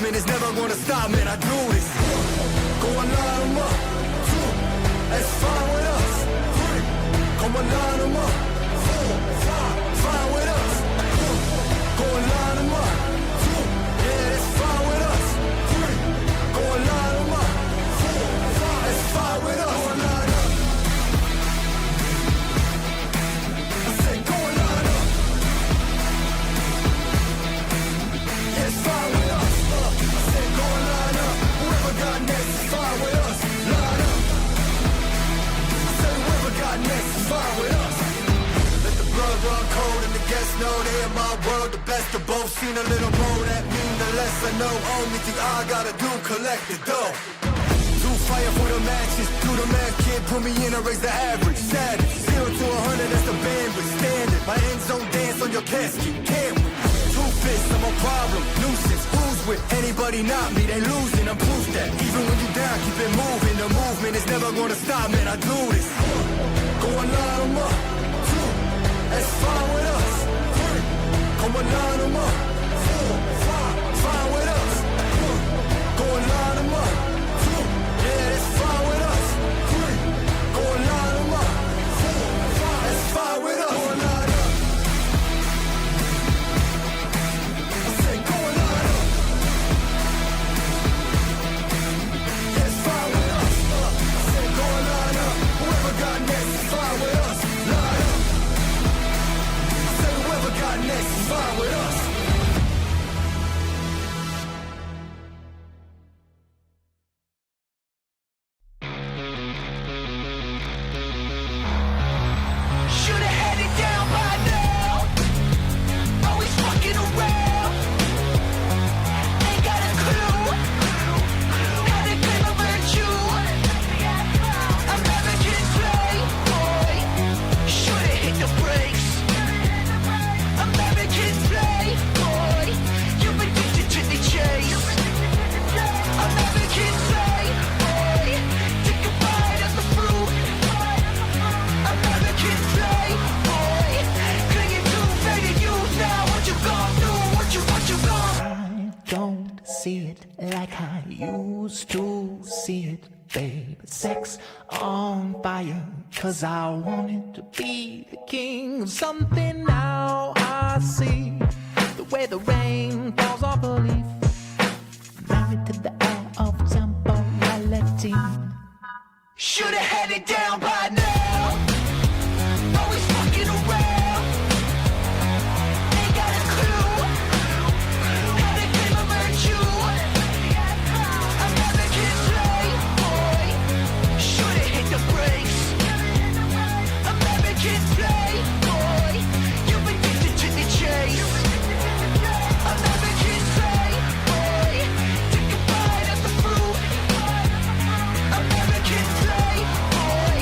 movement is never gonna stop, man, I do this. Go and line them up. That's fine with us. Come and line them up. Fine with us. Go and line them up. Yeah, that's fine with us. Go and line them up. That's fine with us. Go and line up. I said go and line up. Yeah, it's fine with us. I said go and line up. Whoever got next is fine with us. Line up. I said whoever got next is fine with us. Let the blood run cold and the guests know they in my world. The best of both, seen a little more, that mean the less I know. Only thing I gotta do, collect the dough. Do fire for the matches, do the math, kid, put me in and raise the average. Savage, 0 to 100, that's the bandwidth. Standard, my end zone dance on your casket. Can't we? Two fists, I'm a problem, nuisance. Who's with anybody not me? They losing, I'm proof that. Even when you down, keep it moving. The movement is never gonna stop, man, I do this. Go and line them up. That's fine with us. Come and line them up. Fine with us. Go and line them up. Yeah, that's fine with us. Go and line them up. That's fine with us. Go and line up. I said go and line up. Yeah, it's fine with us. I said go and line up. Whoever got next is fine with us. Line up. I said whoever got next is fine with us. Should've had it down by now. Always fucking around. Ain't got a clue how to claim a virtue. American playboy. Should've hit the brakes. American playboy. You've been addicted to the chase. American playboy. Take a bite of the fruit. American playboy, clinging to faded youth. Now what you gonna do? What you gonna? I don't see it like I used to see it, babe. Sex on fire, cause I wanted to be the king of something. Now I see the way the rain falls off a leaf, married to the air of temporality. Should've had it down by now. Always fucking around. Ain't got a clue how to claim a virtue. American playboy. Should've hit the brakes. American playboy. You've been addicted to the chase. American playboy. Take a bite of the fruit. American playboy.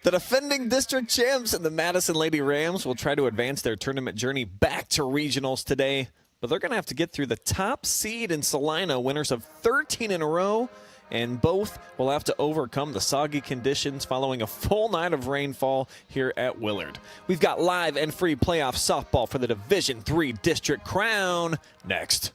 The defending district champs and the Madison Lady Rams will try to advance their tournament journey back to regionals today, but they're going to have to get through the top seed in Celina, winners of 13 in a row, and both will have to overcome the soggy conditions following a full night of rainfall here at Willard. We've got live and free playoff softball for the Division III district crown next.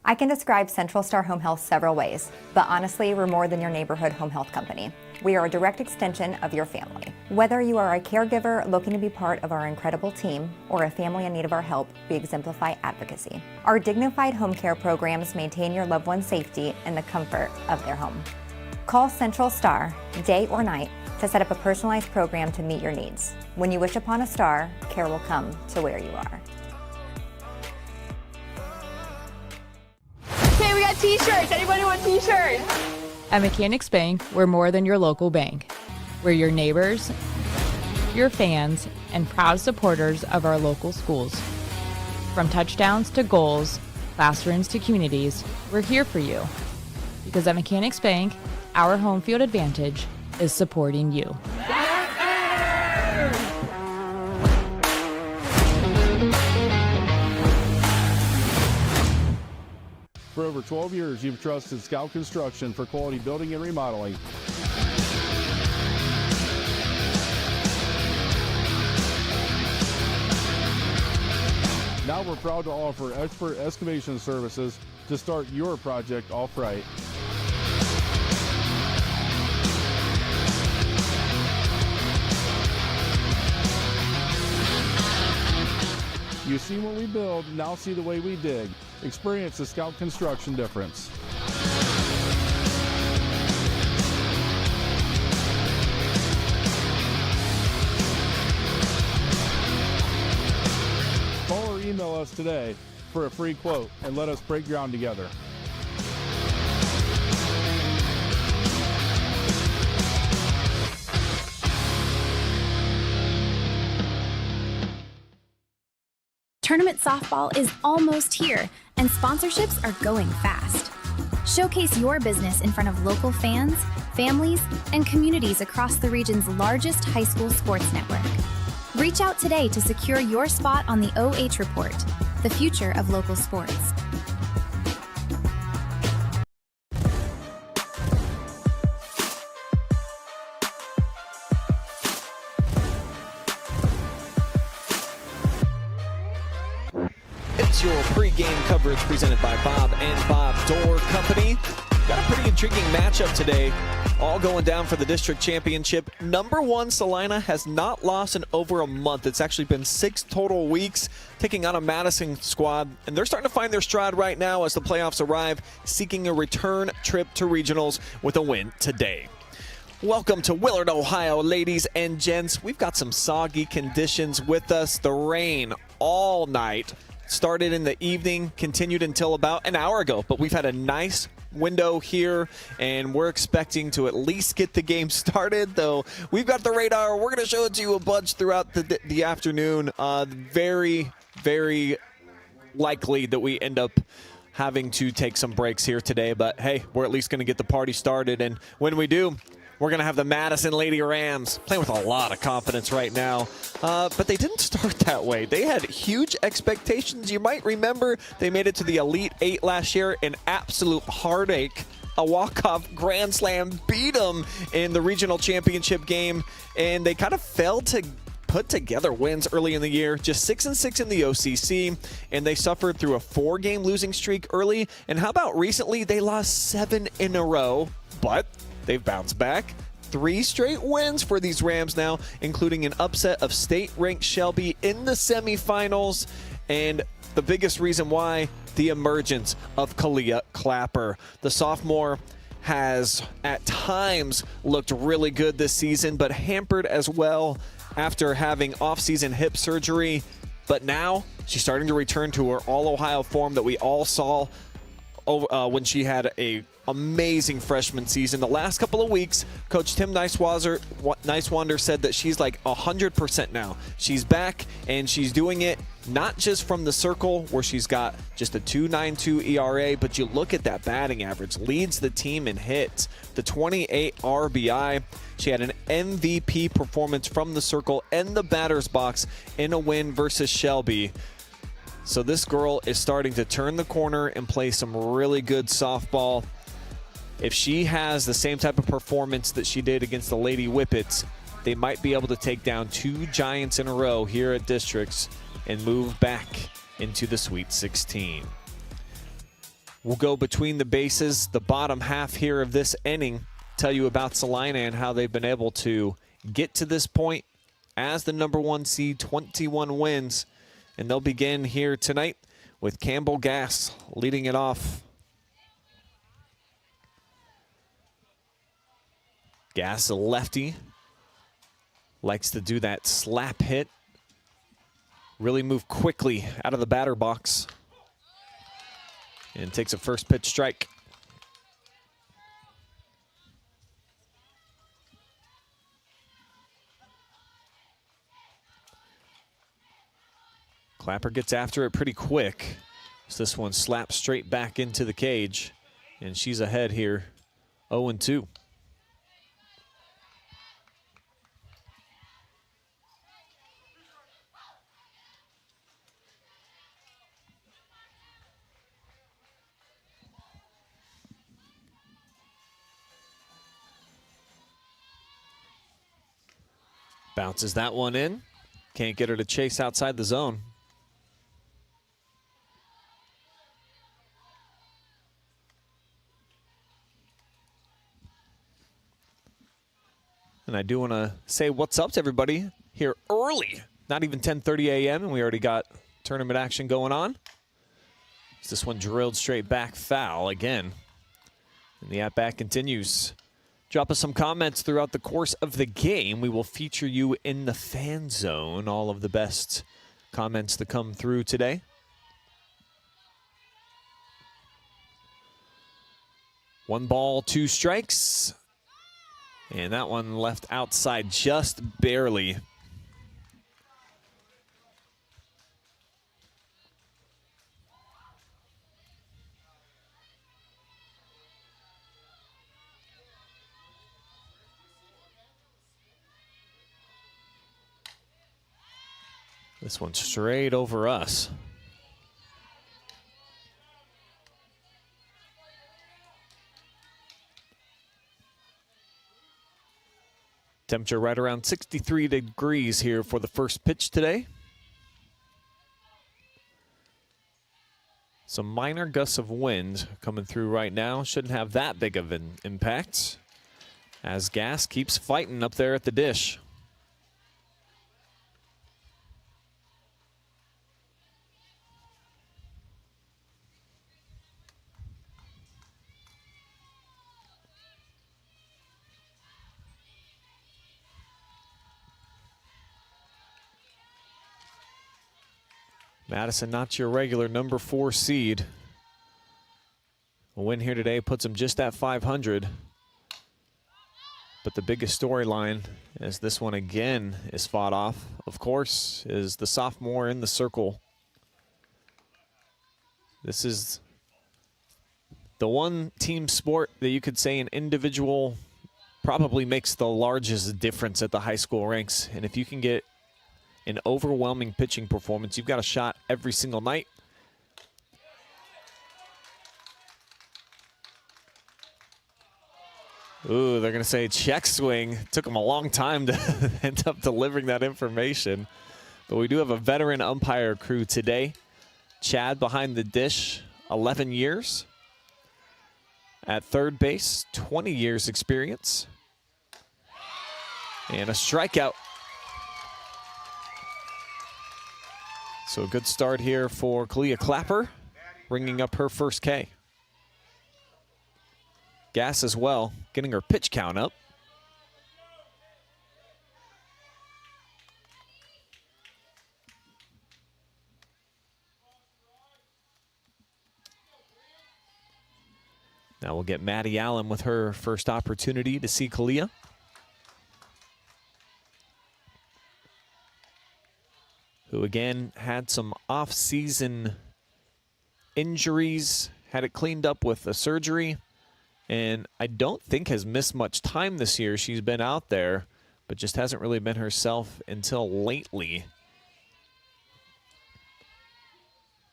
I can describe Central Star Home Health several ways, but honestly, we're more than your neighborhood home health company. We are a direct extension of your family. Whether you are a caregiver looking to be part of our incredible team or a family in need of our help, we exemplify advocacy. Our dignified home care programs maintain your loved one's safety and the comfort of their home. Call Central Star, day or night, to set up a personalized program to meet your needs. When you wish upon a star, care will come to where you are. Okay, we got t-shirts. Anybody want t-shirts? At Mechanics Bank, we're more than your local bank. We're your neighbors, your fans, and proud supporters of our local schools. From touchdowns to goals, classrooms to communities, we're here for you. Because at Mechanics Bank, our home field advantage is supporting you. For over 12 years, you've trusted Scout Construction for quality building and remodeling. Now we're proud to offer expert excavation services to start your project off right. You see what we build, now see the way we dig. Experience the Scout Construction difference. Call or email us today for a free quote and let us break ground together. Tournament softball is almost here, and sponsorships are going fast. Showcase your business in front of local fans, families, and communities across the region's largest high school sports network. Reach out today to secure your spot on the OH Report, the future of local sports. Your pregame coverage presented by Bob and Bob Door Company. Got a pretty intriguing matchup today, all going down for the district championship. Number one, Celina has not lost in over a month. It's actually been 6 total weeks, taking on a Madison squad, and they're starting to find their stride right now as the playoffs arrive, seeking a return trip to regionals with a win today. Welcome to Willard, Ohio, ladies and gents. We've got some soggy conditions with us. The rain all night. Started in the evening, continued until about an hour ago, but we've had a nice window here, and we're expecting to at least get the game started, though we've got the radar. We're going to show it to you a bunch throughout the afternoon. Very, very likely that we end up having to take some breaks here today, but hey, we're at least going to get the party started, and when we do, we're going to have the Madison Lady Rams playing with a lot of confidence right now. But they didn't start that way. They had huge expectations. You might remember they made it to the Elite Eight last year, an absolute heartache. A walk-off grand slam beat them in the regional championship game, and they kind of failed to put together wins early in the year. Just 6-6 in the OCC, and they suffered through a 4-game losing streak early. And how about recently? They lost 7 in a row, but they've bounced back. 3 straight wins for these Rams now, including an upset of state-ranked Shelby in the semifinals. And the biggest reason why, the emergence of Caliyah Clapper. The sophomore has at times looked really good this season, but hampered as well after having off-season hip surgery. but now she's starting to return to her All-Ohio form that we all saw when she had a amazing freshman season. The last couple of weeks, Coach Tim Nicewander said that she's like 100% now. She's back, and she's doing it not just from the circle where she's got just a 2.92 ERA, but you look at that batting average. Leads the team in hits, the 28 RBI. She had an MVP performance from the circle and the batter's box in a win versus Shelby. So this girl is starting to turn the corner and play some really good softball. If she has the same type of performance that she did against the Lady Whippets, they might be able to take down 2 Giants in a row here at Districts and move back into the Sweet 16. We'll go between the bases, the bottom half here of this inning, tell you about Celina and how they've been able to get to this point as the number 1 seed, 21 wins. And they'll begin here tonight with Campbell Gass leading it off. Gass, a lefty, likes to do that slap hit. Really move quickly out of the batter box. And takes a first pitch strike. Clapper gets after it pretty quick. So this one slaps straight back into the cage. And she's ahead here, 0-2. Bounces that one in. Can't get her to chase outside the zone. And I do want to say what's up to everybody here early. Not even 10:30 a.m. and we already got tournament action going on. This one drilled straight back foul again. And the at-bat continues. Drop us some comments throughout the course of the game. We will feature you in the fan zone. All of the best comments to come through today. One ball, 2 strikes. And that one left outside just barely. This one straight over us. Temperature right around 63 degrees here for the first pitch today. Some minor gusts of wind coming through right now. Shouldn't have that big of an impact as Gass keeps fighting up there at the dish. Madison, not your regular number 4 seed. A win here today puts them just at 500. But the biggest storyline, as this one again is fought off, of course, is the sophomore in the circle. This is the one team sport that you could say an individual probably makes the largest difference at the high school ranks. And if you can get an overwhelming pitching performance, you've got a shot every single night. Ooh, they're going to say check swing. Took them a long time to end up delivering that information. But we do have a veteran umpire crew today. Chad behind the dish, 11 years. At third base, 20 years experience. And a strikeout. So a good start here for Caliyah Clapper, bringing up her first K. Gass as well, getting her pitch count up. Now we'll get Maddie Allen with her first opportunity to see Caliyah. Who again had some off-season injuries, had it cleaned up with a surgery, and I don't think has missed much time this year. She's been out there, but just hasn't really been herself until lately.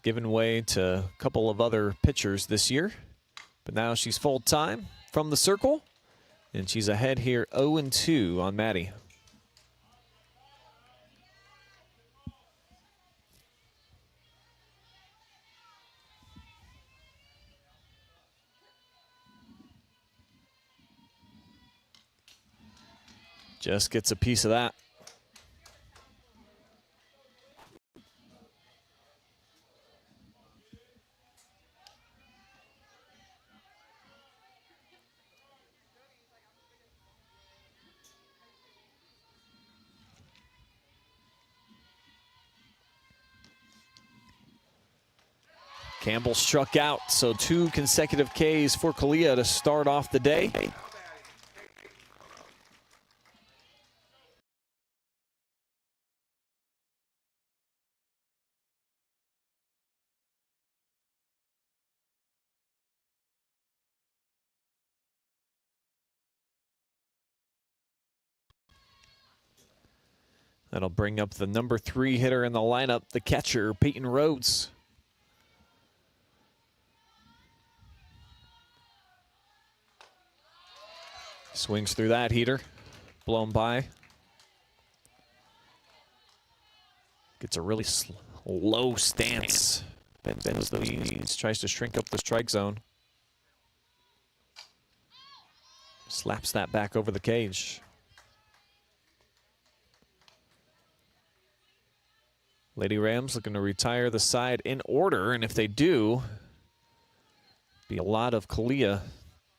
Given way to a couple of other pitchers this year. But now she's full-time from the circle, and she's ahead here 0-2 on Maddie. Just gets a piece of that. Campbell struck out, so 2 consecutive Ks for Caliyah to start off the day. That'll bring up the number 3 hitter in the lineup, the catcher, Peyton Rhodes. Swings through that heater, blown by. Gets a really low stance. Bends those knees, tries to shrink up the strike zone. Slaps that back over the cage. Lady Rams looking to retire the side in order, and if they do, be a lot of Caliyah.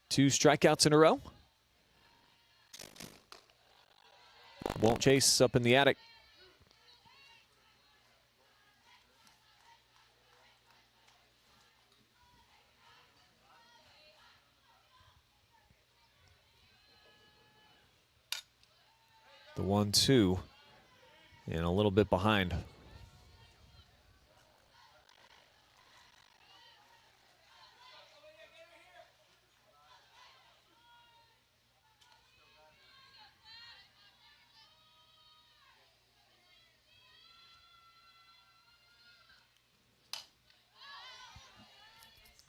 2 strikeouts in a row. Won't chase up in the attic. The 1-2 and a little bit behind.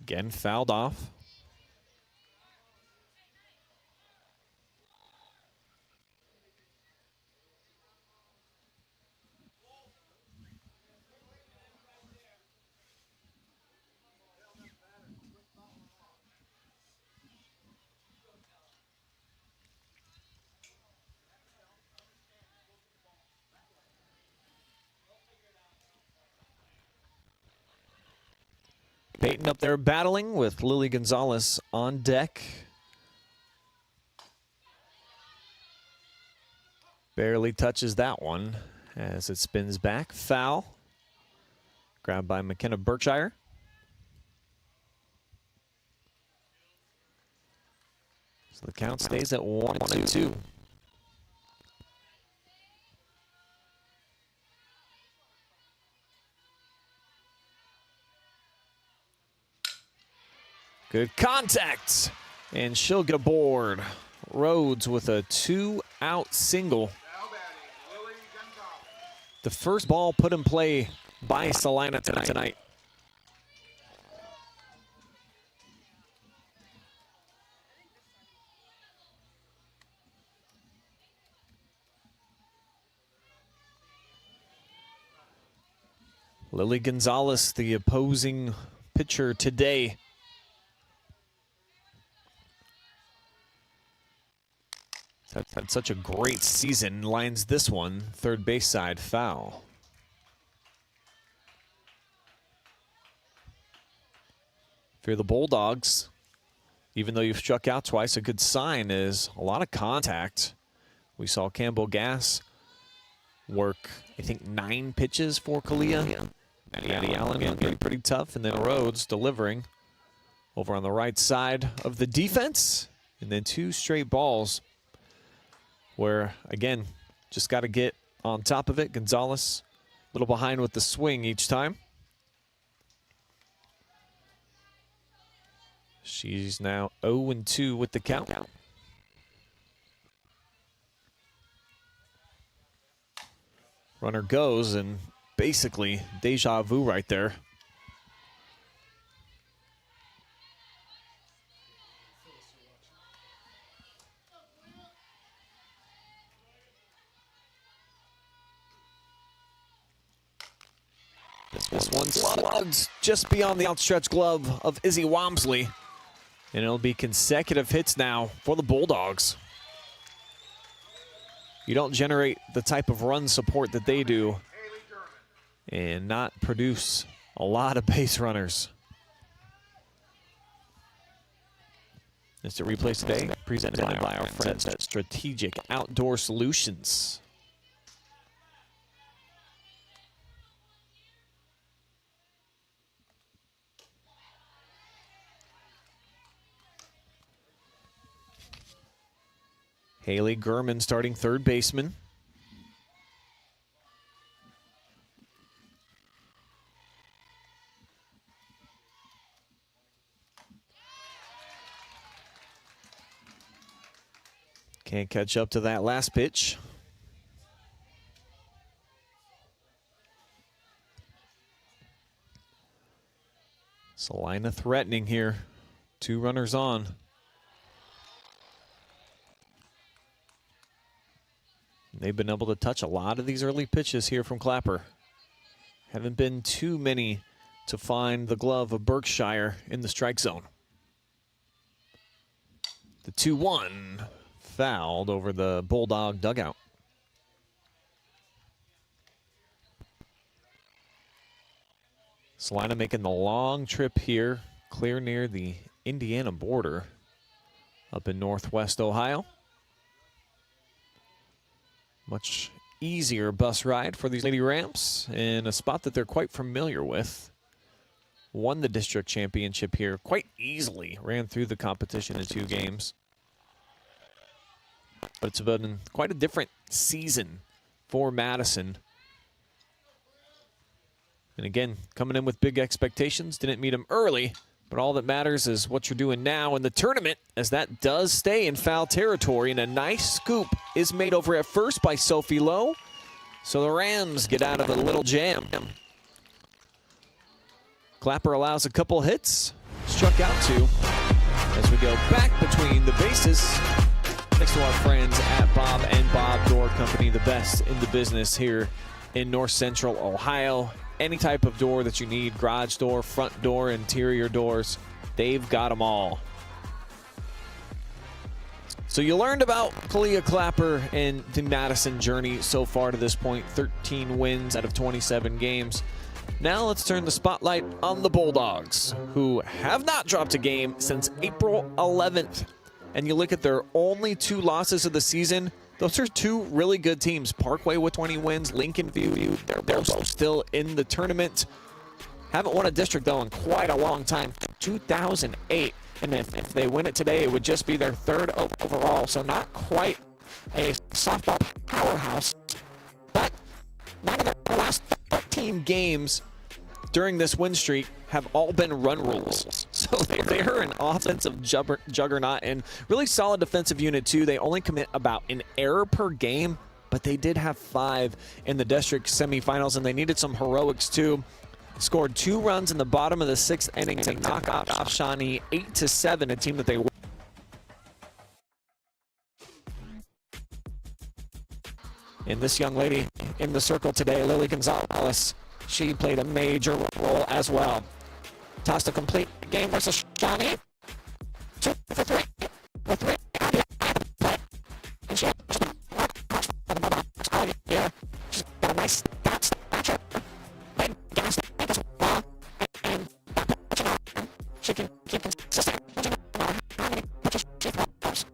Again, fouled off. Peyton up there battling with Lily Gonzalez on deck. Barely touches that one as it spins back. Foul. Grabbed by McKenna Berkshire. So the count stays at 1-2. Good contact, and she'll get aboard. Rhodes with a 2-out single. The first ball put in play by Celina tonight. Lily Gonzalez, the opposing pitcher today. Had such a great season. Lines this one, third base side, foul. If you're the Bulldogs, even though you've struck out twice, a good sign is a lot of contact. We saw Campbell Gass work, I think, 9 pitches for Caliyah. Maddie Allen getting pretty tough, and then Rhodes delivering over on the right side of the defense. And then 2 straight balls where, again, just got to get on top of it. Gonzalez a little behind with the swing each time. She's now 0-2 with the count. Runner goes, and basically deja vu right there. This one's slugged just beyond the outstretched glove of Izzy Wamsley. And it'll be consecutive hits now for the Bulldogs. You don't generate the type of run support that they do and not produce a lot of base runners. Instant replay today, presented by our friends at Strategic Outdoor Solutions. Haley Gurman starting third baseman. Can't catch up to that last pitch. Celina threatening here. 2 runners on. They've been able to touch a lot of these early pitches here from Clapper. Haven't been too many to find the glove of Berkshire in the strike zone. The 2-1 fouled over the Bulldog dugout. Celina making the long trip here, clear near the Indiana border up in northwest Ohio. Much easier bus ride for these Lady Ramps in a spot that they're quite familiar with. Won the district championship here quite easily, ran through the competition in 2 games. But it's been quite a different season for Madison. And again, coming in with big expectations, didn't meet them early, but all that matters is what you're doing now in the tournament, as that does stay in foul territory, and a nice scoop is made over at first by Sophie Lowe. So the Rams get out of a little jam. Clapper allows a couple hits, struck out 2. As we go back between the bases, next to our friends at Bob and Bob Door Company, the best in the business here in North Central Ohio. Any type of door that you need, garage door, front door, interior doors, they've got them all. So you learned about Caliyah Clapper and the Madison journey so far to this point, 13 wins out of 27 games. Now let's turn the spotlight on the Bulldogs, who have not dropped a game since April 11th. And you look at their only 2 losses of the season, those are 2 really good teams. Parkway with 20 wins, Lincoln View, they're both still in the tournament. Haven't won a district, though, in quite a long time, 2008. And if they win it today, it would just be their 3rd overall, so not quite a softball powerhouse. But 9 of their last 13 games during this win streak have all been run rules. So they're an offensive juggernaut and really solid defensive unit too. They only commit about an error per game, but they did have 5 in the district semifinals, and they needed some heroics too. Scored 2 runs in the bottom of the 6th inning to knock off Shawnee 8-7, a team that they won. And this young lady in the circle today, Lily Gonzalez, she played a major role as well. Tossed a complete game versus Shawnee. 2 for 3 with 3 out of the play. And she she's got a nice stature. Played gas tank as well. And she can keep consistent. How many pitches she throws.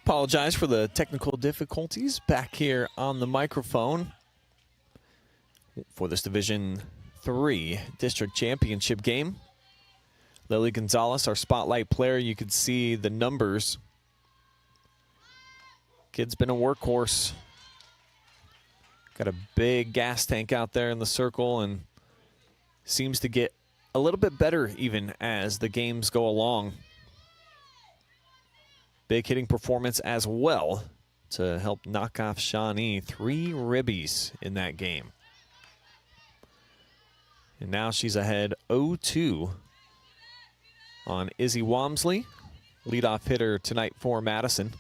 apologize for the technical difficulties back here on the microphone for this Division III District Championship game. Lily Gonzalez, our spotlight player. You can see the numbers. Kid's been a workhorse. Got a big gas tank out there in the circle and seems to get a little bit better even as the games go along. Big hitting performance as well to help knock off Shawnee. 3 ribbies in that game. And now she's ahead 0-2 on Izzy Walmsley, leadoff hitter tonight for Madison.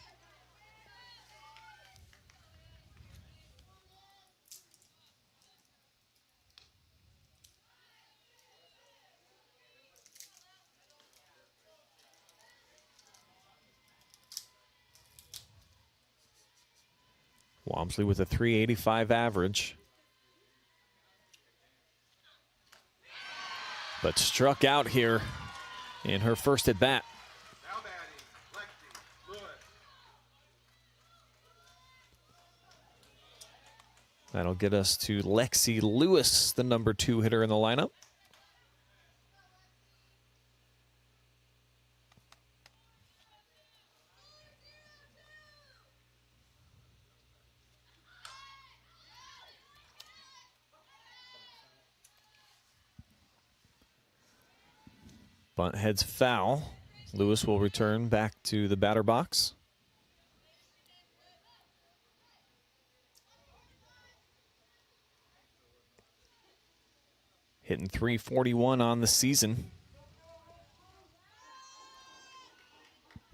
Walmsley with a .385 average. But struck out here in her first at bat. That'll get us to Lexi Lewis, the number 2 hitter in the lineup. Bunt heads foul. Lewis will return back to the batter box. Hitting .341 on the season.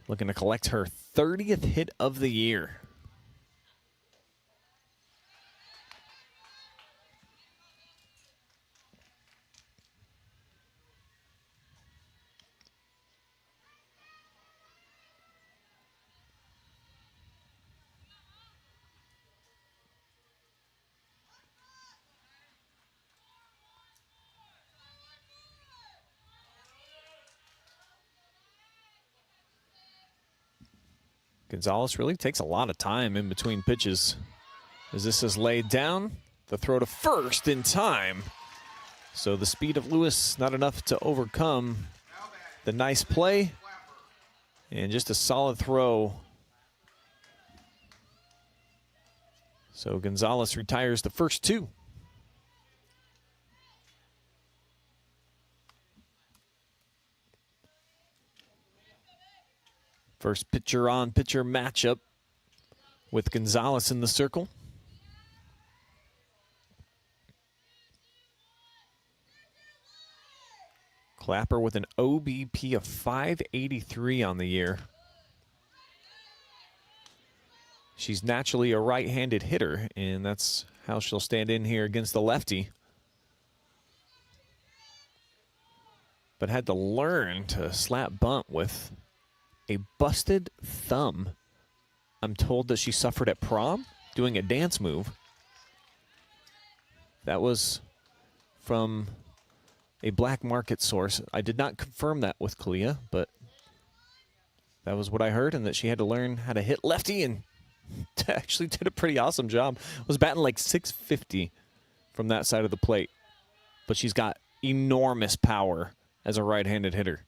Looking to collect her 30th hit of the year. Gonzalez really takes a lot of time in between pitches. As this is laid down, the throw to first in time. So the speed of Lewis not enough to overcome the nice play. And just a solid throw. So Gonzalez retires the first 2. First pitcher-on-pitcher matchup with Gonzalez in the circle. Clapper with an OBP of .583 on the year. She's naturally a right-handed hitter, and that's how she'll stand in here against the lefty. But had to learn to slap bunt with a busted thumb. I'm told that she suffered at prom doing a dance move. That was from a black market source. I did not confirm that with Caliyah, but that was what I heard, and that she had to learn how to hit lefty and actually did a pretty awesome job. Was batting like .650 from that side of the plate. But she's got enormous power as a right-handed hitter,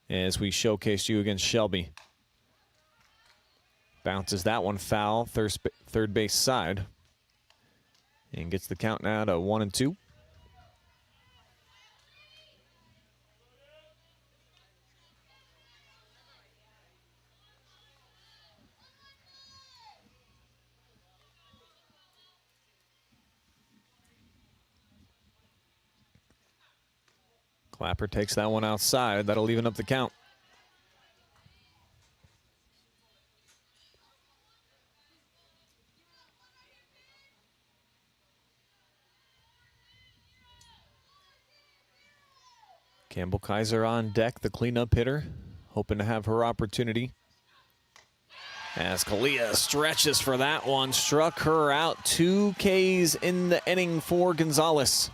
as we showcased you against Shelby. Bounces that one foul, third base side. And gets the count now to 1-2. Clapper takes that one outside. That'll even up the count. Campbell Kaiser on deck, the cleanup hitter, hoping to have her opportunity. As Caliyah stretches for that one, struck her out. 2 Ks in the inning for Gonzalez.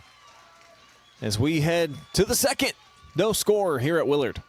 As we head to the second, no score here at Willard.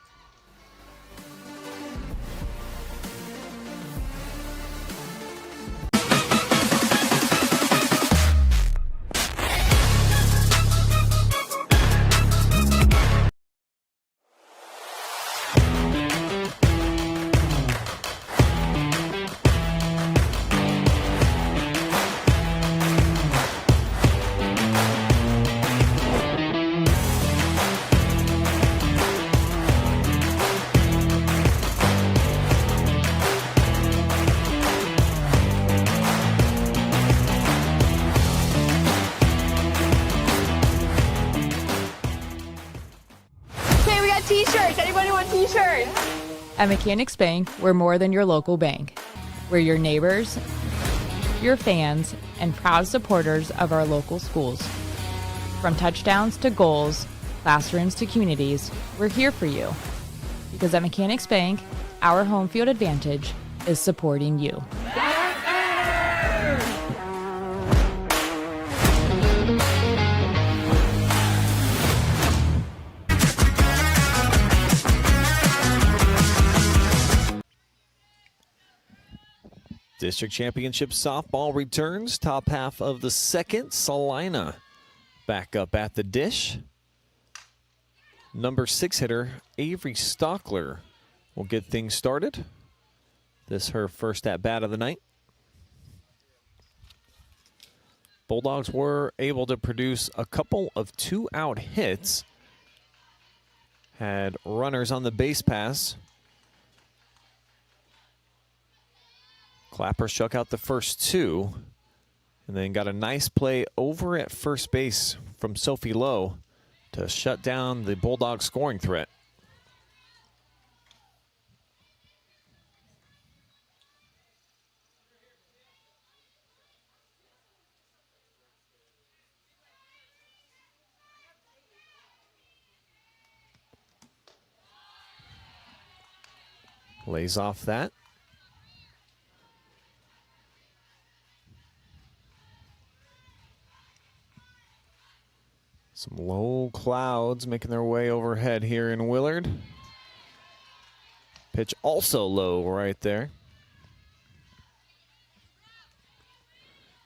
want t-shirts? Anybody want t-shirts? At Mechanics Bank, we're more than your local bank. We're your neighbors, your fans, and proud supporters of our local schools. From touchdowns to goals, classrooms to communities, we're here for you. Because at Mechanics Bank, our home field advantage is supporting you. District Championship softball returns. Top half of the second. Celina back up at the dish. Number 6 hitter, Avery Stockler, will get things started. This her first at-bat of the night. Bulldogs were able to produce a couple of 2-out hits. Had runners on the base pass. Clapper struck out the first 2, and then got a nice play over at first base from Sophie Lowe to shut down the Bulldogs scoring threat. Lays off that. Some low clouds making their way overhead here in Willard. Pitch also low right there.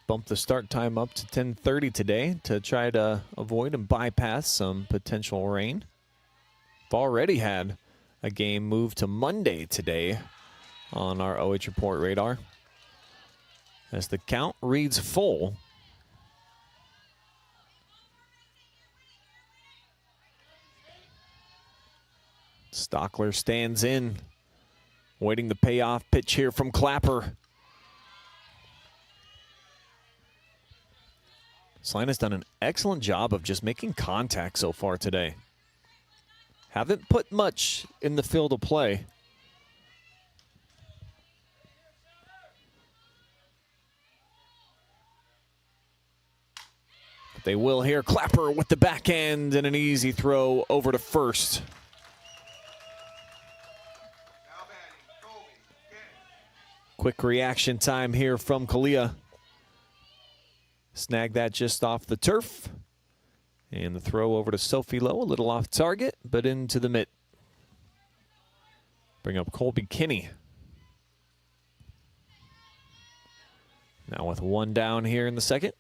Bump the start time up to 10:30 today to try to avoid and bypass some potential rain. We've already had a game move to Monday today on our OH Report radar. As the count reads full. Stockler stands in, waiting the payoff pitch here from Clapper. Celina's done an excellent job of just making contact so far today. Haven't put much in the field of play. But they will here. Clapper with the backhand and an easy throw over to first. Quick reaction time here from Caliyah. Snag that just off the turf. And the throw over to Sophie Lowe, a little off target, but into the mitt. Bring up Colby Kinney. Now with 1 down here in the second.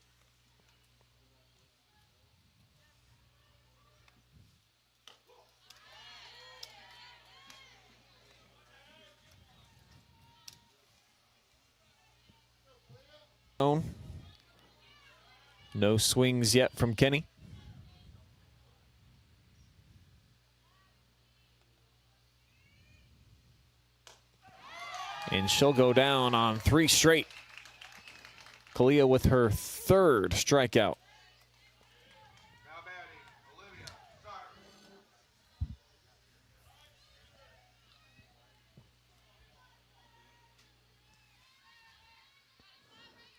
No swings yet from Kenny. And she'll go down on 3 straight. Caliyah with her 3rd strikeout.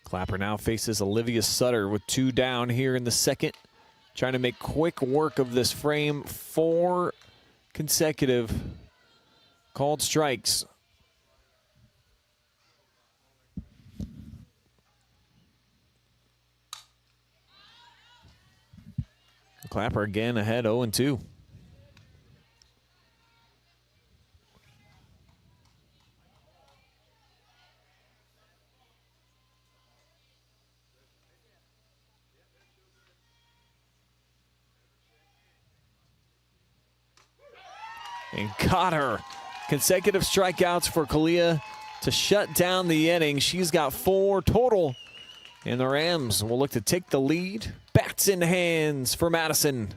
Clapper now faces Olivia Sutter with 2 down here in the second. Trying to make quick work of this frame. 4 consecutive called strikes. Clapper again ahead 0-2. And got her. Consecutive strikeouts for Caliyah to shut down the inning. She's got 4 total. And the Rams will look to take the lead. Bats in hands for Madison.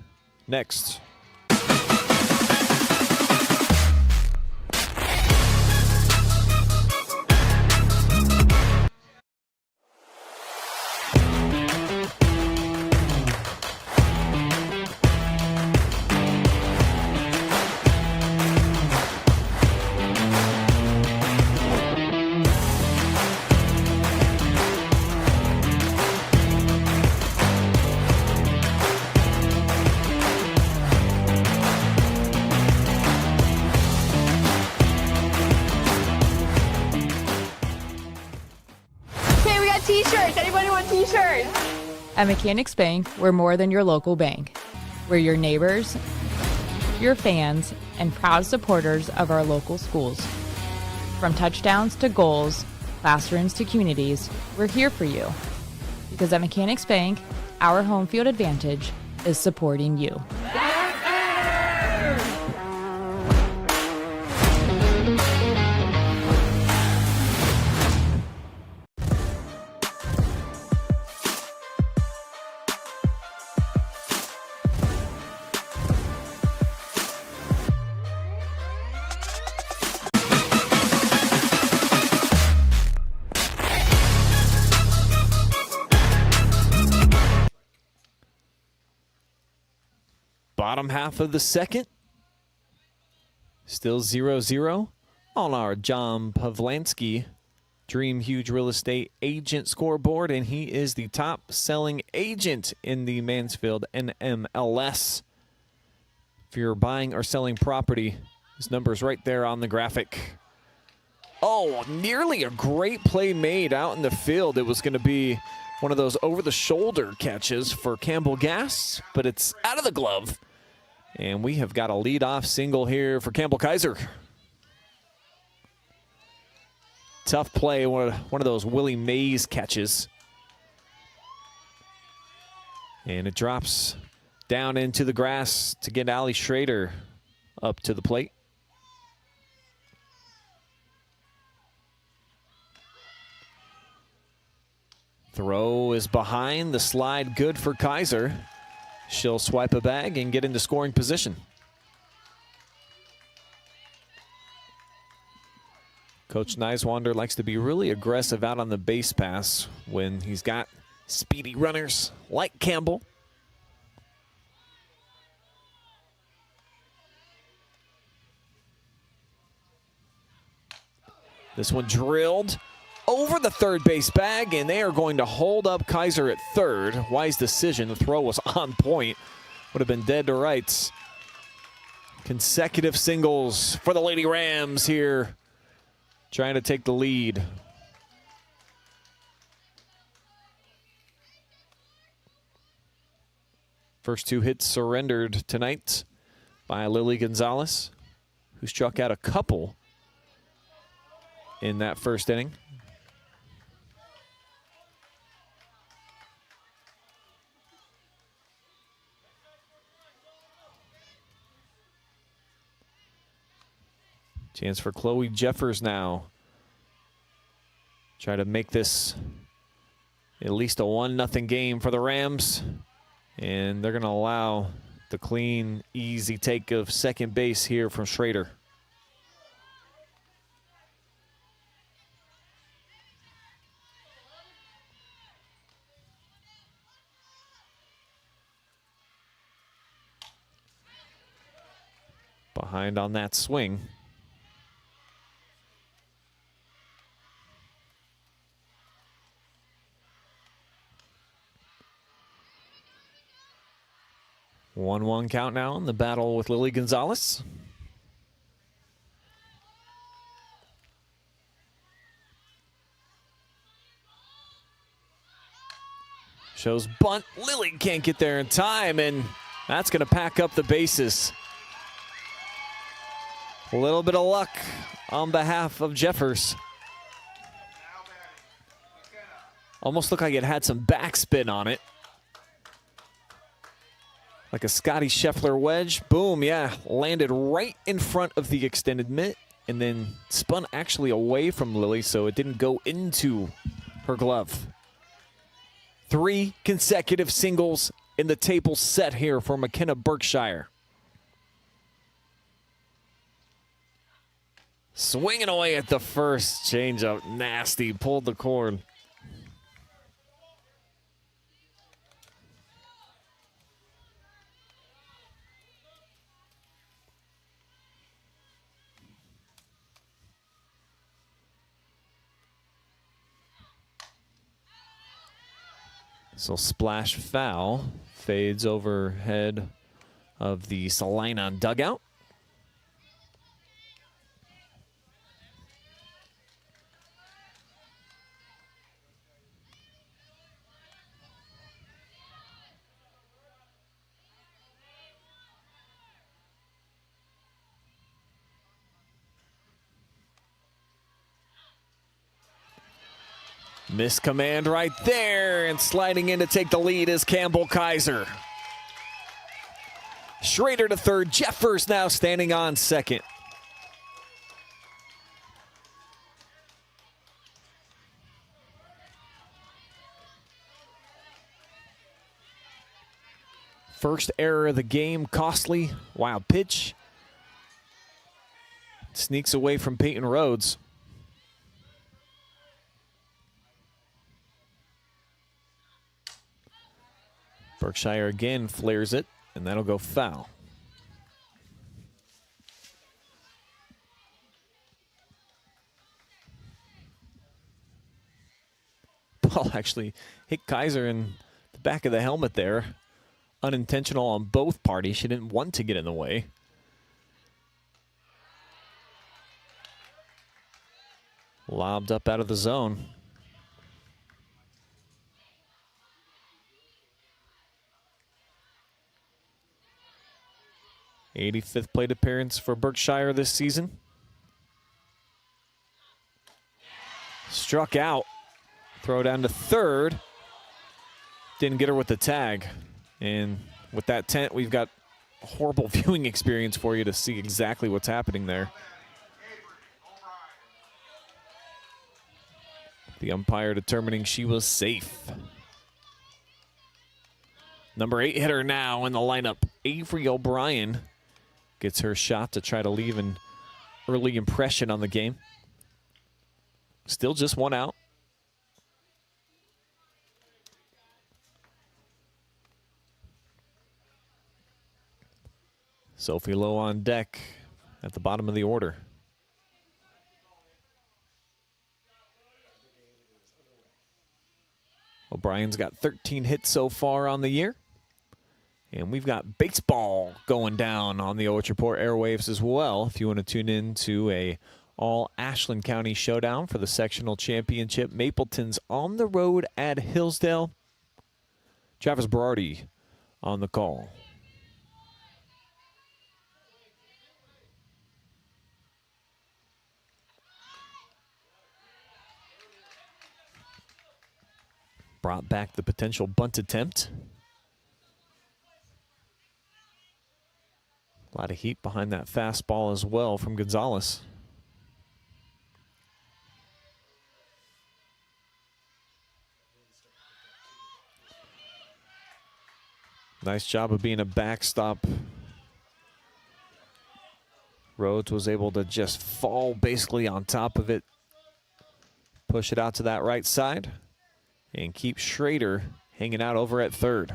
Next. At Mechanics Bank, we're more than your local bank. We're your neighbors, your fans, and proud supporters of our local schools. From touchdowns to goals, classrooms to communities, we're here for you. Because at Mechanics Bank, our home field advantage is supporting you. Bottom half of the second. Still 0-0 on our John Pavlansky Dream Huge Real Estate agent scoreboard, and he is the top selling agent in the Mansfield NMLS. If you're buying or selling property, his number's right there on the graphic. Oh, nearly a great play made out in the field. It was going to be one of those over-the-shoulder catches for Campbell Gass, but it's out of the glove. And we have got a lead-off single here for Campbell Kaiser. Tough play, one of those Willie Mays catches. And it drops down into the grass to get Allie Schrader up to the plate. Throw is behind, the slide good for Kaiser. She'll swipe a bag and get into scoring position. Coach Neiswander likes to be really aggressive out on the base pass when he's got speedy runners like Campbell. This one drilled over the third base bag, and they are going to hold up Kaiser at third. Wise decision. The throw was on point. Would have been dead to rights. Consecutive singles for the Lady Rams here, trying to take the lead. First two hits surrendered tonight by Lily Gonzalez, who struck out a couple in that first inning. Chance for Chloe Jeffers now. Try to make this at least a 1-0 game for the Rams. And they're going to allow the clean, easy take of second base here from Schrader. Behind on that swing. One count now in the battle with Lily Gonzalez. Shows bunt. Lily can't get there in time, and that's going to pack up the bases. A little bit of luck on behalf of Jeffers. Almost looked like it had some backspin on it. Like a Scotty Scheffler wedge. Boom, yeah. Landed right in front of the extended mitt and then spun actually away from Lily, so it didn't go into her glove. 3 consecutive singles in the table set here for McKenna Berkshire. Swinging away at the first changeup. Nasty. Pulled the cord. So splash foul fades overhead of the Celina dugout. Missed command right there, and sliding in to take the lead is Campbell Kaiser. Schrader to third. Jeffers now standing on second. First error of the game, costly. Wild pitch. Sneaks away from Peyton Rhodes. Berkshire again flares it, and that'll go foul. Ball actually hit Kaiser in the back of the helmet there. Unintentional on both parties. She didn't want to get in the way. Lobbed up out of the zone. '85th plate appearance for Berkshire this season. Struck out. Throw down to third. Didn't get her with the tag. And with that tent, we've got a horrible viewing experience for you to see exactly what's happening there. The umpire determining she was safe. Number 8 hitter now in the lineup, Avery O'Brien. Gets her shot to try to leave an early impression on the game. Still just one out. Sophie Lowe on deck at the bottom of the order. O'Brien's got 13 hits so far on the year. And we've got baseball going down on the OH Report airwaves as well. If you want to tune in to a all-Ashland County showdown for the sectional championship. Mapleton's on the road at Hillsdale. Travis Berardi on the call. Brought back the potential bunt attempt. A lot of heat behind that fastball as well from Gonzalez. Nice job of being a backstop. Rhodes was able to just fall basically on top of it. Push it out to that right side. And keep Schrader hanging out over at third.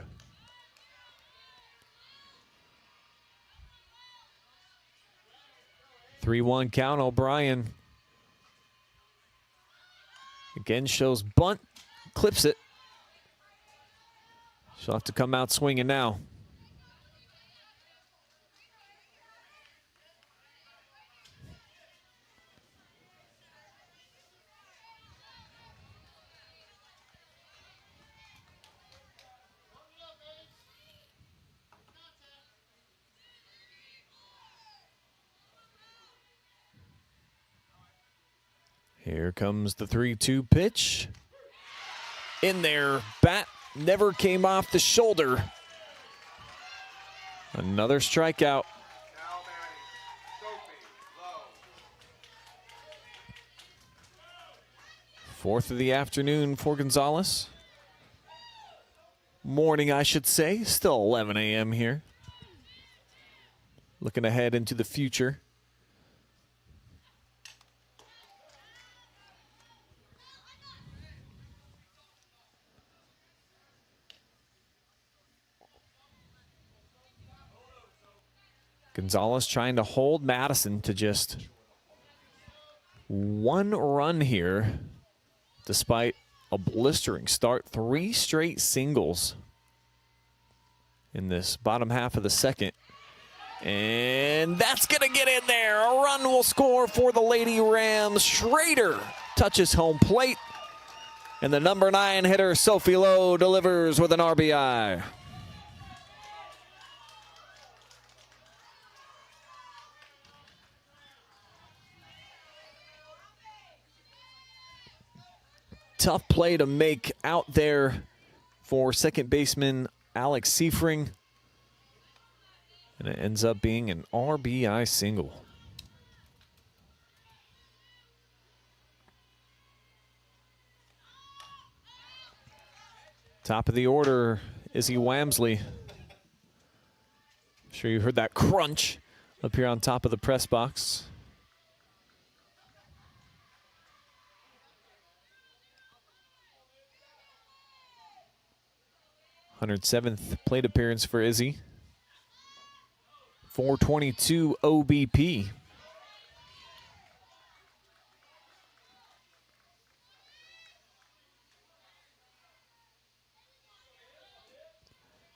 (3-1) count. O'Brien again shows bunt, clips it. She'll have to come out swinging now. Here comes the 3-2 pitch. In there, bat never came off the shoulder. Another strikeout. Fourth of the afternoon for Gonzalez. Morning, I should say. Still 11 a.m. here. Looking ahead into the future. Gonzalez trying to hold Madison to just one run here, despite a blistering start. 3 straight singles in this bottom half of the second. And that's going to get in there. A run will score for the Lady Rams. Schrader touches home plate. And the number 9 hitter, Sophie Lowe, delivers with an RBI. tough play to make out there for second baseman Alex Seifring. And it ends up being an RBI single. Top of the order, Izzy Wamsley. I'm sure you heard that crunch up here on top of the press box. #107th plate appearance for Izzy. 422 OBP.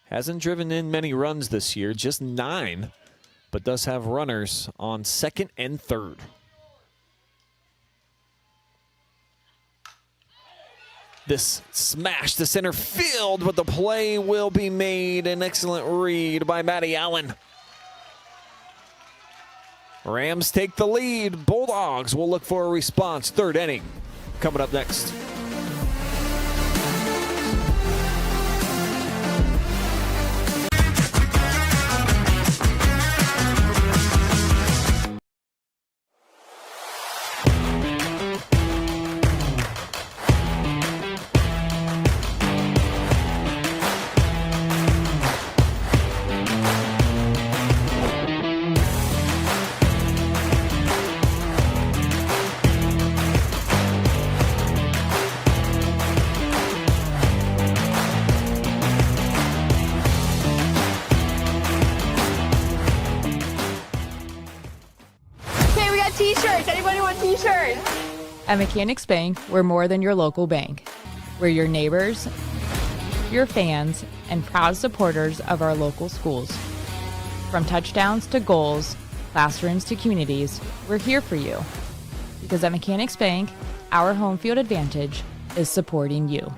Hasn't driven in many runs this year, just 9, but does have runners on second and third. This smash to center field, but the play will be made. An excellent read by Matty Allen. Rams take the lead. Bulldogs will look for a response. Third inning coming up next. T-shirts. Anybody want T-shirts? At Mechanics Bank, we're more than your local bank. We're your neighbors, your fans, and proud supporters of our local schools. From touchdowns to goals, classrooms to communities, we're here for you. Because at Mechanics Bank, our home field advantage is supporting you.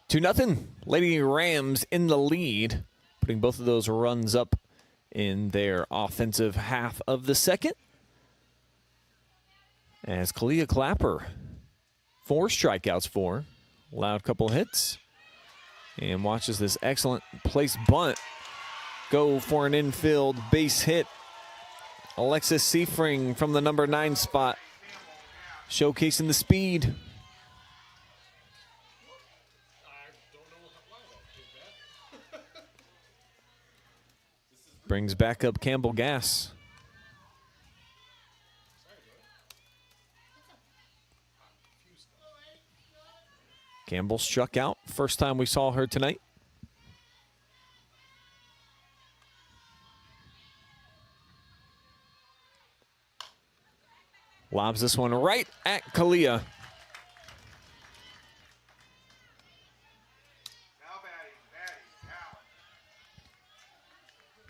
2-0. Lady Rams in the lead, putting both of those runs up in their offensive half of the second. As Caliyah Clapper, 4 strikeouts for, allowed a couple hits, and watches this excellent place bunt go for an infield base hit. Alexis Seifring from the number 9 spot, showcasing the speed. Brings back up Campbell Gass. Campbell struck out first time we saw her tonight. Lobs this one right at Caliyah.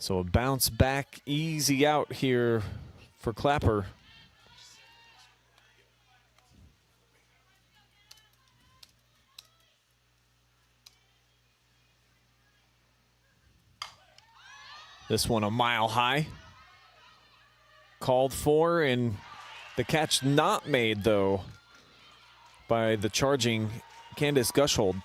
So a bounce back, easy out here for Clapper. This one a mile high. Called for, and the catch not made, though, by the charging Candace Gushold.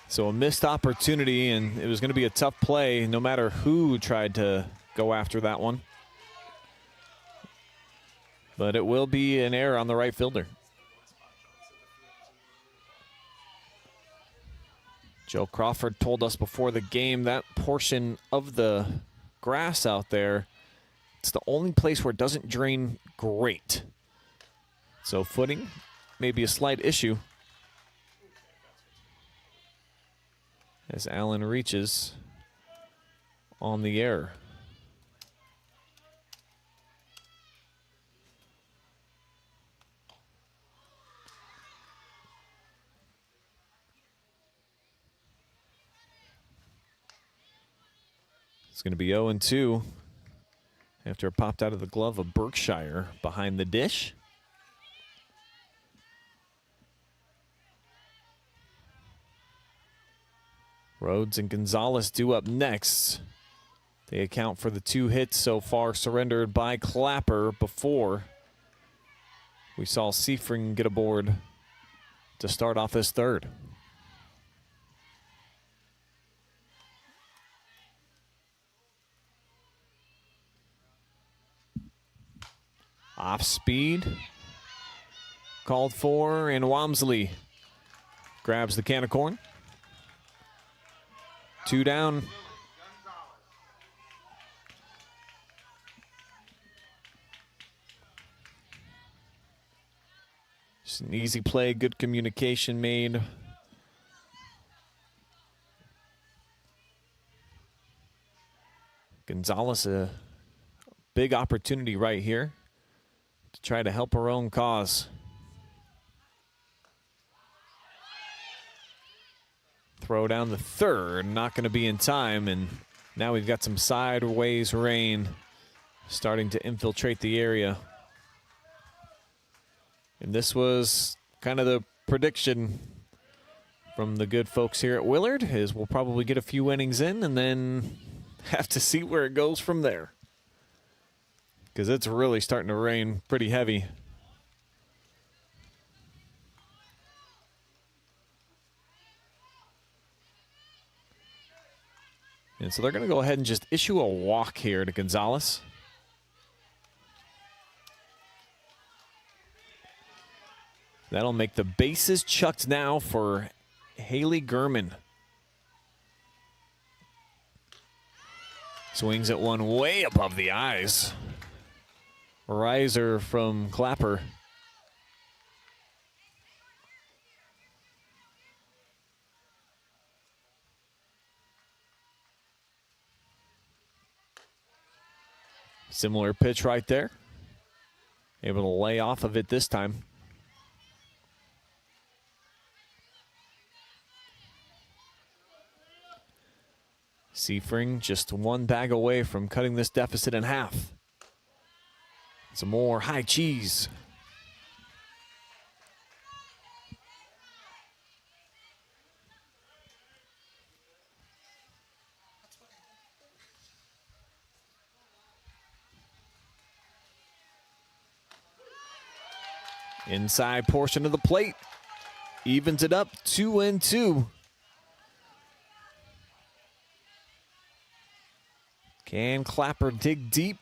So a missed opportunity, and it was going to be a tough play no matter who tried to go after that one. But it will be an error on the right fielder. Joe Crawford told us before the game that portion of the grass out there, it's the only place where it doesn't drain great. So footing may be a slight issue. As Allen reaches on the air. It's going to be 0-2 after it popped out of the glove of Berkshire behind the dish. Rhodes and Gonzalez due up next. They account for the 2 hits so far surrendered by Clapper before we saw Seifring get aboard to start off this third. Off speed, called for, and Walmsley grabs the can of corn. 2 down. Just an easy play, good communication made. Gonzalez, a big opportunity right here to try to help her own cause. Throw down the third, not going to be in time, and now we've got some sideways rain starting to infiltrate the area. And this was kind of the prediction from the good folks here at Willard, is we'll probably get a few innings in and then have to see where it goes from there, because it's really starting to rain pretty heavy. And so they're going to go ahead and just issue a walk here to Gonzalez. That'll make the bases chucked now for Haley Gurman. Swings at one way above the eyes. Riser from Clapper. Similar pitch right there. Able to lay off of it this time. Seifring just one bag away from cutting this deficit in half. Some more high cheese. Inside portion of the plate. Evens it up, 2-2. Can Clapper dig deep?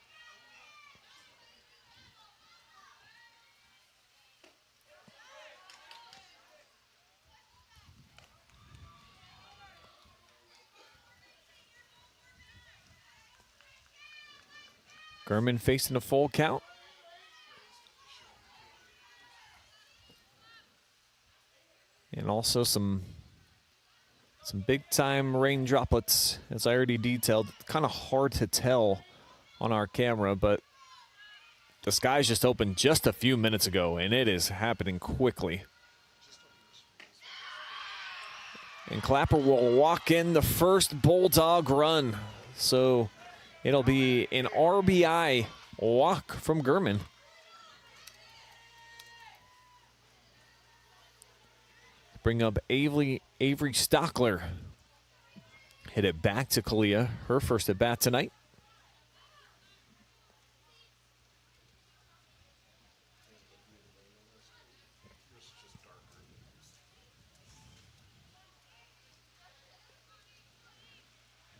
Gurman facing a full count. And also some big-time rain droplets, as I already detailed. Kind of hard to tell on our camera, but the skies just opened just a few minutes ago, and it is happening quickly. And Clapper will walk in the first Bulldog run. So it'll be an RBI walk from Gurman. Bring up Avery Stockler. Hit it back to Caliyah, her first at bat tonight.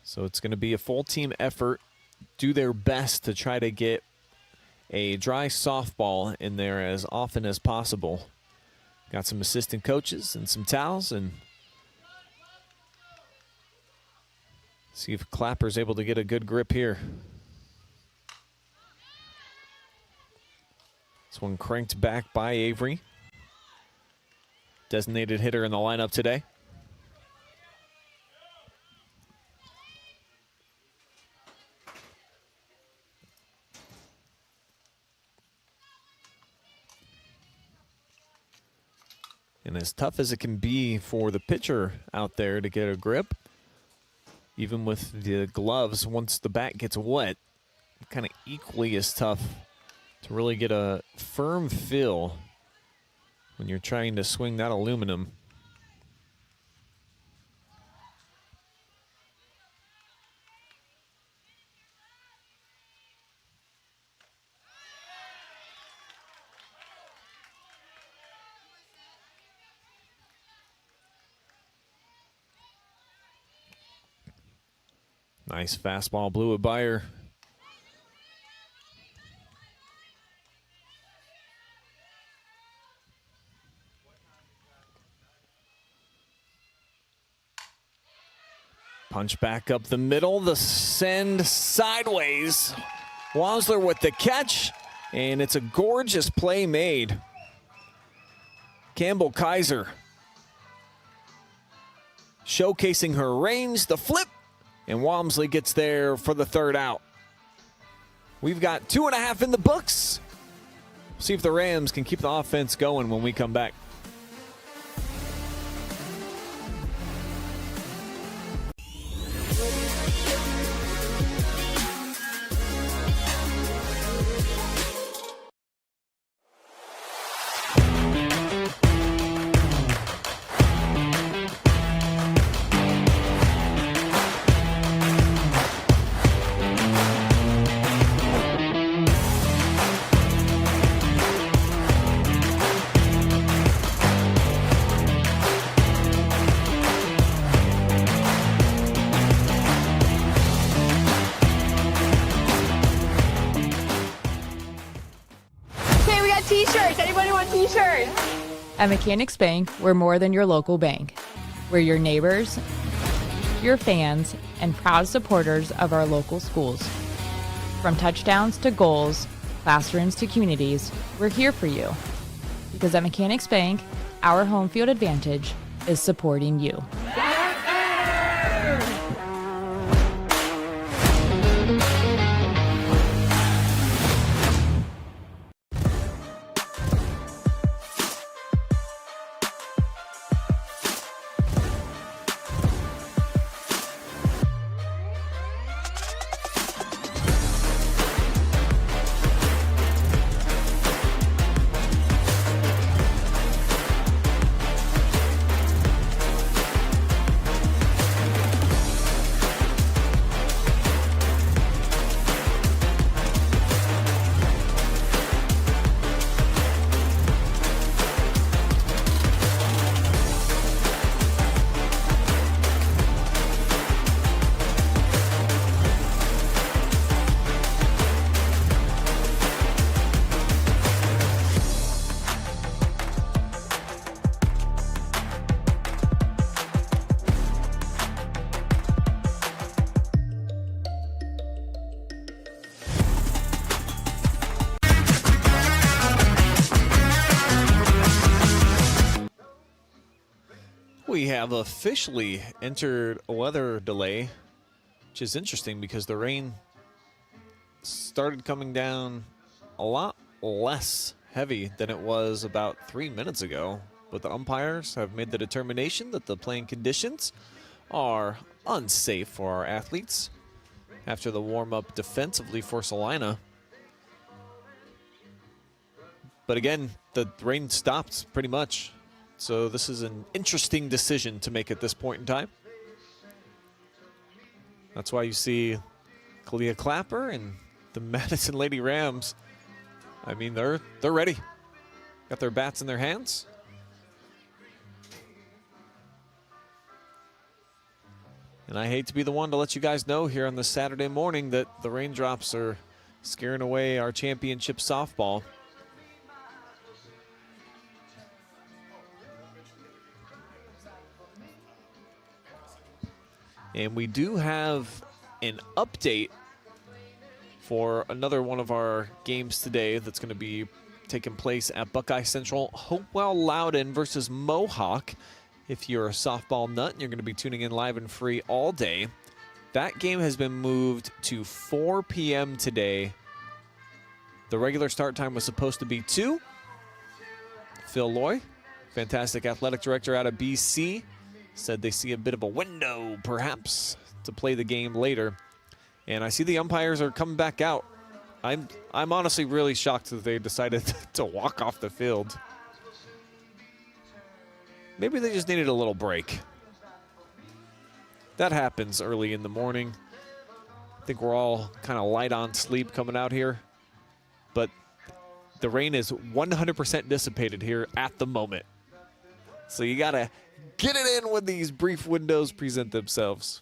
So it's going to be a full team effort. Do their best to try to get a dry softball in there as often as possible. Got some assistant coaches and some towels, and see if Clapper's able to get a good grip here. This one cranked back by Avery. Designated hitter in the lineup today. And as tough as it can be for the pitcher out there to get a grip, even with the gloves, once the bat gets wet, kind of equally as tough to really get a firm feel when you're trying to swing that aluminum. Nice fastball, blew it by her. Punch back up the middle, the send sideways. Wasler with the catch, and it's a gorgeous play made. Campbell Kaiser showcasing her range, the flip, and Walmsley gets there for the third out. We've got 2.5 in the books. See if the Rams can keep the offense going when we come back. T-shirts. Anybody want T-shirts? At Mechanics Bank, we're more than your local bank. We're your neighbors, your fans, and proud supporters of our local schools. From touchdowns to goals, classrooms to communities, we're here for you. Because at Mechanics Bank, our home field advantage is supporting you. We have officially entered a weather delay, which is interesting because the rain started coming down a lot less heavy than it was about 3 minutes ago. But the umpires have made the determination that the playing conditions are unsafe for our athletes after the warm-up defensively for Celina. But again, the rain stopped pretty much. So this is an interesting decision to make at this point in time. That's why you see Caliyah Clapper and the Madison Lady Rams. I mean, they're ready. Got their bats in their hands. And I hate to be the one to let you guys know here on this Saturday morning that the raindrops are scaring away our championship softball. And we do have an update for another one of our games today that's going to be taking place at Buckeye Central. Hopewell Loudon versus Mohawk. If you're a softball nut, you're going to be tuning in live and free all day. That game has been moved to 4 p.m. today. The regular start time was supposed to be 2. Phil Loy, fantastic athletic director out of BC, said they see a bit of a window, perhaps, to play the game later. And I see the umpires are coming back out. I'm honestly really shocked that they decided to walk off the field. Maybe they just needed a little break. That happens early in the morning. I think we're all kind of light on sleep coming out here. But the rain is 100% dissipated here at the moment. So you got to get it in when these brief windows present themselves.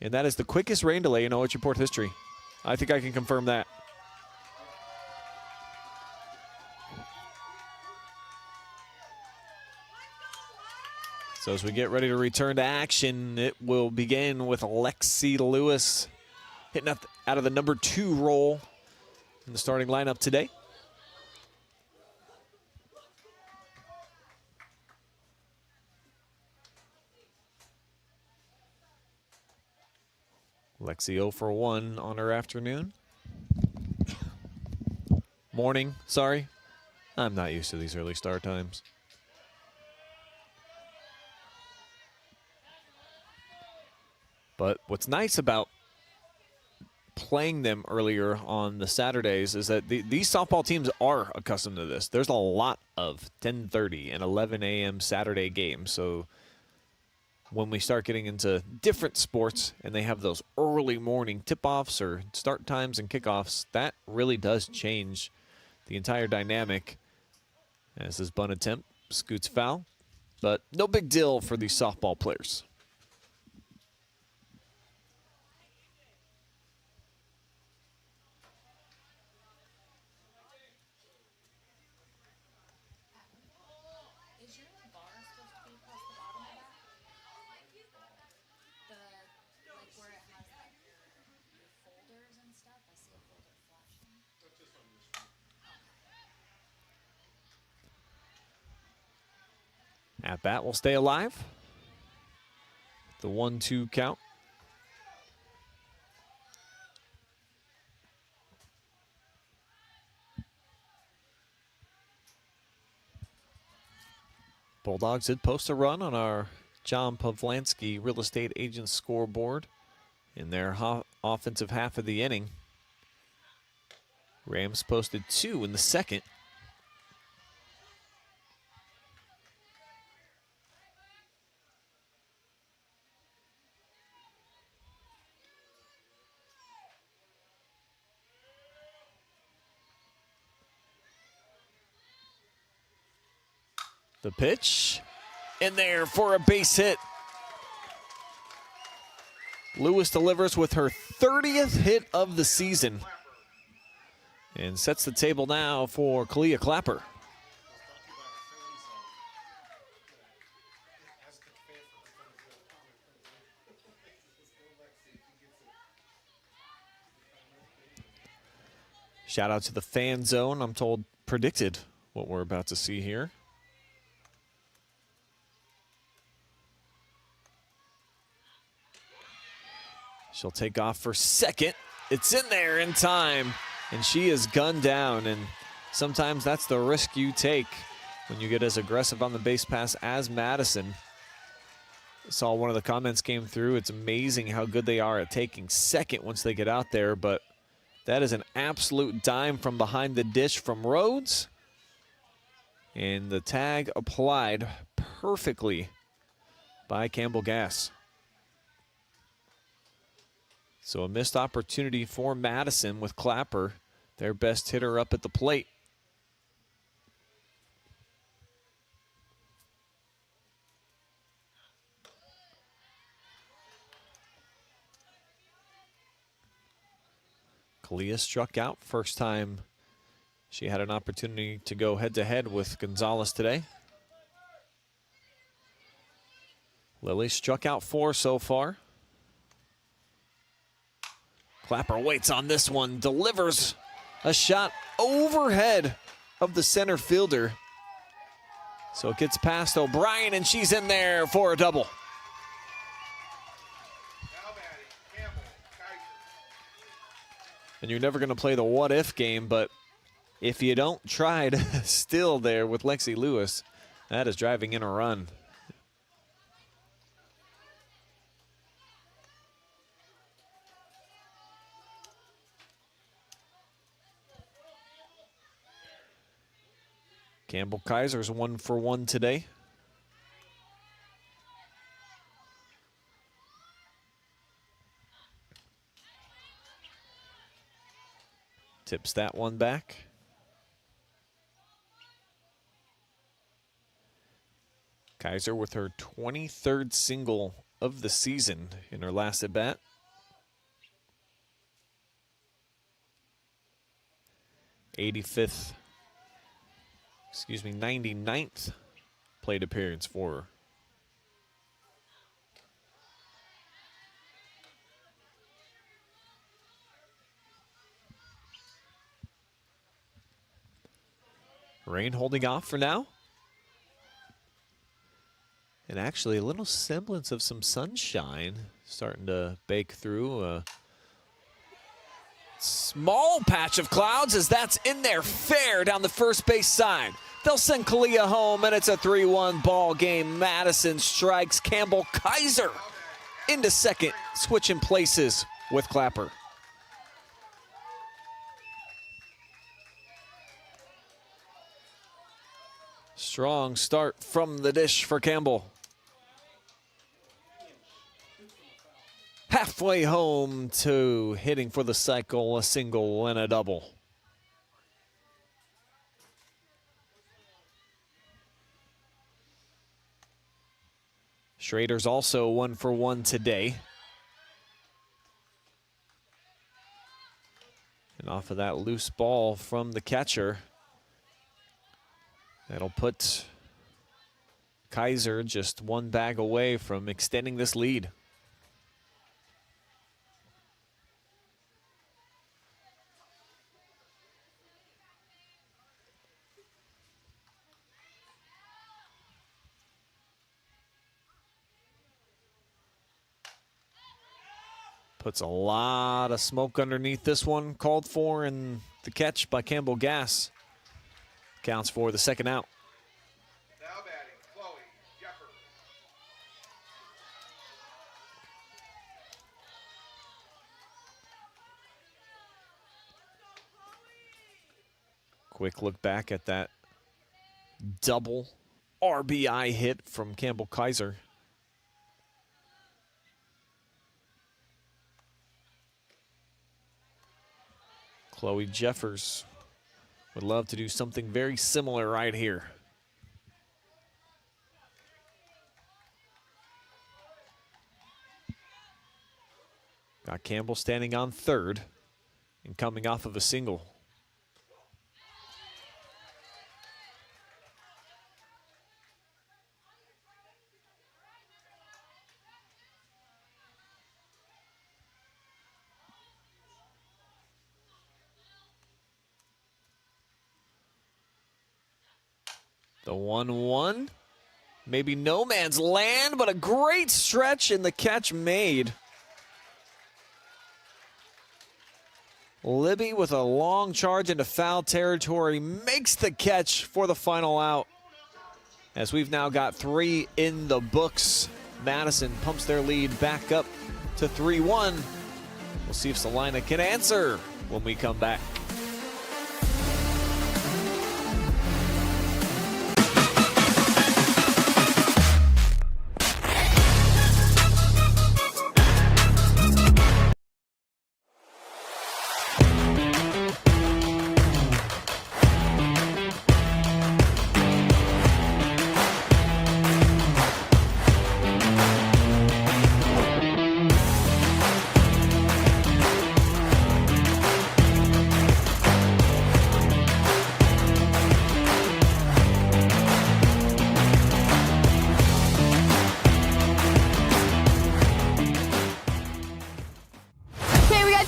And that is the quickest rain delay in OH Report history. I think I can confirm that. So as we get ready to return to action, it will begin with Lexi Lewis hitting out of the number 2 role in the starting lineup today. Lexi 0 for 1 on her afternoon. Morning, sorry. I'm not used to these early start times. But what's nice about playing them earlier on the Saturdays is that these softball teams are accustomed to this. There's a lot of 10:30 and 11 a.m. Saturday games. So when we start getting into different sports and they have those early morning tip-offs or start times and kickoffs, that really does change the entire dynamic. As this bunt attempt scoots foul, but no big deal for these softball players. At bat will stay alive. The 1-2 count. Bulldogs did post a run on our John Pavlansky real estate agent scoreboard in their offensive half of the inning. Rams posted 2 in the second. The pitch in there for a base hit. Lewis delivers with her 30th hit of the season and sets the table now for Caliyah Clapper. Shout out to the fan zone. I'm told predicted what we're about to see here. She'll take off for second. It's in there in time, and she is gunned down, and sometimes that's the risk you take when you get as aggressive on the base pass as Madison. Saw one of the comments came through. It's amazing how good they are at taking second once they get out there, but that is an absolute dime from behind the dish from Rhodes. And the tag applied perfectly by Campbell Gass. So a missed opportunity for Madison with Clapper, their best hitter, up at the plate. Caliyah struck out first time she had an opportunity to go head-to-head with Gonzalez today. Lily struck out 4 so far. Clapper waits on this one, delivers a shot overhead of the center fielder. So it gets past O'Brien, and she's in there for a double. And you're never going to play the what-if game, but if you don't try to steal there with Lexi Lewis, that is driving in a run. Campbell Kaiser's 1 for 1 today. Tips that one back. Kaiser with her 23rd single of the season in her last at bat. '99th plate appearance for her. Rain holding off for now. And actually a little semblance of some sunshine starting to bake through. A small patch of clouds as that's in there fair down the first base side. They'll send Caliyah home, and it's a 3-1 ball game. Madison strikes Campbell Kaiser into second, switching places with Clapper. Strong start from the dish for Campbell. Halfway home to hitting for the cycle, a single and a double. Schrader's also 1 for 1 today. And off of that loose ball from the catcher, that'll put Kaiser just one bag away from extending this lead. Puts a lot of smoke underneath this one. Called for, and the catch by Campbell Gass counts for the second out. Now batting, Chloe Jeffers. Quick look back at that double RBI hit from Campbell Kaiser. Chloe Jeffers would love to do something very similar right here. Got Campbell standing on third and coming off of a single. The 1-1, maybe no man's land, but a great stretch and the catch made. Libby with a long charge into foul territory makes the catch for the final out. As we've now got 3 in the books, Madison pumps their lead back up to 3-1. We'll see if Celina can answer when we come back.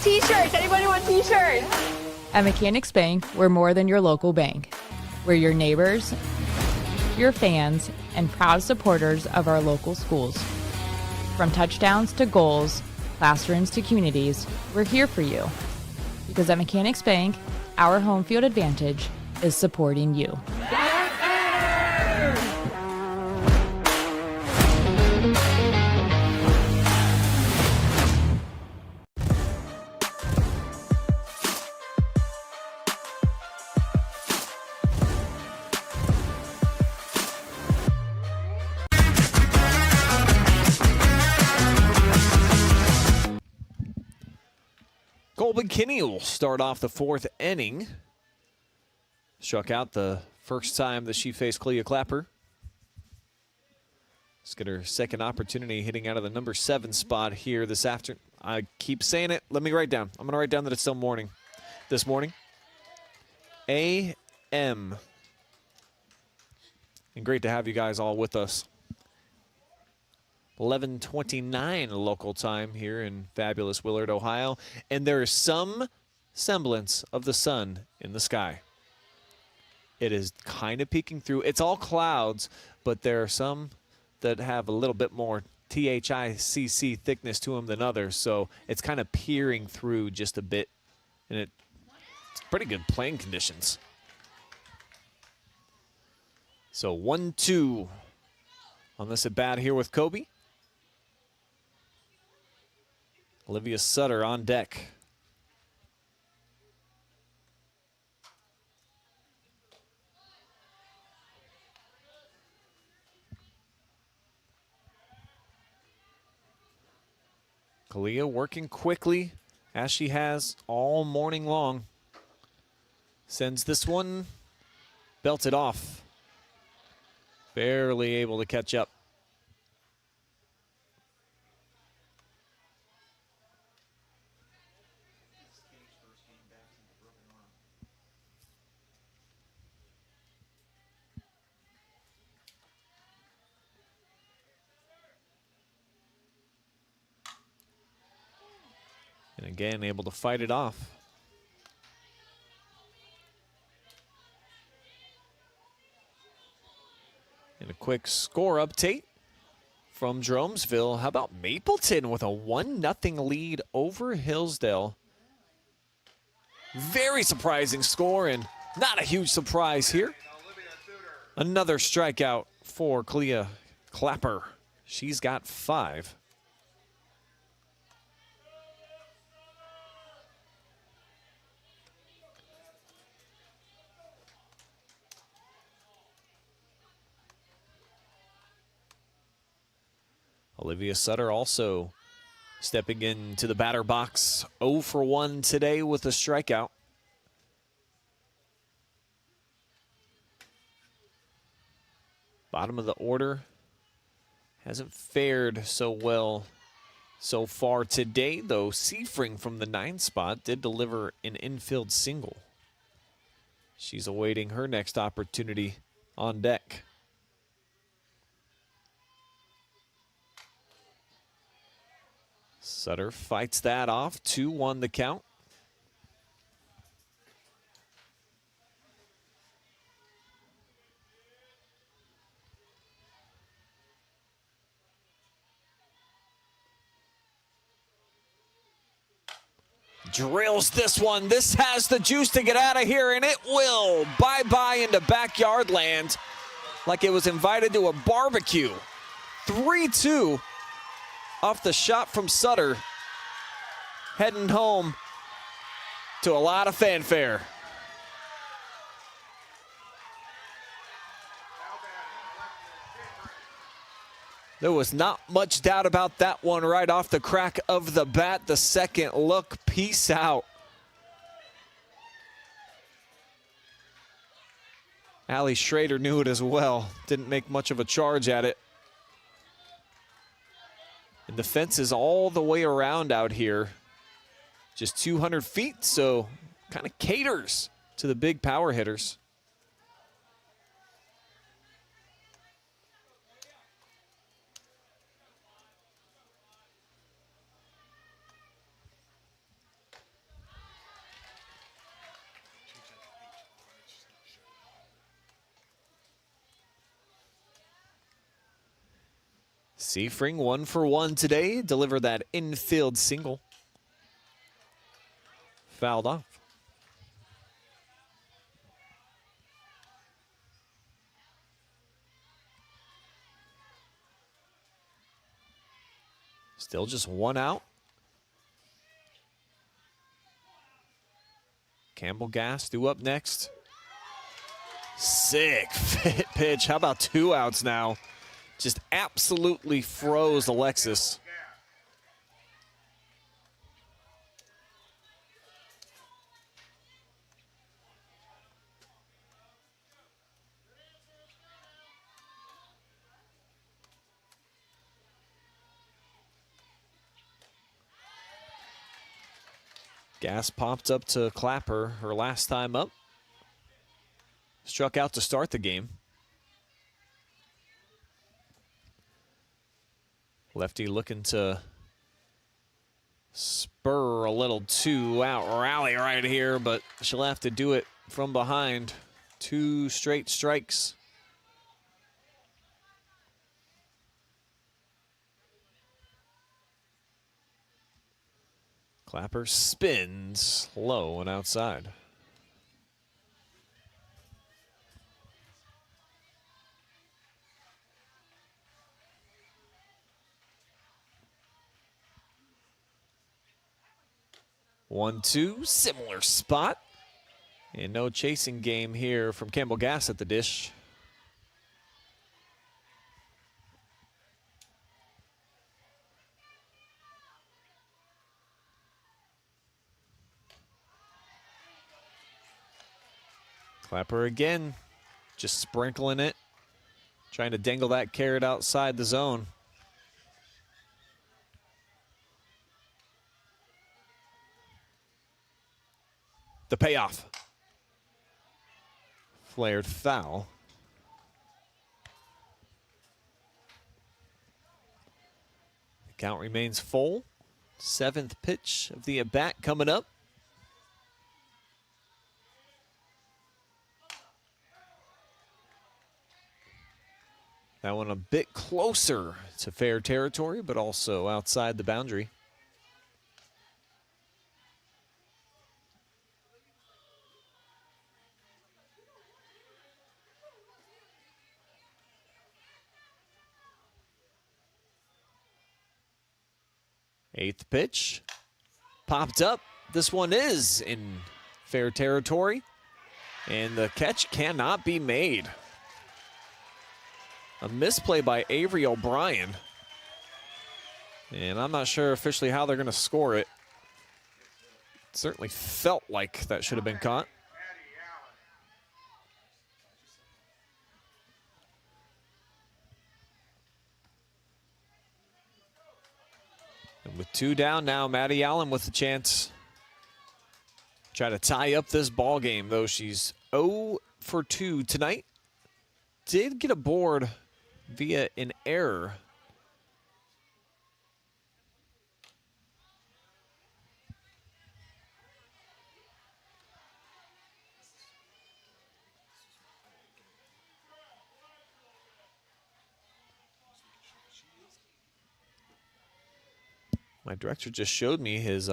T-shirts. Anybody want T-shirts? At Mechanics Bank, we're more than your local bank. We're your neighbors, your fans, and proud supporters of our local schools. From touchdowns to goals, classrooms to communities, we're here for you. Because at Mechanics Bank, our home field advantage is supporting you. Colby Kinney will start off the 4th inning. Struck out the first time that she faced Caliyah Clapper. Let's get her second opportunity hitting out of the number 7 spot here this afternoon. I keep saying it. Let me write down. I'm going to write down that it's still morning. This morning. A.M. And great to have you guys all with us. 11:29 local time here in fabulous Willard, Ohio. And there is some semblance of the sun in the sky. It is kind of peeking through. It's all clouds, but there are some that have a little bit more THICC thickness to them than others. So it's kind of peering through just a bit. And it's pretty good playing conditions. So 1-2 on this at bat here with Kobe. Olivia Sutter on deck. Caliyah working quickly as she has all morning long. Sends this one belted off. Barely able to catch up. And again, able to fight it off. And a quick score update from Dromesville. How about Mapleton with a 1-0 lead over Hillsdale? Very surprising score, and not a huge surprise here. Another strikeout for Caliyah Clapper. She's got 5. Olivia Sutter also stepping into the batter box. 0 for 1 today with a strikeout. Bottom of the order hasn't fared so well so far today, though. Seafring from the 9 spot did deliver an infield single. She's awaiting her next opportunity on deck. Sutter fights that off. 2-1 the count. Drills this one. This has the juice to get out of here, and it will. Bye-bye into backyard land like it was invited to a barbecue. 3-2. Off the shot from Sutter, heading home to a lot of fanfare. There was not much doubt about that one right off the crack of the bat. The second look, peace out. Allie Schrader knew it as well. Didn't make much of a charge at it. And the fence is all the way around out here. Just 200 feet, so kind of caters to the big power hitters. Seafring 1 for 1 today. Delivered that infield single. Fouled off. Still just 1 out. Campbell Gass due up next. Sick fit pitch. How about 2 outs now? Just absolutely froze Alexis. Gas popped up to Clapper her last time up. Struck out to start the game. Lefty looking to spur a little two-out rally right here, but she'll have to do it from behind. 2 straight strikes. Clapper spins low and outside. One, two, similar spot. And no chasing game here from Campbell Gass at the dish. Clapper again, just sprinkling it, trying to dangle that carrot outside the zone. The payoff. Flared foul. The count remains full. 7th pitch of the at-bat coming up. That one a bit closer to fair territory, but also outside the boundary. Eighth pitch, popped up. This one is in fair territory, and the catch cannot be made. A misplay by Avery O'Brien. And I'm not sure officially how they're going to score it. It certainly felt like that should have been caught. And with 2 down now, Maddie Allen with the chance. Try to tie up this ball game, though she's 0 for 2 tonight. Did get a board via an error. My director just showed me his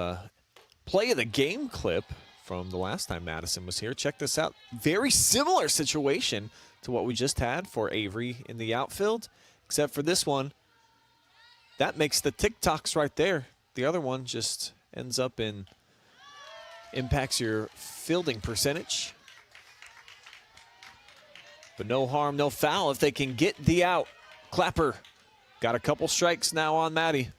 play of the game clip from the last time Madison was here. Check this out. Very similar situation to what we just had for Avery in the outfield, except for this one, that makes the TikToks right there. The other one just ends up in, impacts your fielding percentage. But no harm, no foul if they can get the out. Clapper got a couple strikes now on Maddie.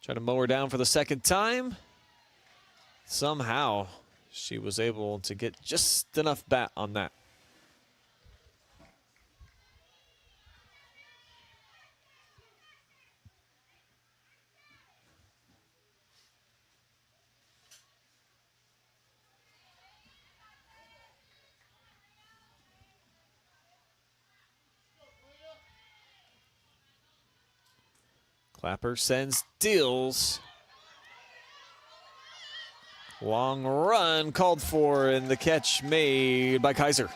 Trying to mow her down for the second time. Somehow she was able to get just enough bat on that. Clapper sends deals. Long run called for, and the catch made by Kaiser.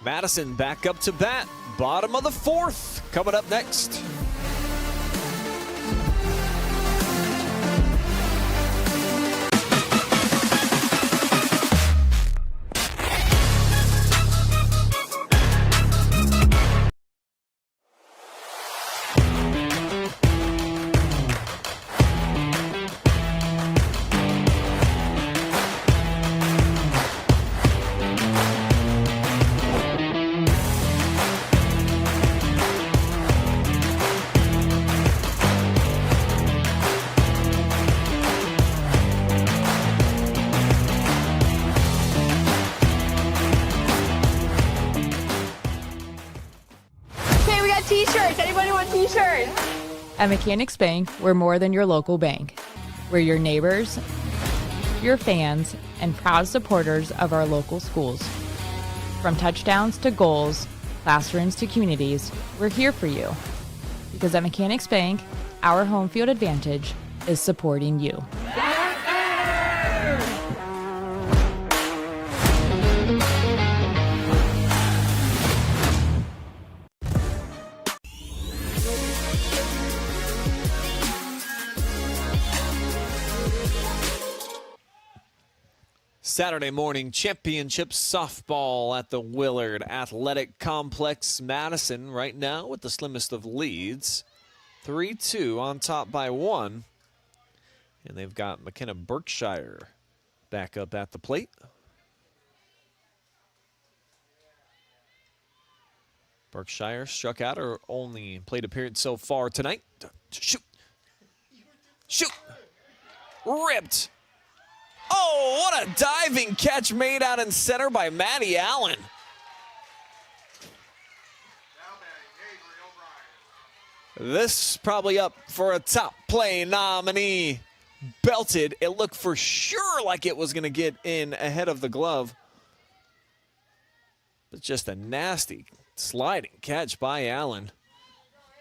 Madison back up to bat. Bottom of the 4th coming up next. At Mechanics Bank, we're more than your local bank. We're your neighbors, your fans, and proud supporters of our local schools. From touchdowns to goals, classrooms to communities, we're here for you. Because at Mechanics Bank, our home field advantage is supporting you. Saturday morning championship softball at the Willard Athletic Complex. Madison right now with the slimmest of leads. 3-2 on top by 1. And they've got McKenna Berkshire back up at the plate. Berkshire struck out her only plate appearance so far tonight. Shoot. Shoot. Ripped. Oh, what a diving catch made out in center by Maddie Allen. This probably up for a top play nominee. Belted. It looked for sure like it was going to get in ahead of the glove. But just a nasty sliding catch by Allen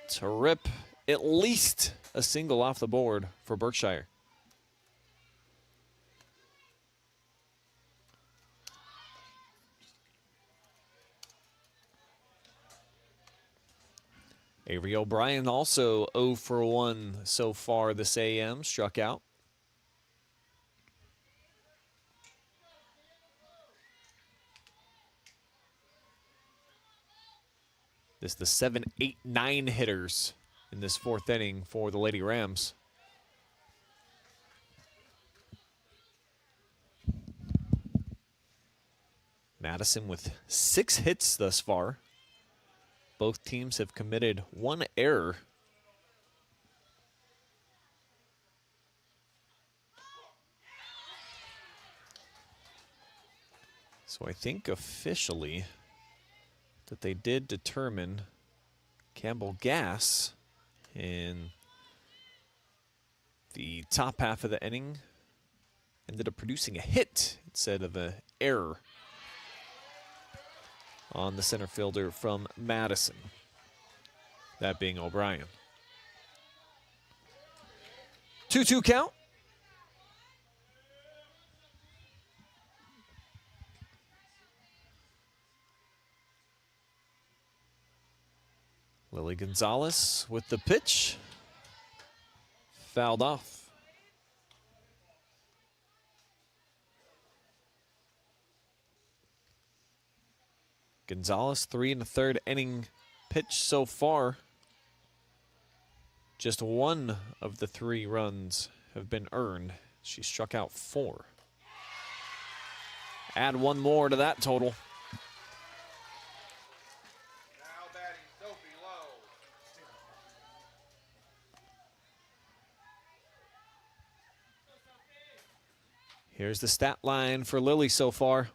to rip at least a single off the board for Berkshire. Avery O'Brien also 0 for 1 so far this AM, struck out. This is the 7, 8, 9 hitters in this fourth inning for the Lady Rams. Madison with 6 hits thus far. Both teams have committed 1 error. So I think officially that they did determine Campbell Gass in the top half of the inning ended up producing a hit instead of an error on the center fielder from Madison, that being O'Brien. 2-2 count. Lily Gonzalez with the pitch. Fouled off. Gonzalez, 3 1/3 inning pitch so far. Just 1 of the 3 runs have been earned. She struck out 4. Add 1 more to that total. Now batting Sophie Lowe. Here's the stat line for Lily so far.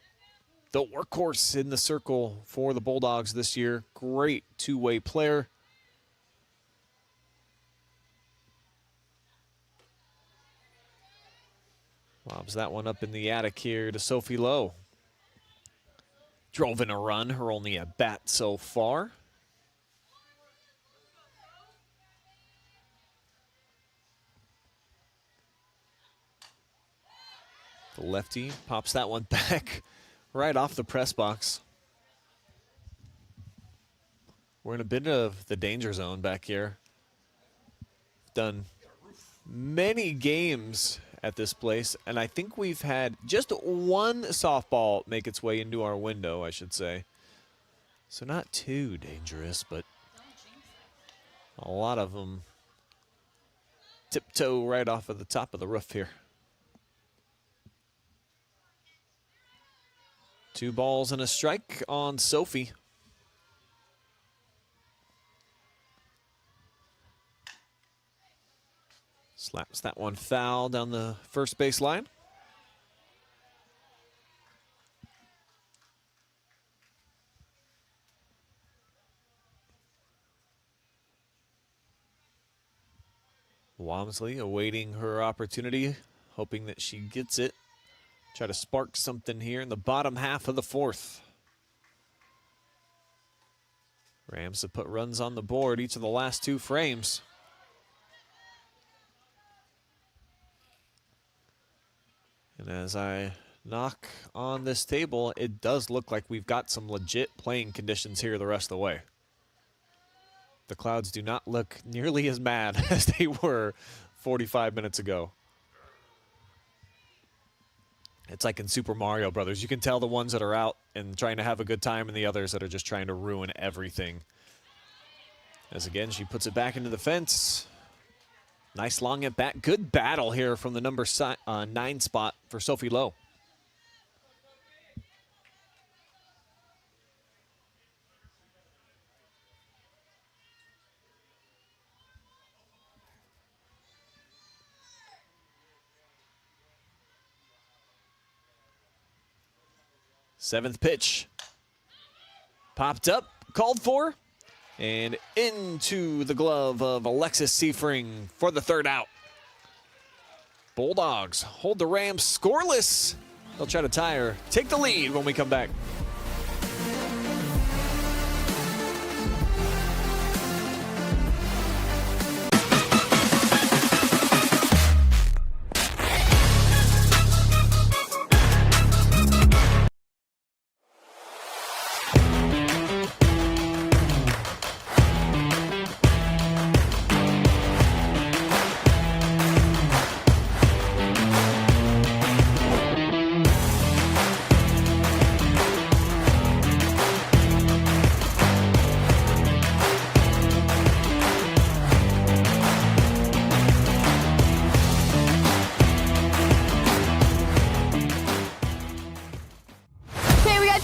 The workhorse in the circle for the Bulldogs this year. Great two-way player. Lobs that one up in the attic here to Sophie Lowe. Drove in a run, her only at bat so far. The lefty pops that one back right off the press box. We're in a bit of the danger zone back here. Done many games at this place, and I think we've had just 1 softball make its way into our window, I should say. So not too dangerous, but a lot of them tiptoe right off of the top of the roof here. 2 balls and a strike on Sophie. Slaps that one foul down the first base line. Walmsley awaiting her opportunity, hoping that she gets it. Try to spark something here in the bottom half of the fourth. Rams have put runs on the board each of the last 2 frames. And as I knock on this table, it does look like we've got some legit playing conditions here the rest of the way. The clouds do not look nearly as mad as they were 45 minutes ago. It's like in Super Mario Brothers. You can tell the ones that are out and trying to have a good time and the others that are just trying to ruin everything. As again, she puts it back into the fence. Nice long at bat. Good battle here from the number 9 spot for Sophie Lowe. Seventh pitch. Popped up, called for, and into the glove of Alexis Seifring for the 3rd out. Bulldogs hold the Rams scoreless. They'll try to tie her. Take the lead when we come back.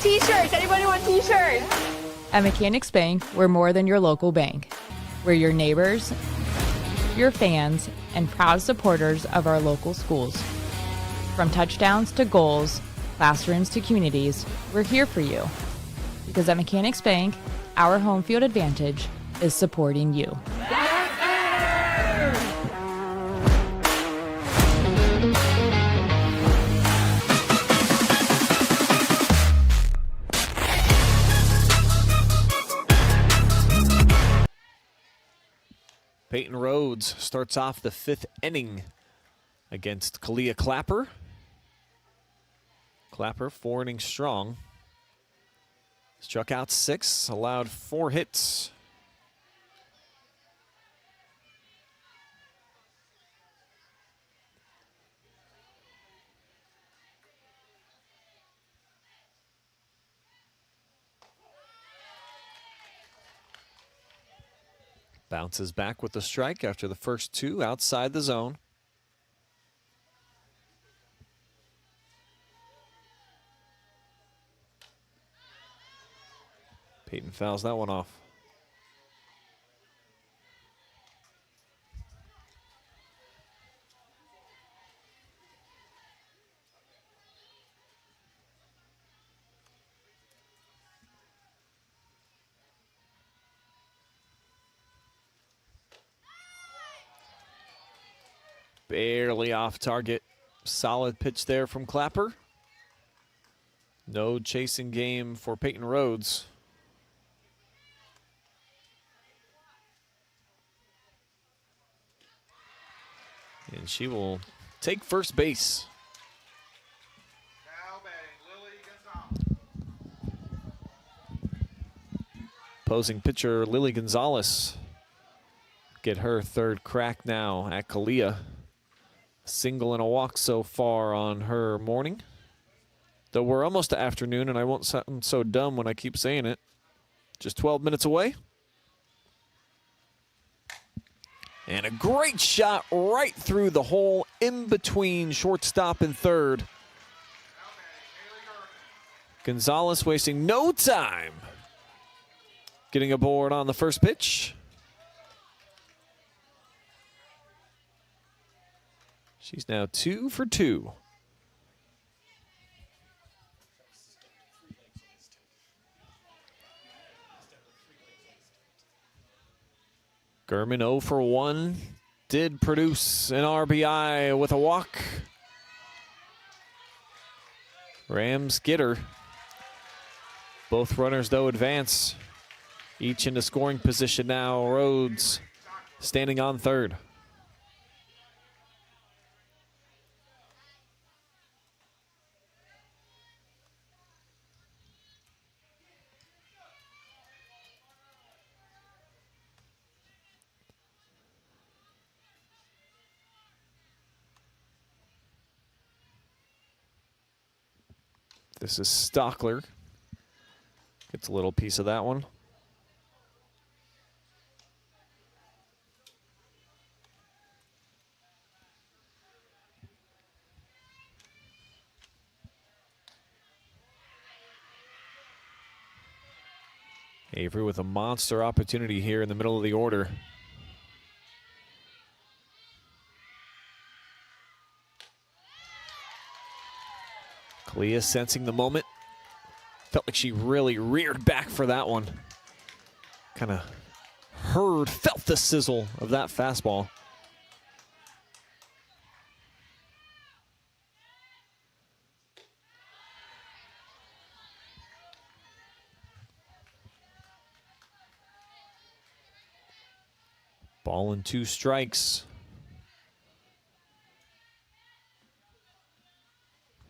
T-shirts. Anybody want T-shirts? At Mechanics Bank, we're more than your local bank. We're your neighbors, your fans, and proud supporters of our local schools. From touchdowns to goals, classrooms to communities, we're here for you. Because at Mechanics Bank, our home field advantage is supporting you. Peyton Rhodes starts off the 5th inning against Caliyah Clapper. Clapper 4 innings strong. Struck out 6, allowed 4 hits. Bounces back with the strike after the first 2 outside the zone. Peyton fouls that one off. Barely off target. Solid pitch there from Clapper. No chasing game for Peyton Rhodes. And she will take first base. Opposing pitcher Lily Gonzalez get her 3rd crack now at Caliyah. Single and a walk so far on her morning. Though we're almost to afternoon, and I won't sound so dumb when I keep saying it. Just 12 minutes away. And a great shot right through the hole in between shortstop and 3rd. Gonzalez wasting no time getting aboard on the first pitch. She's now 2 for 2. Gurman 0 for 1 did produce an RBI with a walk. Rams get her. Both runners, though, advance. Each into scoring position now. Rhodes standing on third. This is Stockler. Gets a little piece of that one. Avery with a monster opportunity here in the middle of the order. Caliyah sensing the moment. Felt like she really reared back for that one. Kind of felt the sizzle of that fastball. Ball and 2 strikes.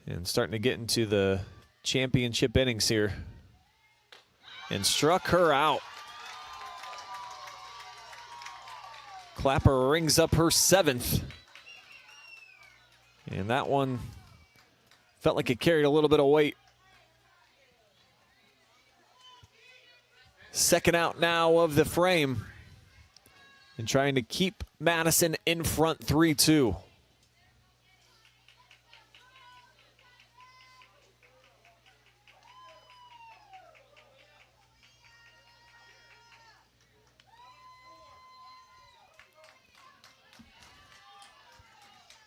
And starting to get into the championship innings here. And struck her out. Clapper rings up her 7th. And that one felt like it carried a little bit of weight. Second out now of the frame. And trying to keep Madison in front 3-2.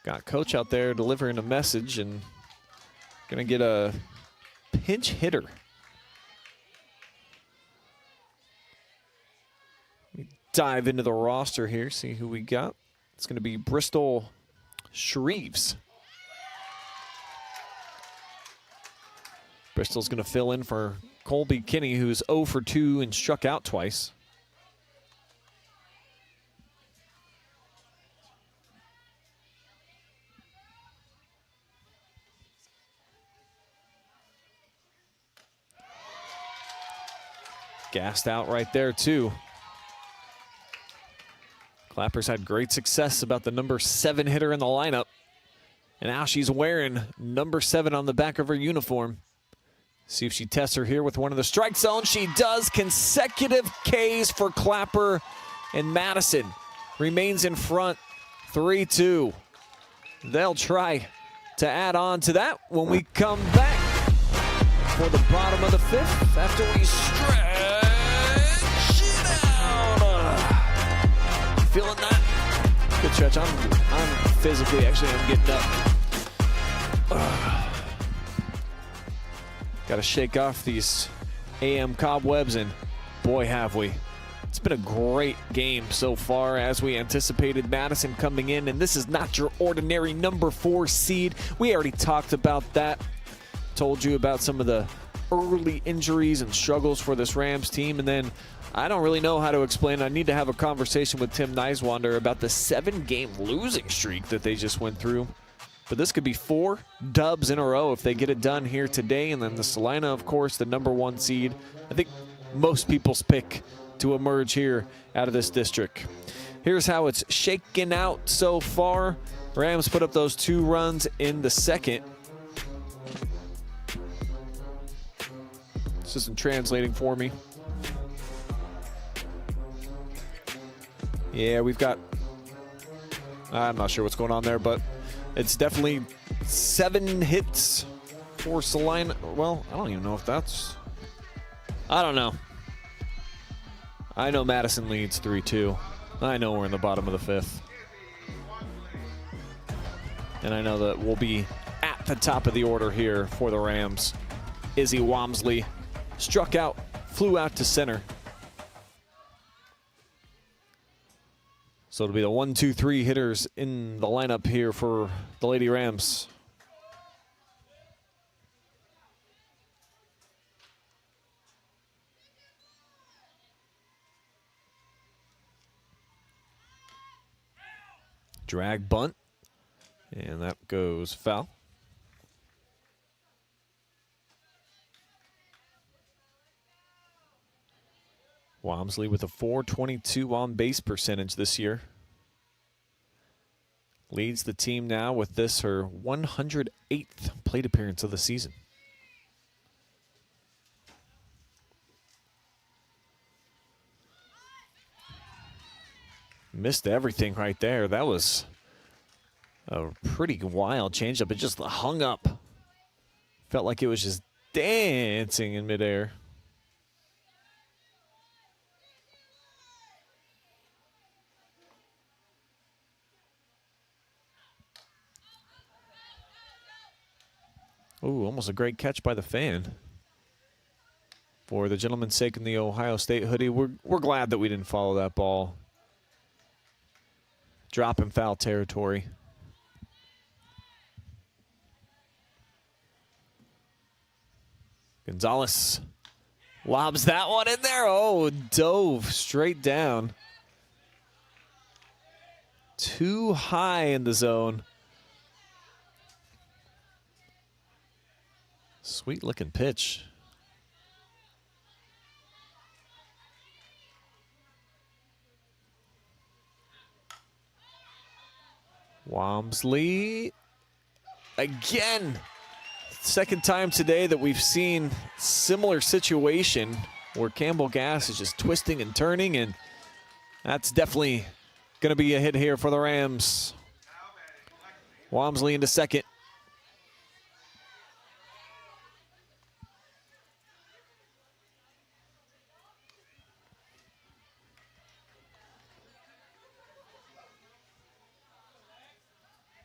Got coach out there delivering a message and gonna get a pinch hitter. Dive into the roster here, see who we got. It's gonna be Bristol Shreves. Bristol's gonna fill in for Colby Kinney, who's 0 for 2 and struck out twice. Gassed out right there, too. Clapper's had great success about the number 7 hitter in the lineup. And now she's wearing number 7 on the back of her uniform. See if she tests her here with one of the strike zones. She does. Consecutive Ks for Clapper, and Madison remains in front 3-2. They'll try to add on to that when we come back for the bottom of the 5th after we stretch it out. Feeling that? Good stretch. I'm physically, actually, I'm getting up. Got to shake off these AM cobwebs, and boy, have we. It's been a great game so far, as we anticipated. Madison coming in, and this is not your ordinary number 4 seed. We already talked about that. Told you about some of the early injuries and struggles for this Rams team, and then I don't really know how to explain. I need to have a conversation with Tim Neiswander about the 7-game losing streak that they just went through. But this could be 4 dubs in a row if they get it done here today. And then the Celina, of course, the number 1 seed. I think most people's pick to emerge here out of this district. Here's how it's shaken out so far. Rams put up those 2 runs in the second. This isn't translating for me. Yeah, we've got, I'm not sure what's going on there, but it's definitely 7 hits for Celina. Well, I don't even know if that's, I don't know. I know Madison leads 3-2. I know we're in the bottom of the 5th. And I know that we'll be at the top of the order here for the Rams. Izzy Walmsley struck out, flew out to center. So it'll be the 1, 2, 3 hitters in the lineup here for the Lady Rams. Drag bunt, and that goes foul. Walmsley with a .422 on base percentage this year. Leads the team now with this, her 108th plate appearance of the season. Missed everything right there. That was a pretty wild changeup. It just hung up. Felt like it was just dancing in midair. Ooh, almost a great catch by the fan. For the gentleman's sake in the Ohio State hoodie, we're glad that we didn't follow that ball. Drop in foul territory. Gonzalez lobs that one in there. Oh, dove straight down. Too high in the zone. Sweet looking pitch. Walmsley again. Second time today that we've seen similar situation where Campbell Gas is just twisting and turning, and that's definitely going to be a hit here for the Rams. Walmsley into second.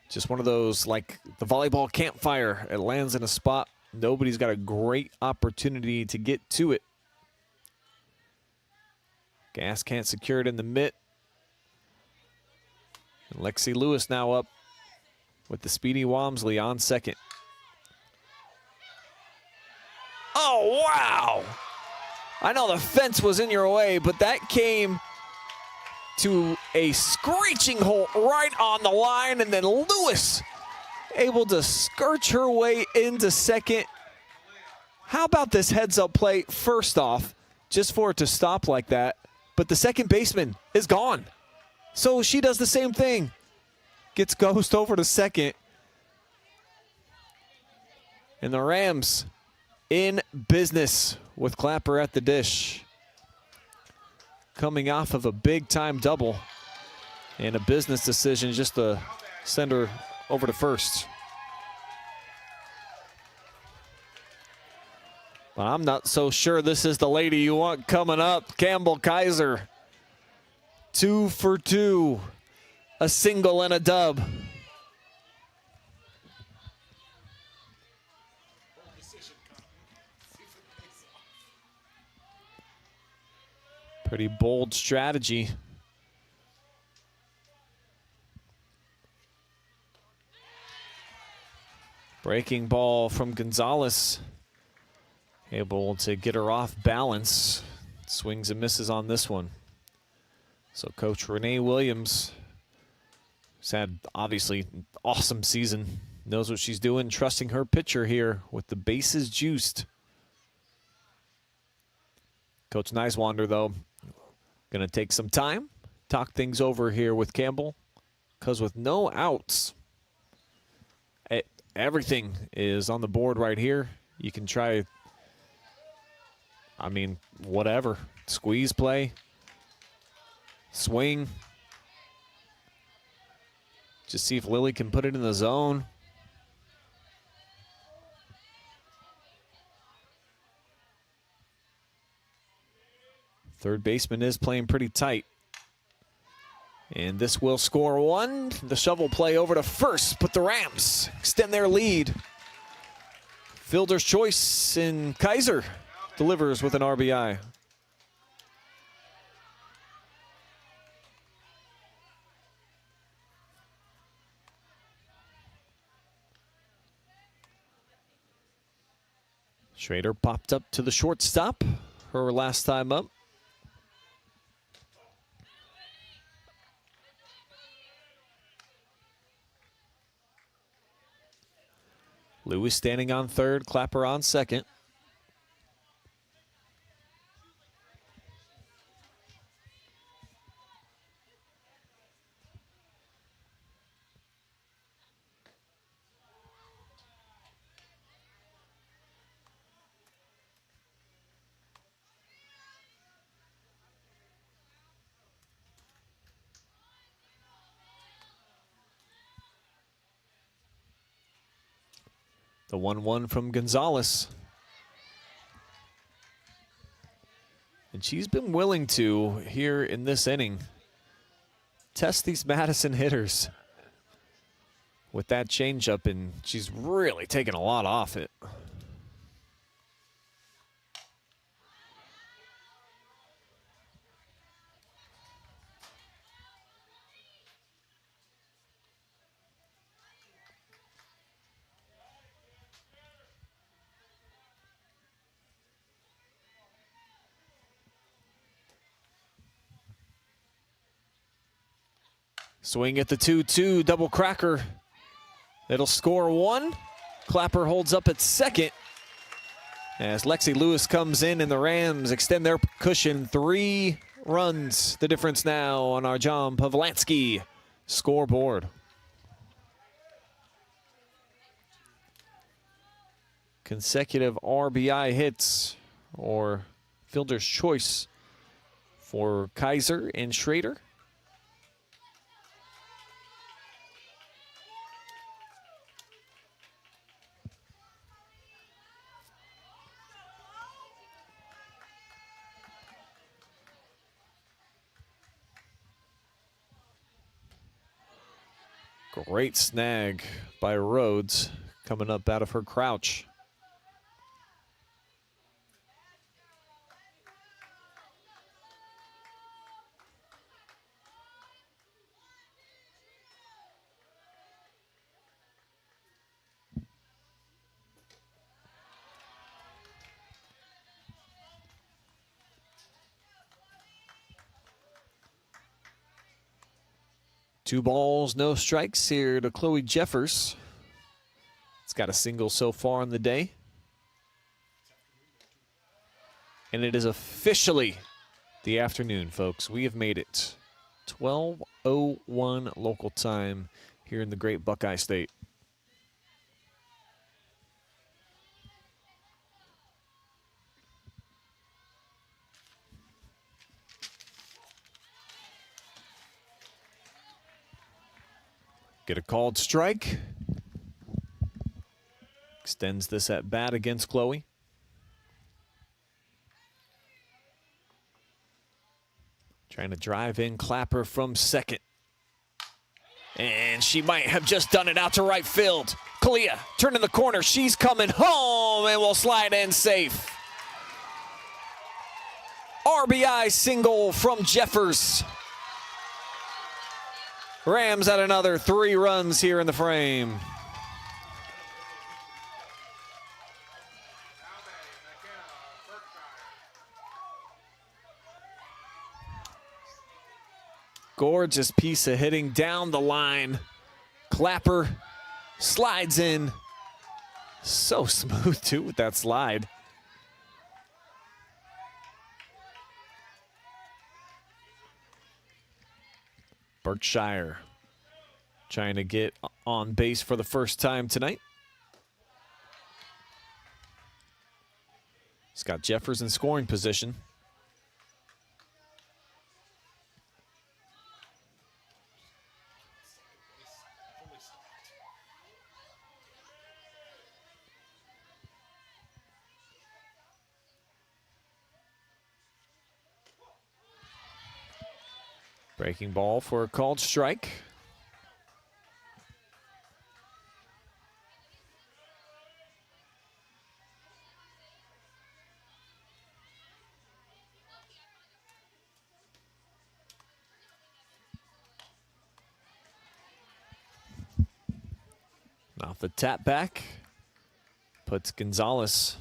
Just one of those, like the volleyball campfire. It lands in a spot. Nobody's got a great opportunity to get to it. Gas can't secure it in the mitt. And Lexi Lewis now up with the speedy Walmsley on second. Oh, wow. I know the fence was in your way, but that came to a screeching halt right on the line, and then Lewis able to skirt her way into second. How about this heads-up play first off, just for it to stop like that, but the second baseman is gone. So she does the same thing. Gets ghost over to second. And the Rams in business with Clapper at the dish. Coming off of a big-time double and a business decision just to send her over to first. But I'm not so sure this is the lady you want coming up. Campbell Kaiser, 2 for 2, a single and a dub. Pretty bold strategy. Breaking ball from Gonzalez. Able to get her off balance. Swings and misses on this one. So Coach Renee Williams has had obviously an awesome season. Knows what she's doing, trusting her pitcher here with the bases juiced. Coach Nicewander, though, going to take some time, talk things over here with Campbell, because with no outs, everything is on the board right here. You can try, I mean, whatever. Squeeze play, swing. Just see if Lily can put it in the zone. Third baseman is playing pretty tight. And this will score one. The shovel play over to first, but the Rams extend their lead. Fielder's choice in Kaiser delivers with an RBI. Schrader popped up to the shortstop her last time up. Lewis standing on third, Clapper on second. The 1-1 from Gonzalez. And she's been willing to, here in this inning, test these Madison hitters with that changeup, and she's really taken a lot off it. Swing at the 2-2, double cracker. It'll score one. Clapper holds up at second as Lexi Lewis comes in, and the Rams extend their cushion. 3 runs, the difference now on our John Pavlansky scoreboard. Consecutive RBI hits, or fielder's choice, for Kaiser and Schrader. Great snag by Rhodes coming up out of her crouch. Two balls, no strikes here to Chloe Jeffers. It's got a single so far in the day. And it is officially the afternoon, folks. We have made it 12:01 local time here in the great Buckeye State. Get a called strike. Extends this at bat against Chloe. Trying to drive in Clapper from second. And she might have just done it out to right field. Caliyah turning the corner. She's coming home and will slide in safe. RBI single from Jeffers. Rams at another 3 runs here in the frame. Gorgeous piece of hitting down the line. Clapper slides in. So smooth, too, with that slide. Berkshire trying to get on base for the first time tonight. It's got Jeffers in scoring position. Breaking ball for a called strike. Off the tap back, puts Gonzalez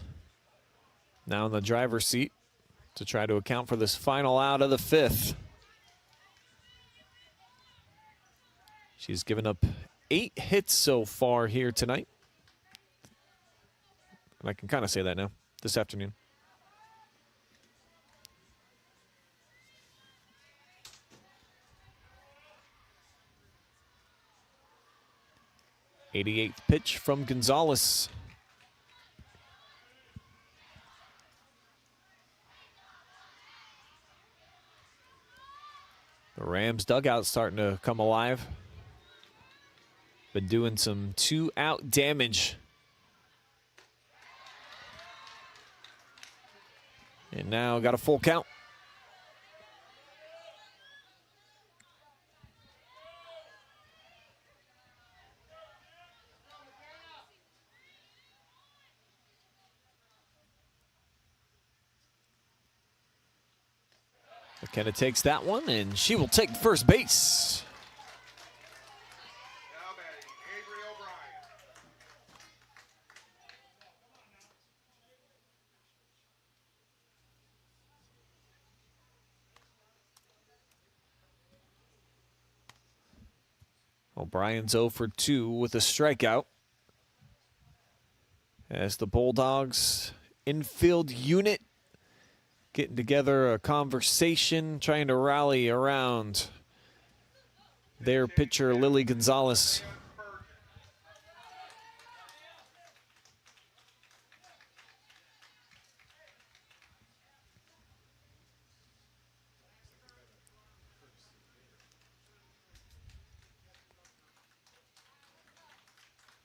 Now in the driver's seat to try to account for this final out of the 5th. She's given up 8 hits so far here tonight. And I can kind of say that now, this afternoon. '88th pitch from Gonzalez. The Rams dugout starting to come alive. Been doing some 2-out damage. And now got a full count. McKenna takes that one, and she will take first base. O'Brien's 0 for 2 with a strikeout. As the Bulldogs infield unit getting together a conversation, trying to rally around their pitcher, Lily Gonzalez.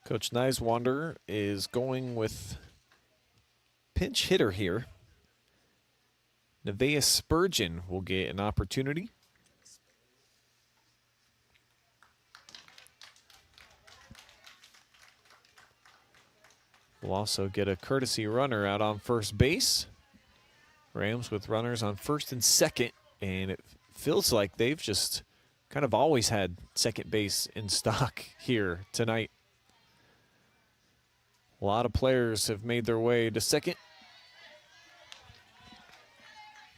Coach Niswander is going with pinch hitter here. Nevaeh Spurgeon will get an opportunity. We'll also get a courtesy runner out on first base. Rams with runners on first and second, and it feels like they've just kind of always had second base in stock here tonight. A lot of players have made their way to second.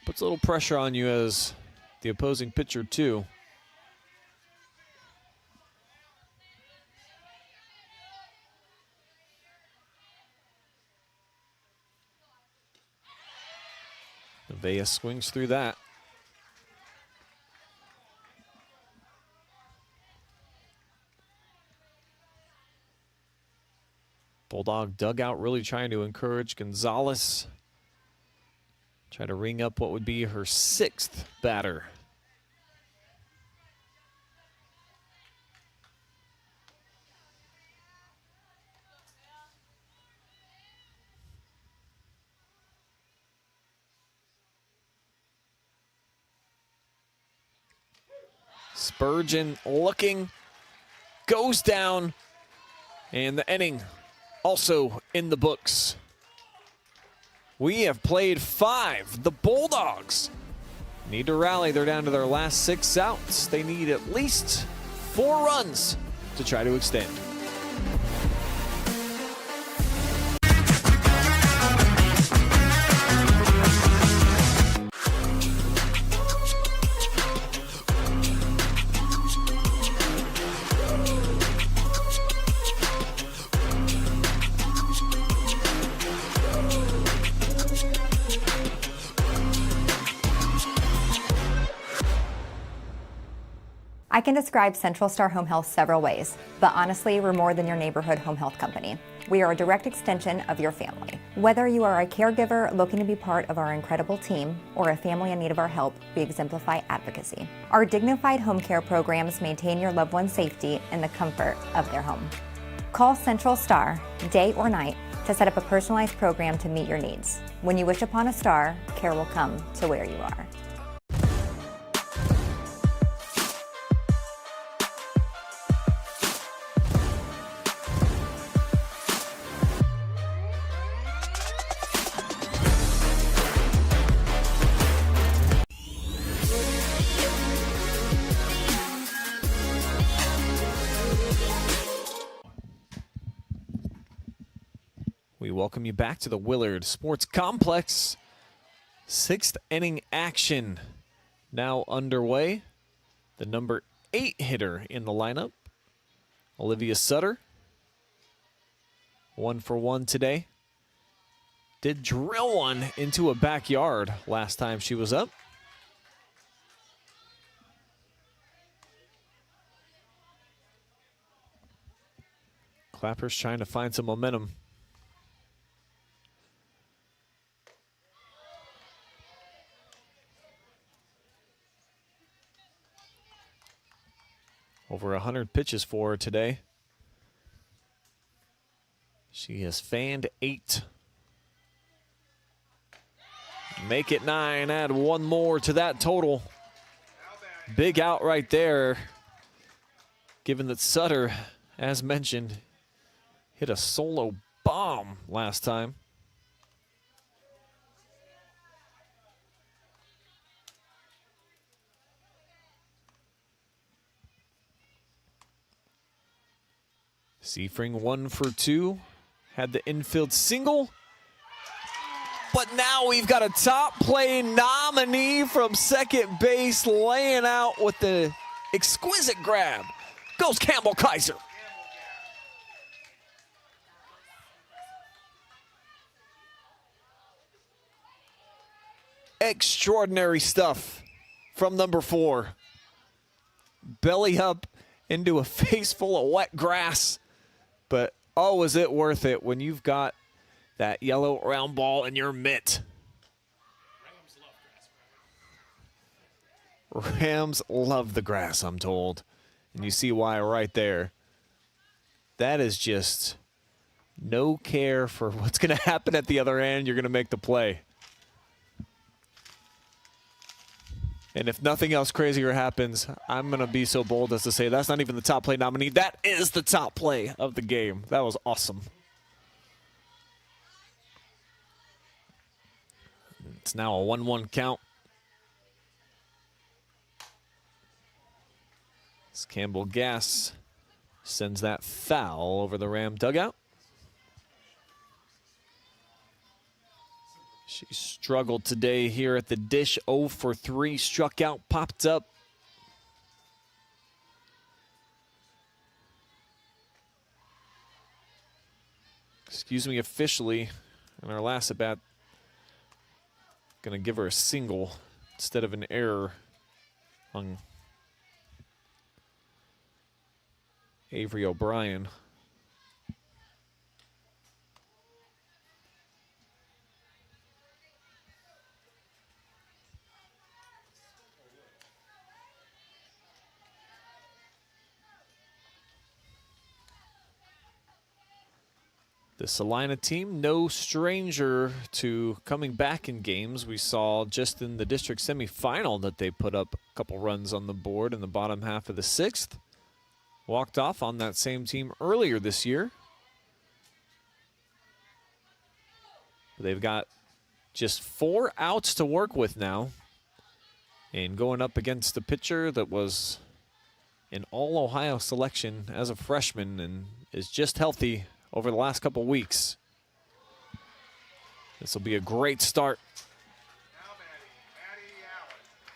Puts a little pressure on you as the opposing pitcher, too. Nevaeh swings through that. Bulldog dugout really trying to encourage Gonzalez. Try to ring up what would be her 6th batter. Spurgeon looking, goes down, and the inning also in the books. We have played 5. The Bulldogs need to rally. They're down to their last 6 outs. They need at least 4 runs to try to extend. I can describe Central Star Home Health several ways, but honestly, we're more than your neighborhood home health company. We are a direct extension of your family. Whether you are a caregiver looking to be part of our incredible team or a family in need of our help, we exemplify advocacy. Our dignified home care programs maintain your loved one's safety in the comfort of their home. Call Central Star, day or night, to set up a personalized program to meet your needs. When you wish upon a star, care will come to where you are. We welcome you back to the Willard Sports Complex. 6th inning action now underway. The number 8 hitter in the lineup, Olivia Sutter. 1 for 1 today. Did drill one into a backyard last time she was up. Clapper's trying to find some momentum. Over 100 pitches for her today. She has fanned 8. Make it 9, add 1 more to that total. Big out right there, given that Sutter, as mentioned, hit a solo bomb last time. Seafring 1 for 2, had the infield single. But now we've got a top play nominee from second base laying out with the exquisite grab. Goes Campbell Kaiser. Extraordinary stuff from number 4. Belly up into a face full of wet grass. But oh, is it worth it when you've got that yellow round ball in your mitt? Rams love the grass, I'm told. And you see why right there. That is just no care for what's going to happen at the other end. You're going to make the play. And if nothing else crazier happens, I'm going to be so bold as to say that's not even the top play nominee. That is the top play of the game. That was awesome. It's now a 1-1 count. As Campbell Gass sends that foul over the Ram dugout. She struggled today here at the dish. 0 for 3, struck out, popped up. Excuse me, officially, in our last at bat, going to give her a single instead of an error on Avery O'Brien. The Celina team, no stranger to coming back in games. We saw just in the district semifinal that they put up a couple runs on the board in the bottom half of the 6th. Walked off on that same team earlier this year. They've got just 4 outs to work with now. And going up against a pitcher that was an All-Ohio selection as a freshman and is just healthy over the last couple weeks. This will be a great start.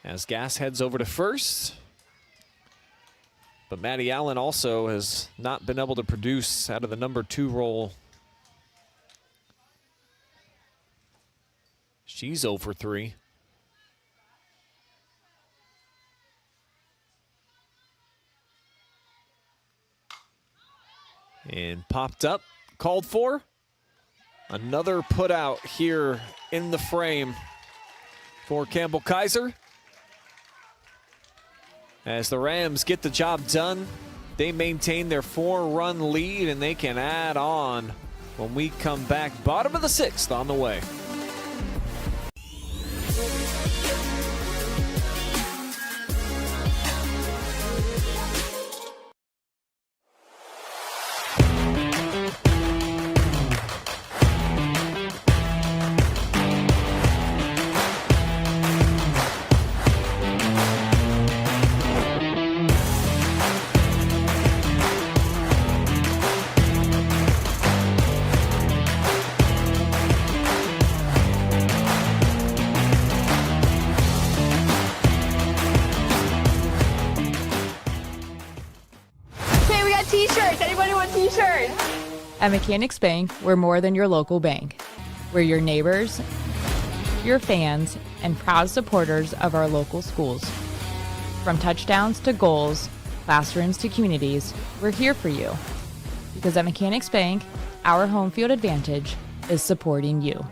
As Gass heads over to first. But Maddie Allen also has not been able to produce out of the number 2 role. She's 0 for 3. And popped up, called for. Another put out here in the frame for Campbell Kaiser. As the Rams get the job done, they maintain their 4-run lead, and they can add on when we come back. Bottom of the 6th on the way. At Mechanics Bank, we're more than your local bank. We're your neighbors, your fans, and proud supporters of our local schools. From touchdowns to goals, classrooms to communities, we're here for you. Because at Mechanics Bank, our home field advantage is supporting you.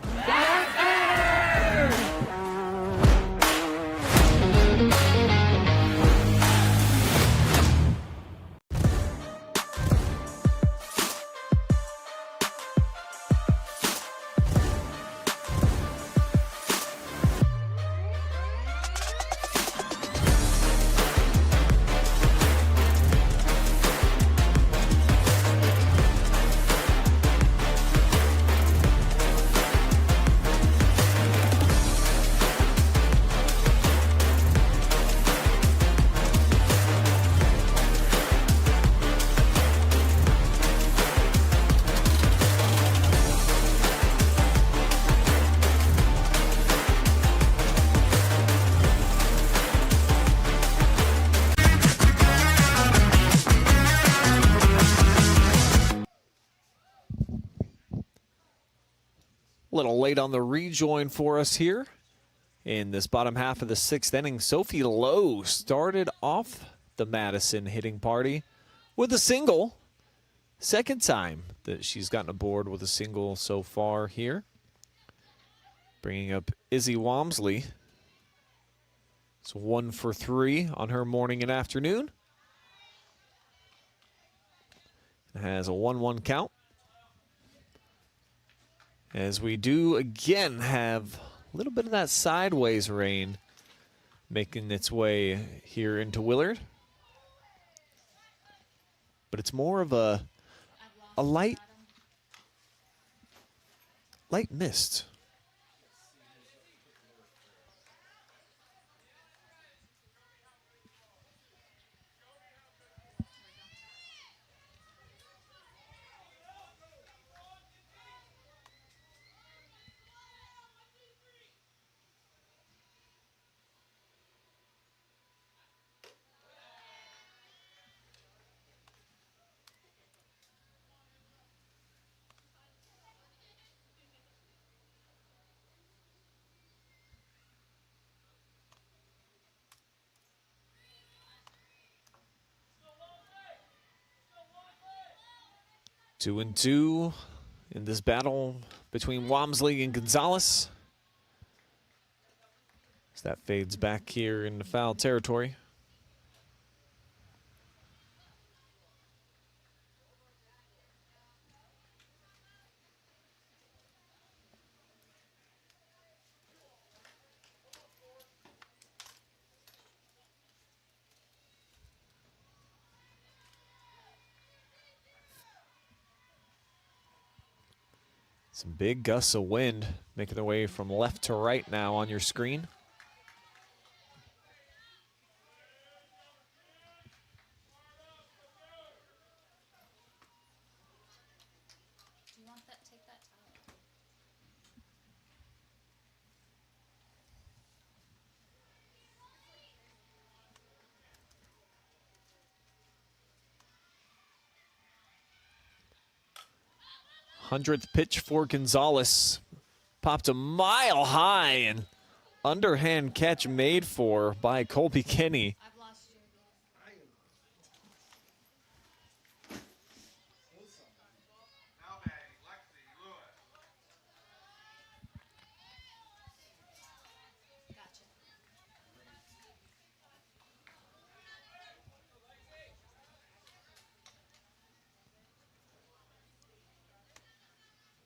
A little late on the rejoin for us here in this bottom half of the sixth inning. Sophie Lowe started off the Madison hitting party with a single. Second time that she's gotten aboard with a single so far here. Bringing up Izzy Walmsley. It's 1 for 3 on her morning and afternoon. It has a 1-1 count. As we do again have a little bit of that sideways rain making its way here into Willard. But it's more of a light mist. Two and two in this battle between Walmsley and Gonzalez. As that fades back here into foul territory. Some big gusts of wind making their way from left to right now on your screen. Do you want that? Take that towel. 100th pitch for Gonzalez. Popped a mile high and underhand catch made for by Colby Kenny.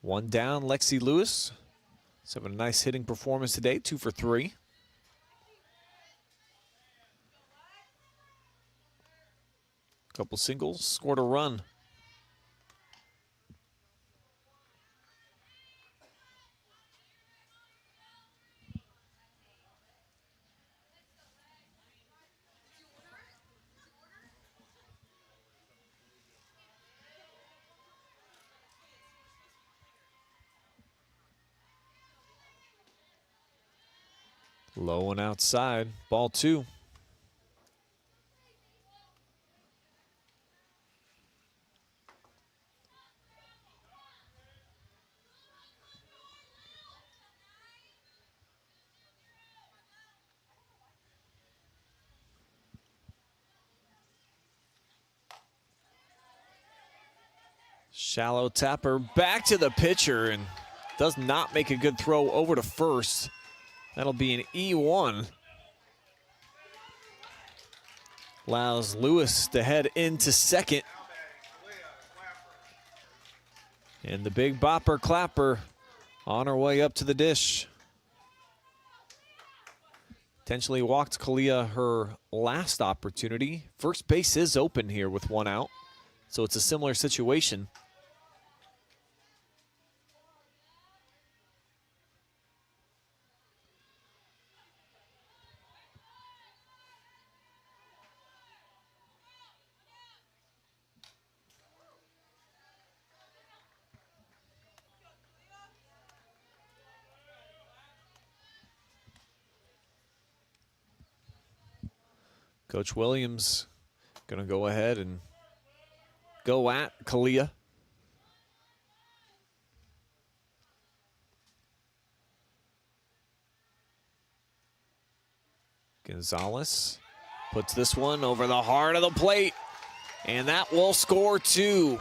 One down, Lexi Lewis. She's having a nice hitting performance today, 2 for 3. Couple singles, scored a run. Low and outside, ball 2. Shallow tapper back to the pitcher and does not make a good throw over to first. That'll be an E1. Allows Lewis to head into second. And the big bopper Clapper on her way up to the dish. Potentially walked Caliyah her last opportunity. First base is open here with one out, so it's a similar situation. Coach Williams gonna go ahead and go at Caliyah. Gonzalez puts this one over the heart of the plate, and that will score two.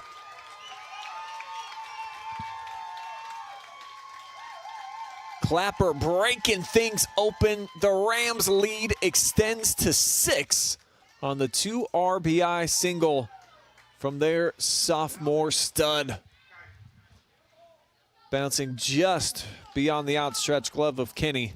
Clapper breaking things open. The Rams lead extends to 6 on the 2 RBI single from their sophomore stud. Bouncing just beyond the outstretched glove of Kenny.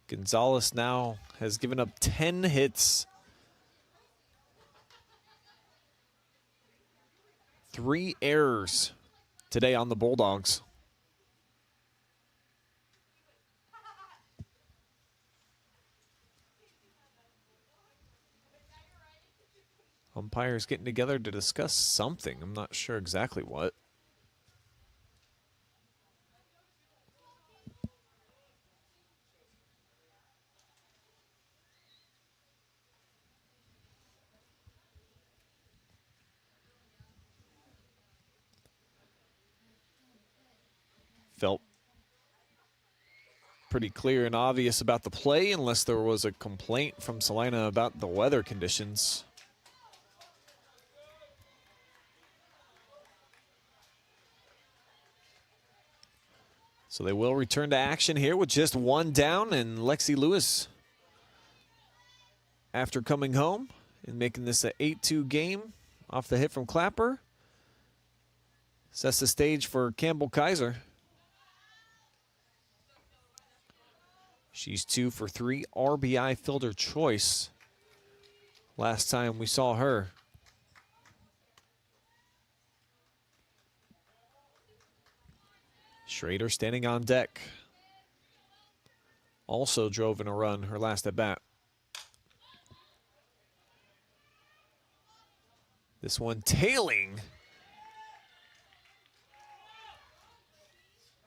Gonzalez now has given up 10 hits. 3 errors today on the Bulldogs. Umpires getting together to discuss something. I'm not sure exactly what. Felt pretty clear and obvious about the play unless there was a complaint from Celina about the weather conditions. So they will return to action here with just one down, and Lexi Lewis, after coming home and making this an 8-2 game off the hit from Clapper, sets the stage for Campbell Kaiser. She's 2 for 3 RBI fielder choice last time we saw her. Schrader standing on deck. Also drove in a run her last at bat. This one tailing.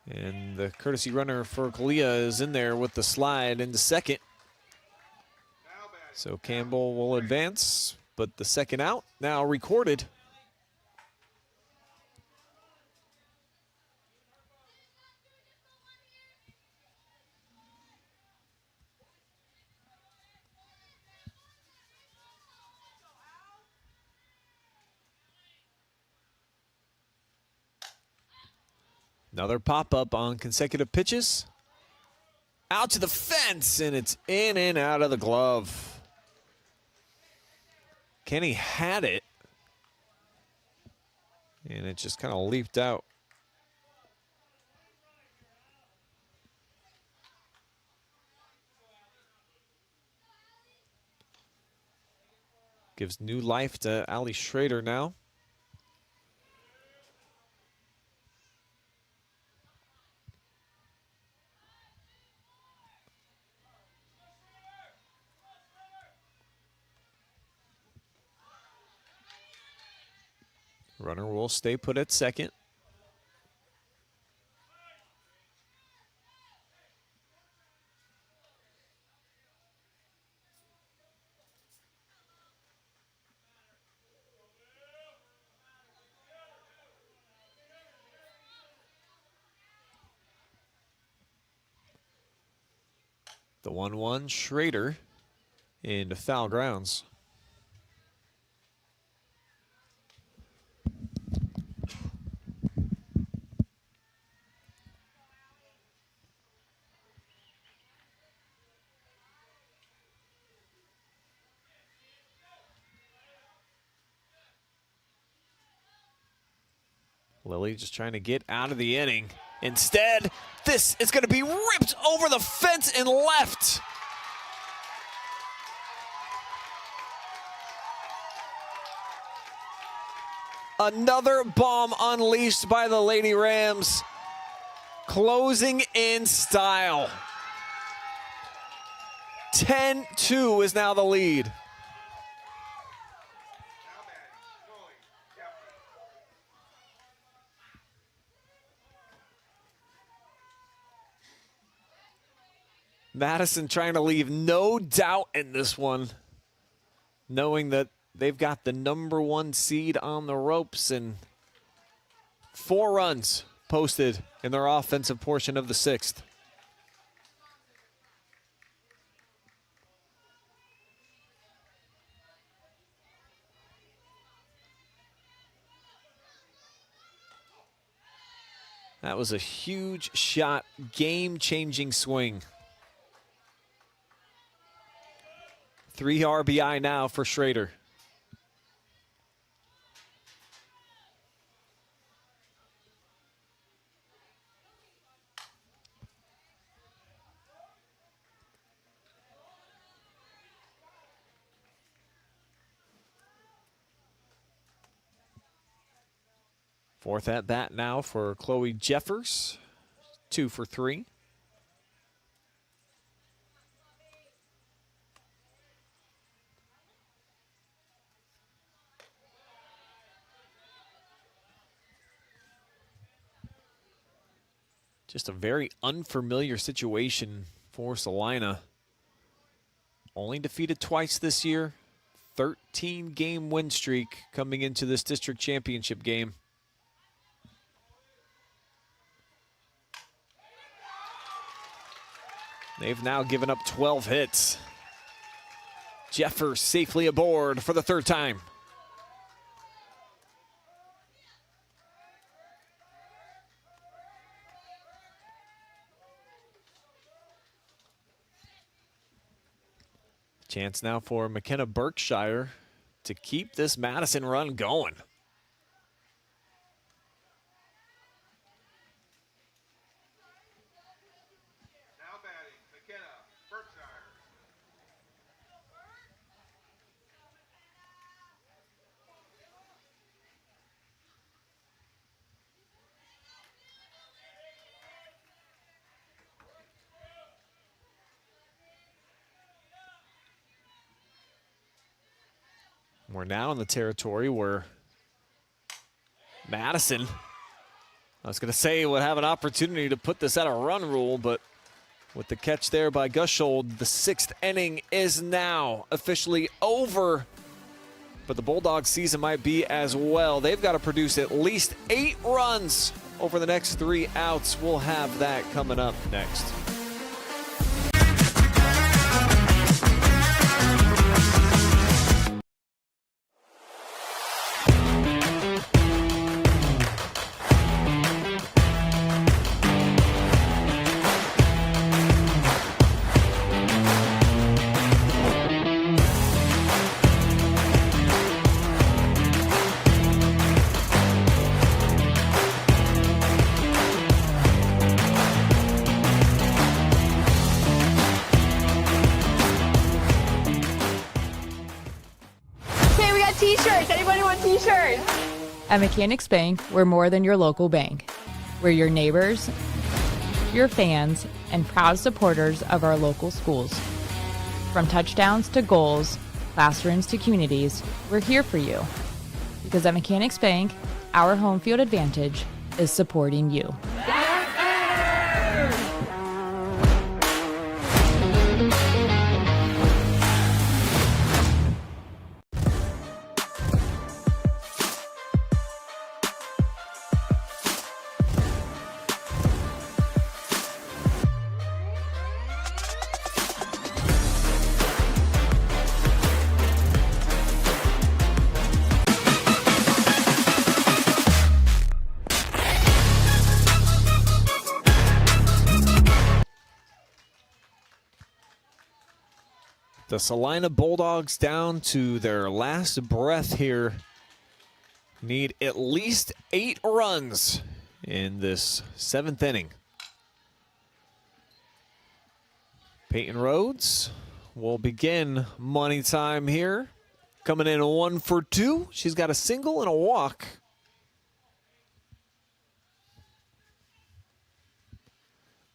And the courtesy runner for Caliyah is in there with the slide into second. So Campbell will advance, but the second out now recorded. Another pop-up on consecutive pitches. Out to the fence, and it's in and out of the glove. Kenny had it, and it just kind of leaped out. Gives new life to Ali Schrader now. Runner will stay put at second. The 1-1, Schrader into foul grounds. Lily just trying to get out of the inning. Instead, this is going to be ripped over the fence and left. Another bomb unleashed by the Lady Rams. Closing in style. 10-2 is now the lead. Madison trying to leave no doubt in this one, knowing that they've got the #1 seed on the ropes, and 4 runs posted in their offensive portion of the 6th. That was a huge shot, game-changing swing. 3 RBI now for Schrader. Fourth at bat now for Chloe Jeffers, 2 for 3. Just a very unfamiliar situation for Celina. Only defeated twice this year. 13-game win streak coming into this district championship game. They've now given up 12 hits. Jeffers safely aboard for the 3rd time. Chance now for McKenna Berkshire to keep this Madison run going. Now batting, McKenna Berkshire. We're now in the territory where Madison, I was going to say, would have an opportunity to put this at a run rule, but with the catch there by Gushold, the 6th inning is now officially over. But the Bulldogs season might be as well. They've got to produce at least 8 runs over the next 3 outs. We'll have that coming up next. T-shirts. Anybody want T-shirts? At Mechanics Bank, we're more than your local bank. We're your neighbors, your fans, and proud supporters of our local schools. From touchdowns to goals, classrooms to communities, we're here for you. Because at Mechanics Bank, our home field advantage is supporting you. The Celina Bulldogs down to their last breath here. Need at least 8 runs in this 7th inning. Peyton Rhodes will begin money time here. Coming in 1 for 2. She's got a single and a walk.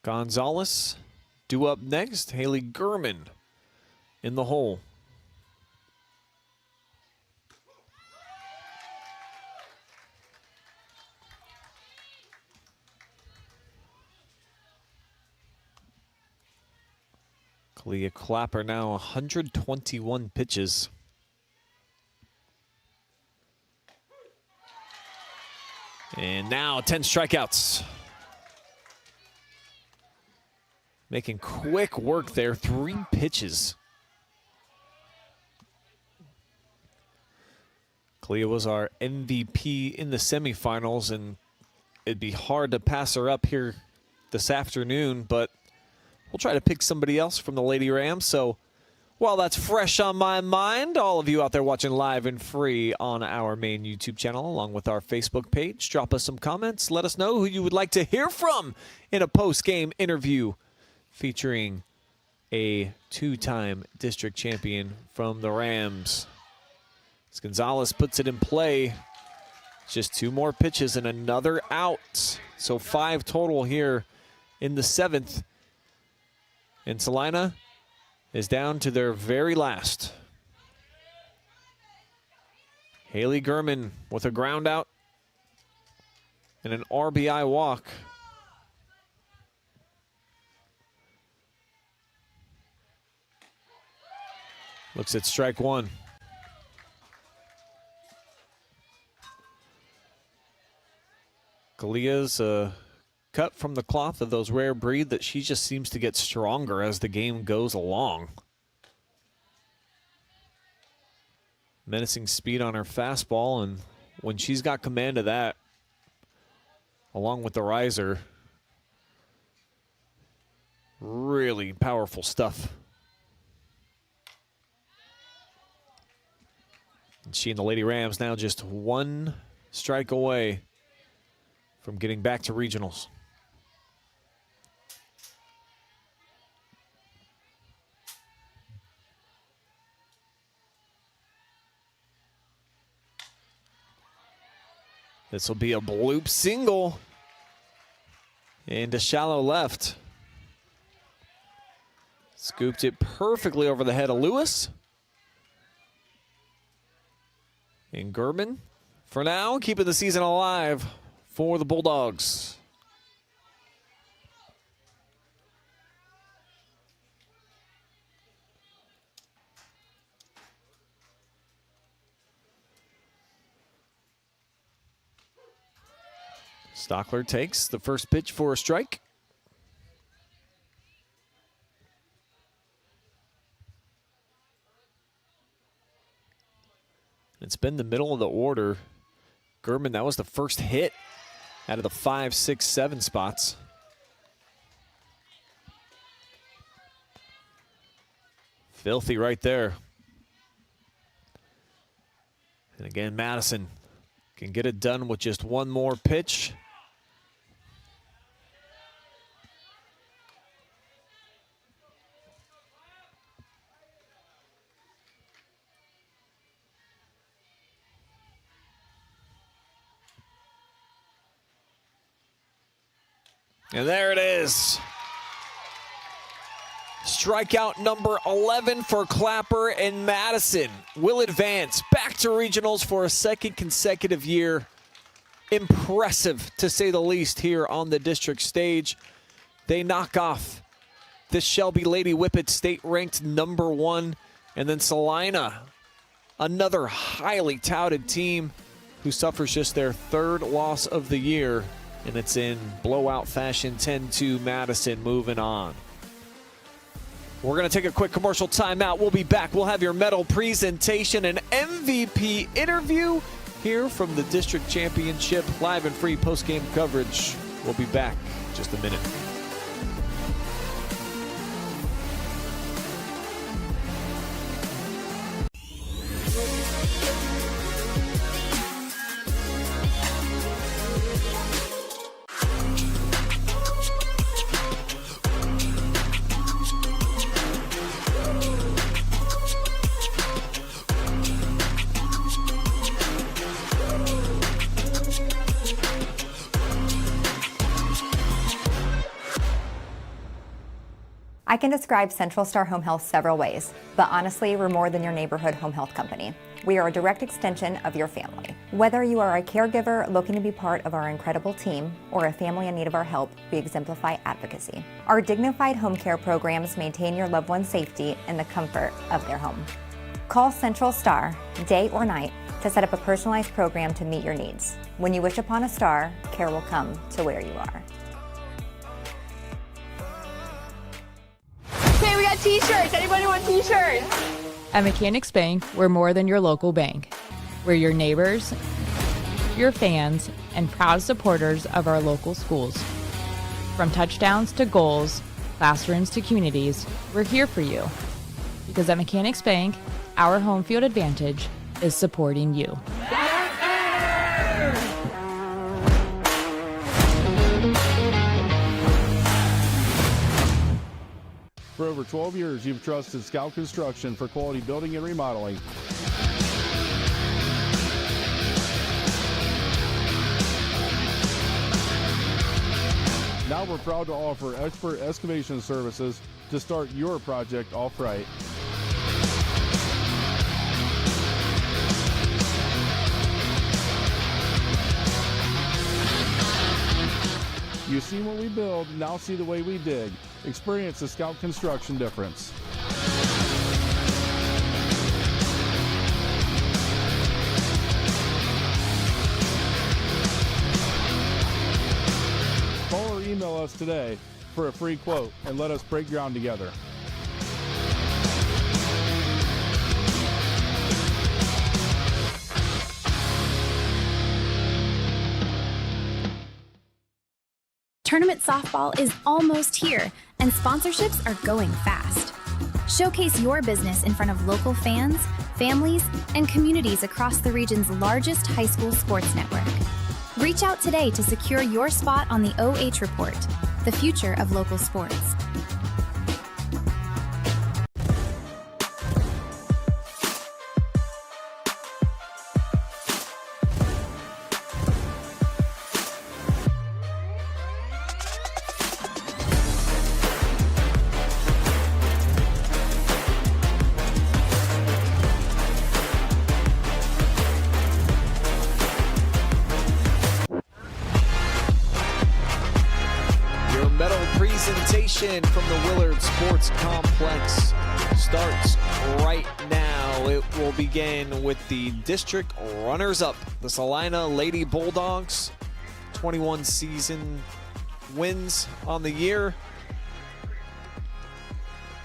Gonzalez due up next. Haley Gurman in the hole. Caliyah Clapper now 121 pitches. And now 10 strikeouts. Making quick work there, 3 pitches. Caliyah was our MVP in the semifinals, and it'd be hard to pass her up here this afternoon, but we'll try to pick somebody else from the Lady Rams. So while that's fresh on my mind, all of you out there watching live and free on our main YouTube channel, along with our Facebook page, drop us some comments. Let us know who you would like to hear from in a post-game interview featuring a 2-time district champion from the Rams. As Gonzalez puts it in play, just 2 more pitches and another out. So 5 total here in the 7th. And Celina is down to their very last. Haley Gurman with a ground out and an RBI walk. Looks at strike 1. Caliyah's cut from the cloth of those rare breed that she just seems to get stronger as the game goes along. Menacing speed on her fastball, and when she's got command of that, along with the riser, really powerful stuff. And she and the Lady Rams now just 1 strike away from getting back to regionals. This will be a bloop single into shallow left. Scooped it perfectly over the head of Lewis. And Gurman, for now, keeping the season alive for the Bulldogs. Stockler takes the first pitch for a strike. It's been the middle of the order. Gurman, that was the first hit out of the 5, 6, 7 spots. Filthy right there. And again, Madison can get it done with just 1 more pitch. And there it is. Strikeout number 11 for Clapper and Madison will advance back to regionals for a 2nd consecutive year. Impressive, to say the least, here on the district stage. They knock off the Shelby Lady Whippet, state-ranked number 1. And then Celina, another highly touted team who suffers just their 3rd loss of the year. And it's in blowout fashion, 10-2 Madison, moving on. We're going to take a quick commercial timeout. We'll be back. We'll have your medal presentation and MVP interview here from the district championship. Live and free post-game coverage. We'll be back in just a minute. I can describe Central Star Home Health several ways, but honestly, we're more than your neighborhood home health company. We are a direct extension of your family. Whether you are a caregiver looking to be part of our incredible team or a family in need of our help, we exemplify advocacy. Our dignified home care programs maintain your loved one's safety in the comfort of their home. Call Central Star, day or night, to set up a personalized program to meet your needs. When you wish upon a star, care will come to where you are. Okay, we got t-shirts. Anybody want t-shirts? At Mechanics Bank, we're more than your local bank. We're your neighbors, your fans, and proud supporters of our local schools. From touchdowns to goals, classrooms to communities, we're here for you. Because at Mechanics Bank, our home field advantage is supporting you. For over 12 years, you've trusted Scout Construction for quality building and remodeling. Now we're proud to offer expert excavation services to start your project off right. You've seen what we build, now see the way we dig. Experience the Scout Construction difference. Call or email us today for a free quote and let us break ground together. Tournament softball is almost here, and sponsorships are going fast. Showcase your business in front of local fans, families, and communities across the region's largest high school sports network. Reach out today to secure your spot on the OH Report, the future of local sports. Presentation from the Willard Sports Complex starts right now. It will begin with the district runners-up, the Celina Lady Bulldogs. 21 season wins on the year.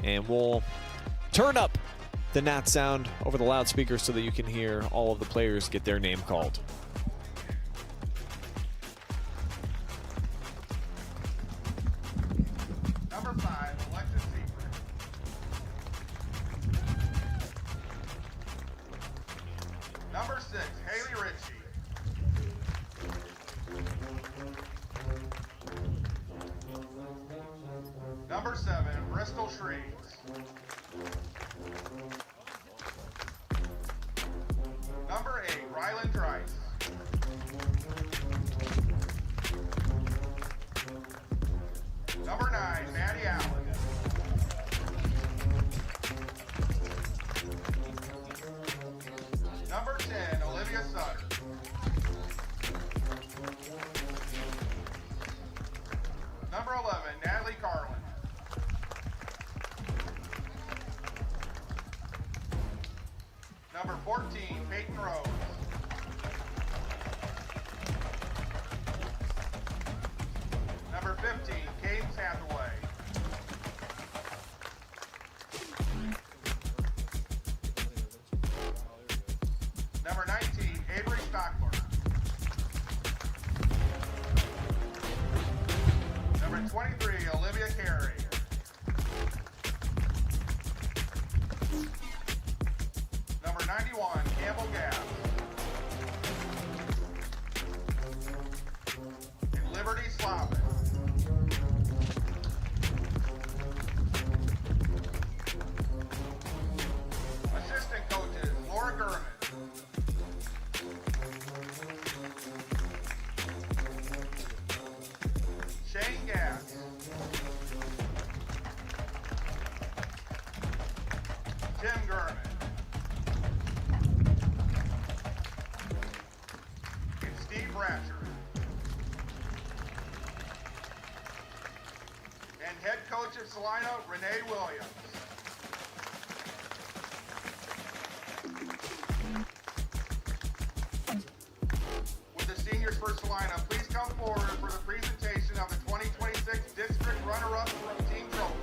And we'll turn up the Nat sound over the loudspeaker so that you can hear all of the players get their name called. Number 7, Bristol Shreeds. Number 8, Ryland Trice. Number 9, Maddie Allen. Number 10, Olivia Sutter. Number 11, Natalie Carlin. Number 14, Peyton Rose. Number 15, Cadence Hathaway. Number 19, Avery Stockler. Number 23, Olivia Carey. Number 91, Campbell Gass. And Liberty Slavin. Assistant coaches, Laura Gurman. Shane Gass. Tim Gurman. And Steve Ratcher. And head coach of Celina, Renee Williams. Would the seniors for Celina please come forward for the presentation of the 2026 District Runner-Up Team Trophy.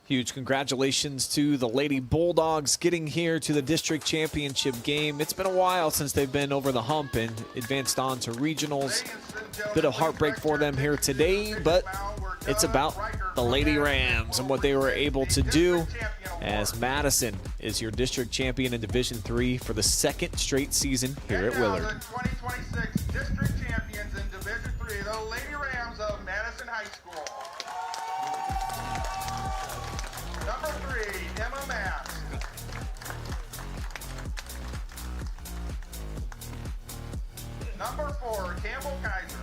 Huge congratulations to the Lady Bulldogs getting here to the district championship game. It's been a while since they've been over the hump and advanced on to regionals. Bit of heartbreak for them here today, but it's about the Lady Rams and what they were able to do, as Madison is your district champion in Division III for the second straight season here at Willard. The 2026 district champions in Division III, the Lady Rams of Madison High School. Number 3, Emma Mask. Number 4, Campbell Kaiser.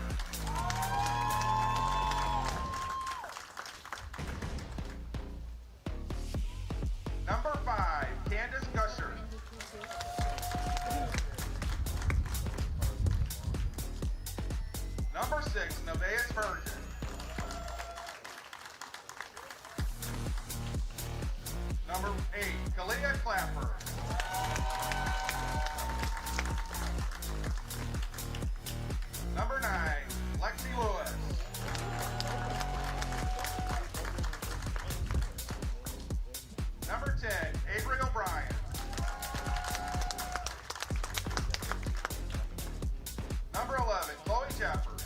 Number 5, Candace Gusher. Number 6, Nevaeh Spurgeon. Number 8, Caliyah Clapper. Number 9, Lexi Lewis. Number 10, Avery O'Brien. Number 11, Chloe Jeffers.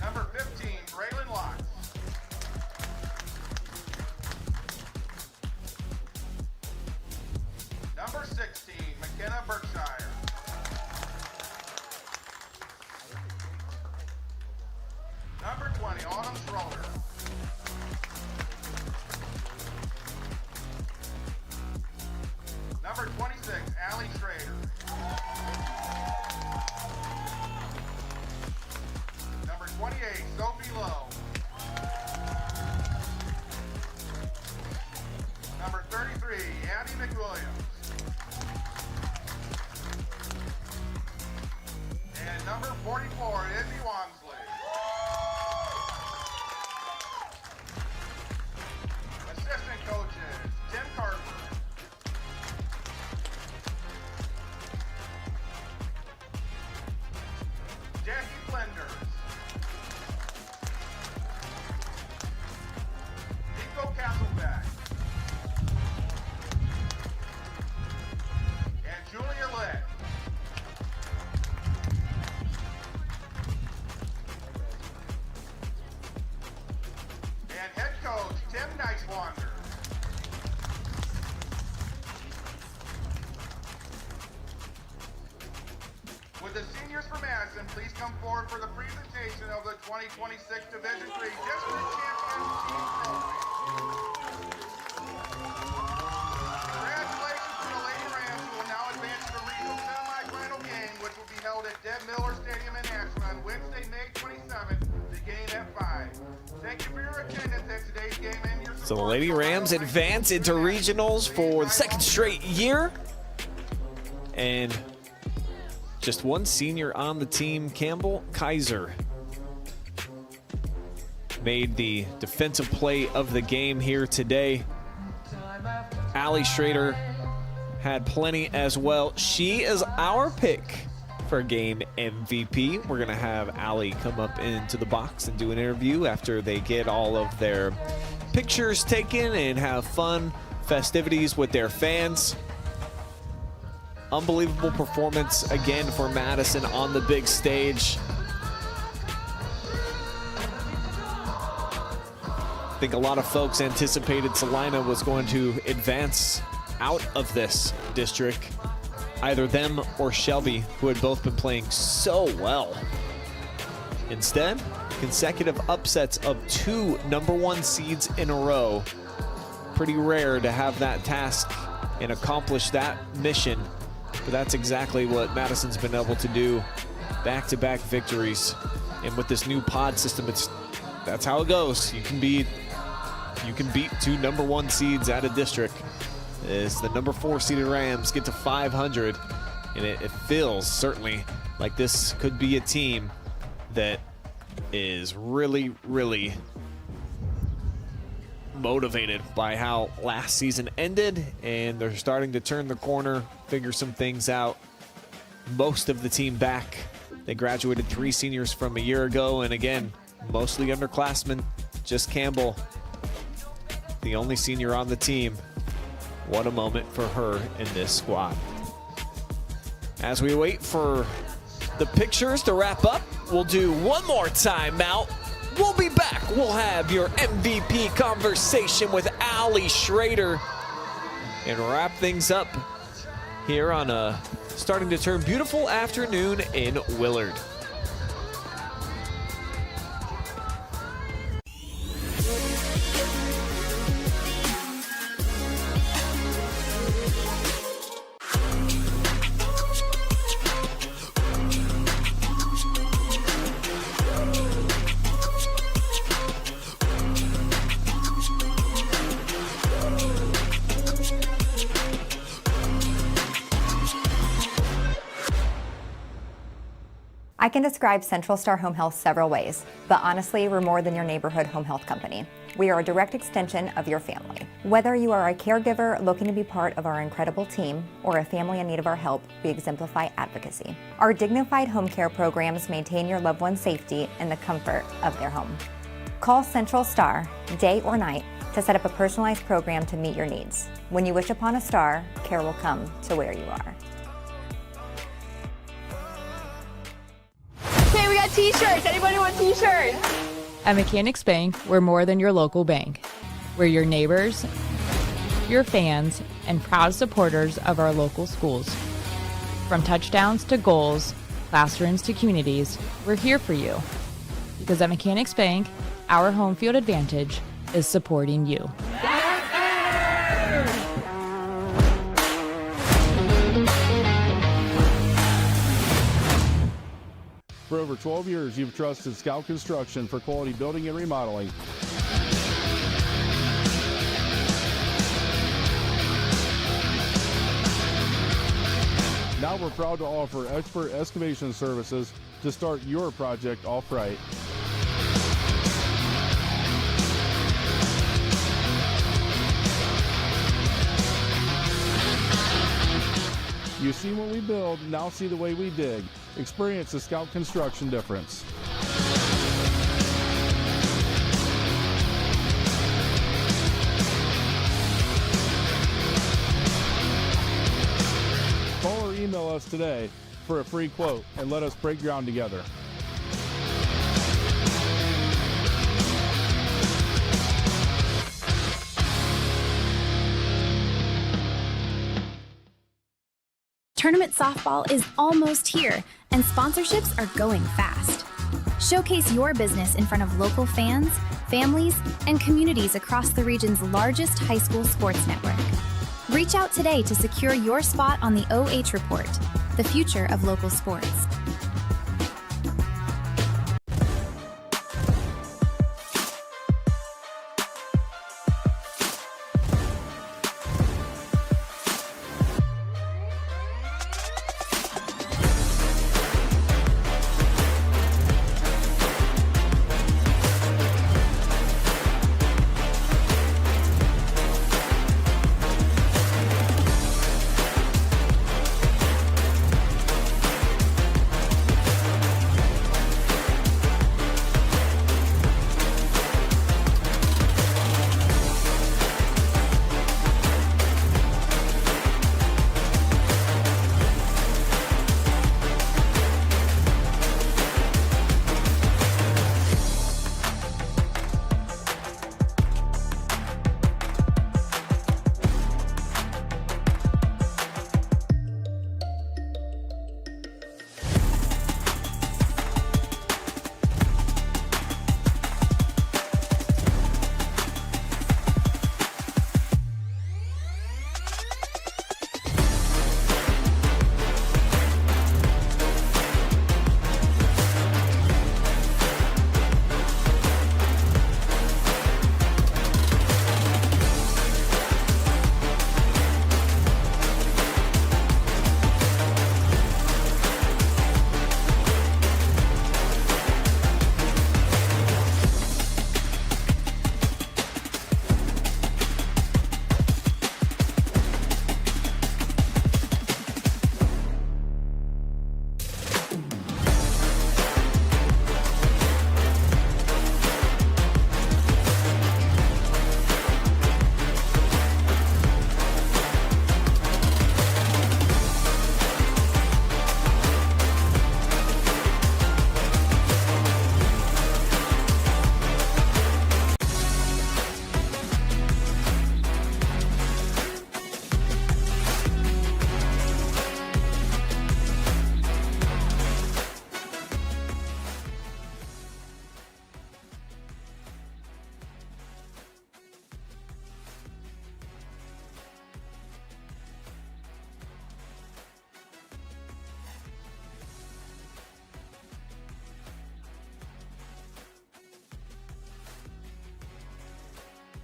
Number 15, Braylon Locke. Number 16, McKenna Berkshire. Number 20, Autumn Schroeder. Number 26, Allie Schrader. Number 28, Sophie Lowe. Number 33, Abby McWilliams. And number 44, Izzy Walmsley. Assistant coaches, Tim Carver. Jackie Flinders. Nico Castleback. And Julia Litt. And head coach Tim Nicewander. Would the seniors from Madison please come forward for the presentation of the 2026 Division III District Champion Team Trophy. Congratulations to the Lady Rams, who will now advance to the regional semi-final game, which will be held at Deb Miller Stadium in Ashland on Wednesday, May 27th, the game at 5. Thank you for your attendance at today's game and your support. So the Lady Rams advance into regionals for the second straight year. And just one senior on the team, Campbell Kaiser, made the defensive play of the game here today. Allie Schrader had plenty as well. She is our pick for game MVP. We're going to have Allie come up into the box and do an interview after they get all of their pictures taken and have fun festivities with their fans. Unbelievable performance again for Madison on the big stage. I think a lot of folks anticipated Celina was going to advance out of this district. Either them or Shelby, who had both been playing so well. Instead, consecutive upsets of 2 #1 seeds in a row pretty rare to have that task and accomplish that mission. But that's exactly what Madison's been able to do. Back-to-back victories. And with this new pod system, that's how it goes. You can beat 2 number 1 seeds out of district. As the number 4 seeded Rams get to 500. And it feels certainly like this could be a team that is really, really motivated by how last season ended, and they're starting to turn the corner, figure some things out. Most of the team back. They graduated 3 seniors from a year ago, and again, mostly underclassmen. Just Campbell, the only senior on the team. What a moment for her in this squad. As we wait for the pictures to wrap up, we'll do one more timeout. We'll be back. We'll have your MVP conversation with Allie Schrader and wrap things up here on a starting to turn beautiful afternoon in Willard. I can describe Central Star Home Health several ways, but honestly, we're more than your neighborhood home health company. We are a direct extension of your family. Whether you are a caregiver looking to be part of our incredible team or a family in need of our help, we exemplify advocacy. Our dignified home care programs maintain your loved one's safety in the comfort of their home. Call Central Star, day or night, to set up a personalized program to meet your needs. When you wish upon a star, care will come to where you are. Okay, we got t-shirts. Anybody want t-shirts? At Mechanics Bank, we're more than your local bank. We're your neighbors, your fans, and proud supporters of our local schools. From touchdowns to goals, classrooms to communities, we're here for you. Because at Mechanics Bank, our home field advantage is supporting you. For over 12 years, you've trusted Scout Construction for quality building and remodeling. Now we're proud to offer expert excavation services to start your project off right. You see what we build, now see the way we dig. Experience the Scout Construction difference. Call or email us today for a free quote and let us break ground together. Tournament softball is almost here, and sponsorships are going fast. Showcase your business in front of local fans, families, and communities across the region's largest high school sports network. Reach out today to secure your spot on the OH Report, the future of local sports.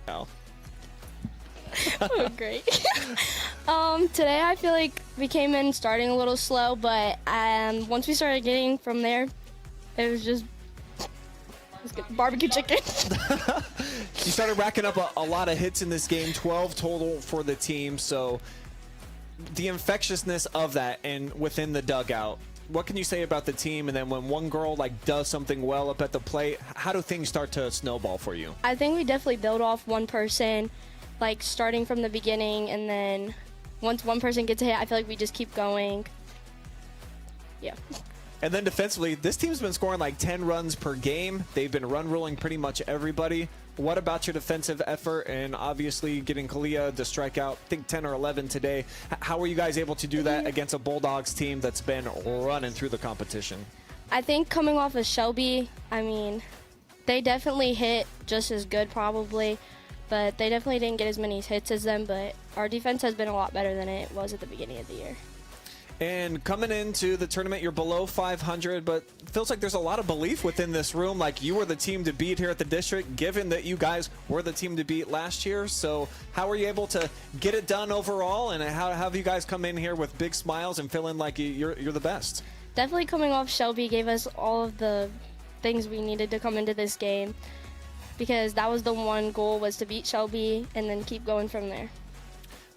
Al? Oh, great. Today I feel like we came in starting a little slow, but once we started getting from there, it was just barbecue chicken. You started racking up a lot of hits in this game, 12 total for the team. So the infectiousness of that and within the dugout, what can you say about the team? And then when one girl does something well up at the plate, how do things start to snowball for you? I think we definitely build off one person, starting from the beginning, and then once one person gets a hit, I feel like we just keep going. Yeah. And then defensively, this team's been scoring 10 runs per game. They've been run ruling pretty much everybody. What about your defensive effort and obviously getting Caliyah to strike out, I think 10 or 11 today? How were you guys able to do that against a Bulldogs team that's been running through the competition? I think coming off of Shelby, they definitely hit just as good probably, but they definitely didn't get as many hits as them, but our defense has been a lot better than it was at the beginning of the year. And coming into the tournament, you're below 500, but it feels like there's a lot of belief within this room. You were the team to beat here at the district, given that you guys were the team to beat last year. So how were you able to get it done overall? And how have you guys come in here with big smiles and feeling like you're the best? Definitely coming off Shelby gave us all of the things we needed to come into this game, because that was the one goal, was to beat Shelby and then keep going from there.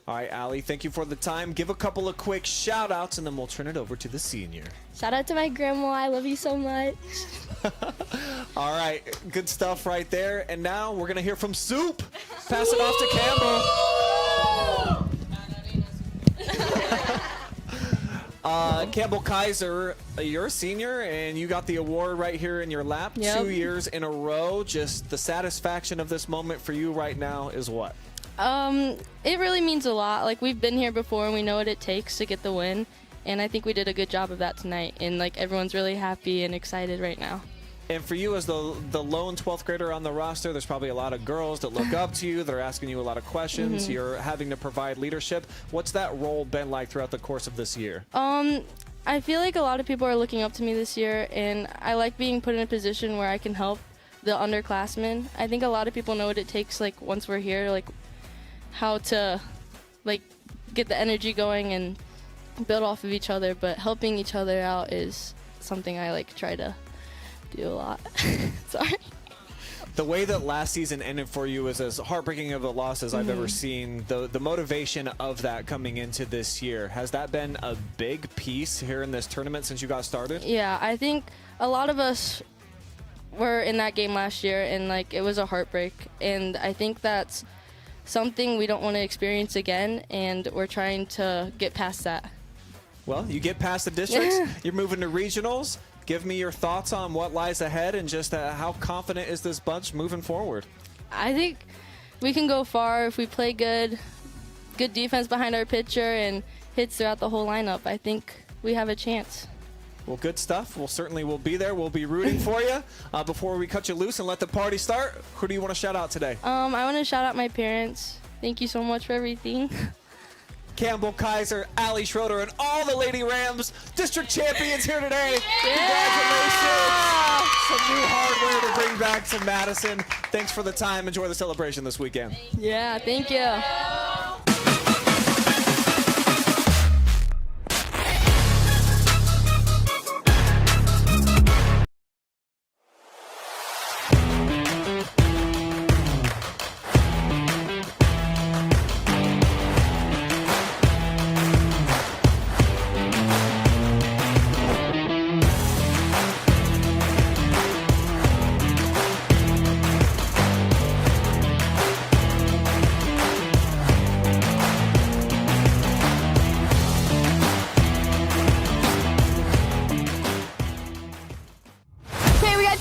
All right, Allie, thank you for the time. Give a couple of quick shout-outs, and then we'll turn it over to the senior. Shout out to my grandma. I love you so much. All right, good stuff right there. And now we're going to hear from Soup. Pass it off to Campbell. Campbell Kaiser, you're a senior, and you got the award right here in your lap. Yep. 2 years in a row. Just the satisfaction of this moment for you right now is what? It really means a lot. We've been here before and we know what it takes to get the win, and I think we did a good job of that tonight, and everyone's really happy and excited right now. And for you as the lone 12th grader on the roster, there's probably a lot of girls that look up to you. They're asking you a lot of questions. You're having to provide leadership. What's that role been like throughout the course of this year? I feel like a lot of people are looking up to me this year, and I like being put in a position where I can help the underclassmen. I think a lot of people know what it takes, once we're here, how to get the energy going and build off of each other, but helping each other out is something I try to do a lot. Sorry. The way that last season ended for you is as heartbreaking of a loss as I've ever seen. The motivation of that coming into this year, has that been a big piece here in this tournament since you got started? Yeah, I think a lot of us were in that game last year, and it was a heartbreak, and I think that's something we don't want to experience again, and we're trying to get past that. Well, you get past the districts, you're moving to regionals. Give me your thoughts on what lies ahead, and just how confident is this bunch moving forward? I think we can go far if we play good defense behind our pitcher and hits throughout the whole lineup. I think we have a chance. Well, good stuff. We'll be there. We'll be rooting for you. Before we cut you loose and let the party start, who do you want to shout out today? I want to shout out my parents. Thank you so much for everything. Campbell Kaiser, Allie Schroeder, and all the Lady Rams district champions here today. Yeah! Congratulations. Some new hardware to bring back to Madison. Thanks for the time. Enjoy the celebration this weekend. Yeah, thank you.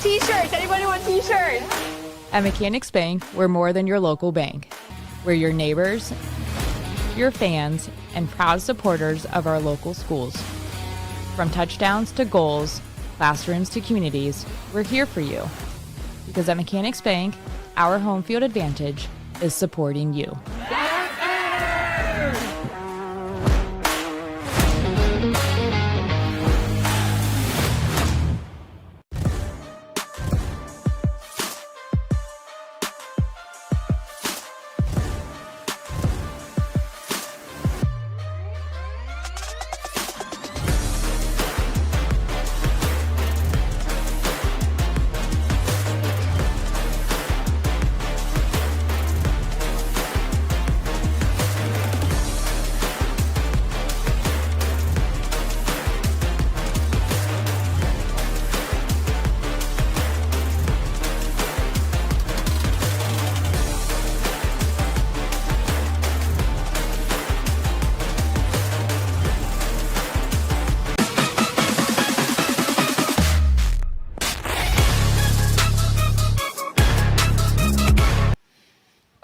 T-shirts. Anybody want T-shirts? At Mechanics Bank, we're more than your local bank. We're your neighbors, your fans, and proud supporters of our local schools. From touchdowns to goals, classrooms to communities, we're here for you. Because at Mechanics Bank, our home field advantage is supporting you.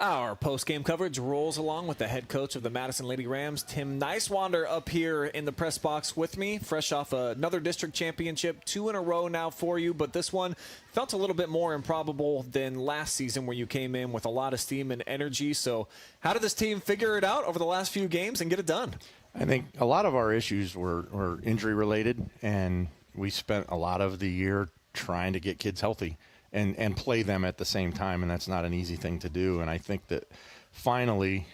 Our post-game coverage rolls along with the head coach of the Madison Lady Rams, Tim Nicewander, up here in the press box with me, fresh off another district championship, 2 in a row now for you, but this one felt a little bit more improbable than last season where you came in with a lot of steam and energy. So how did this team figure it out over the last few games and get it done? I think a lot of our issues were injury-related, and we spent a lot of the year trying to get kids healthy and play them at the same time, and that's not an easy thing to do. And I think that finally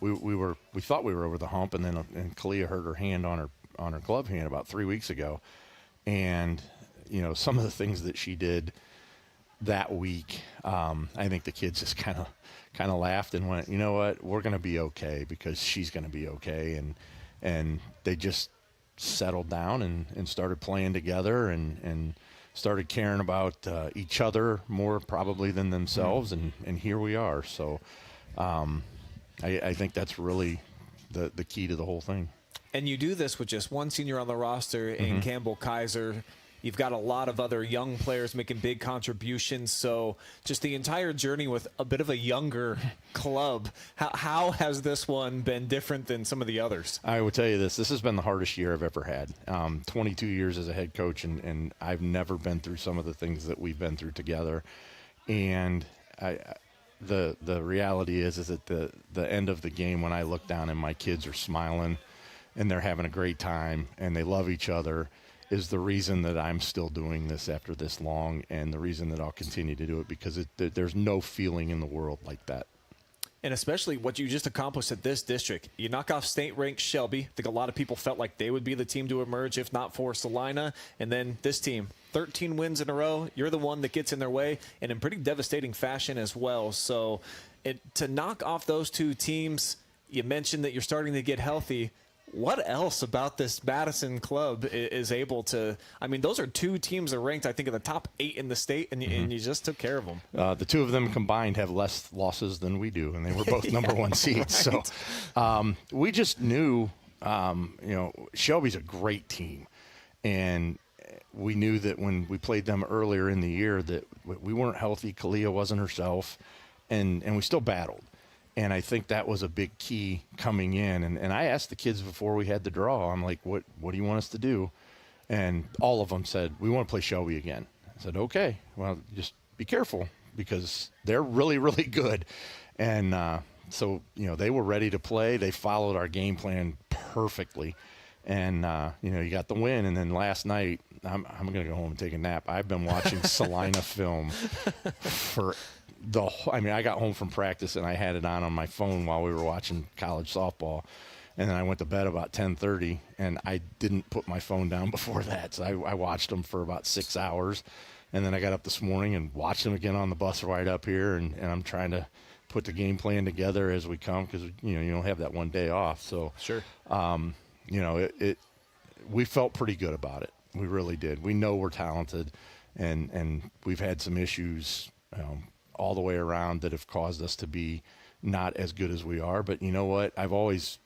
we thought we were over the hump, and then Caliyah hurt her hand on her glove hand about 3 weeks ago, and some of the things that she did that week, I think the kids just kind of laughed and went, you know what, we're going to be okay because she's going to be okay, and they just settled down and started playing together and started caring about each other more probably than themselves, and here we are. So I think that's really the key to the whole thing. And you do this with just one senior on the roster in Campbell Kaiser. You've got a lot of other young players making big contributions. So just the entire journey with a bit of a younger club, how has this one been different than some of the others? I will tell you this has been the hardest year I've ever had. 22 years as a head coach, and I've never been through some of the things that we've been through together. And the reality is at the end of the game, when I look down and my kids are smiling and they're having a great time and they love each other, is the reason that I'm still doing this after this long, and the reason that I'll continue to do it, because there's no feeling in the world like that. And especially what you just accomplished at this district. You knock off state-ranked Shelby. I think a lot of people felt like they would be the team to emerge, if not for Celina. And then this team, 13 wins in a row. You're the one that gets in their way, and in pretty devastating fashion as well. So to knock off those two teams, you mentioned that you're starting to get healthy. What else about this Madison club is able to – I mean, those are two teams that are ranked, I think, in the top 8 in the state, and you just took care of them. The two of them combined have less losses than we do, and they were both number one seeds. Right. So we just knew, Shelby's a great team, and we knew that when we played them earlier in the year that we weren't healthy. Caliyah wasn't herself, and we still battled. And I think that was a big key coming in. And I asked the kids before we had the draw, I'm like, what do you want us to do? And all of them said, we want to play Shelby again. I said, okay, well, just be careful because they're really, really good. And so, they were ready to play. They followed our game plan perfectly. And, you got the win. And then last night, I'm going to go home and take a nap. I've been watching Celina film for I got home from practice and I had it on my phone while we were watching college softball, and then I went to bed about 10:30, and I didn't put my phone down before that. So I watched them for about 6 hours, and then I got up this morning and watched them again on the bus right up here, and I'm trying to put the game plan together as we come because you don't have that one day off. So sure, we felt pretty good about it. We really did. We know we're talented, and we've had some issues all the way around that have caused us to be not as good as we are. But you know what? I've always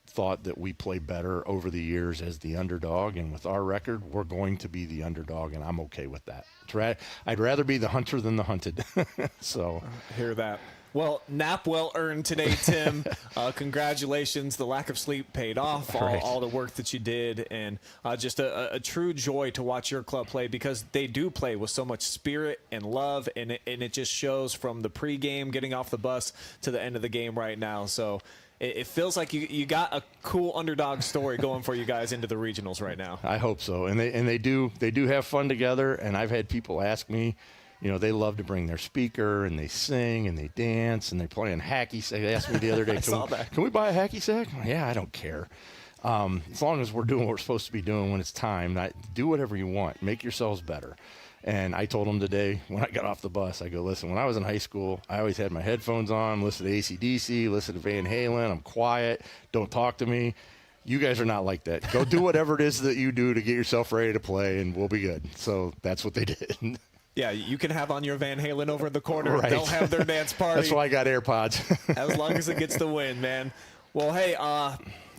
thought that we play better over the years as the underdog, and with our record, we're going to be the underdog, and I'm okay with that. I'd rather be the hunter than the hunted. So hear that. Well, nap well earned today, Tim. Congratulations. The lack of sleep paid off, all the work that you did, and just a true joy to watch your club play because they do play with so much spirit and love, and it just shows from the pregame, getting off the bus, to the end of the game right now. So it feels like you got a cool underdog story going for you guys into the regionals right now. I hope so. And they do have fun together, and I've had people ask me, they love to bring their speaker, and they sing, and they dance, and they play in hacky sack. They asked me the other day, can we buy a hacky sack? Yeah, I don't care. As long as we're doing what we're supposed to be doing when it's time, do whatever you want. Make yourselves better. And I told them today when I got off the bus, I go, listen, when I was in high school, I always had my headphones on, listen to AC/DC, listen to Van Halen. I'm quiet. Don't talk to me. You guys are not like that. Go do whatever it is that you do to get yourself ready to play, and we'll be good. So that's what they did. Yeah, you can have on your Van Halen over in the corner. Right. They'll have their dance party. That's why I got AirPods. As long as it gets the win, man. Well, hey,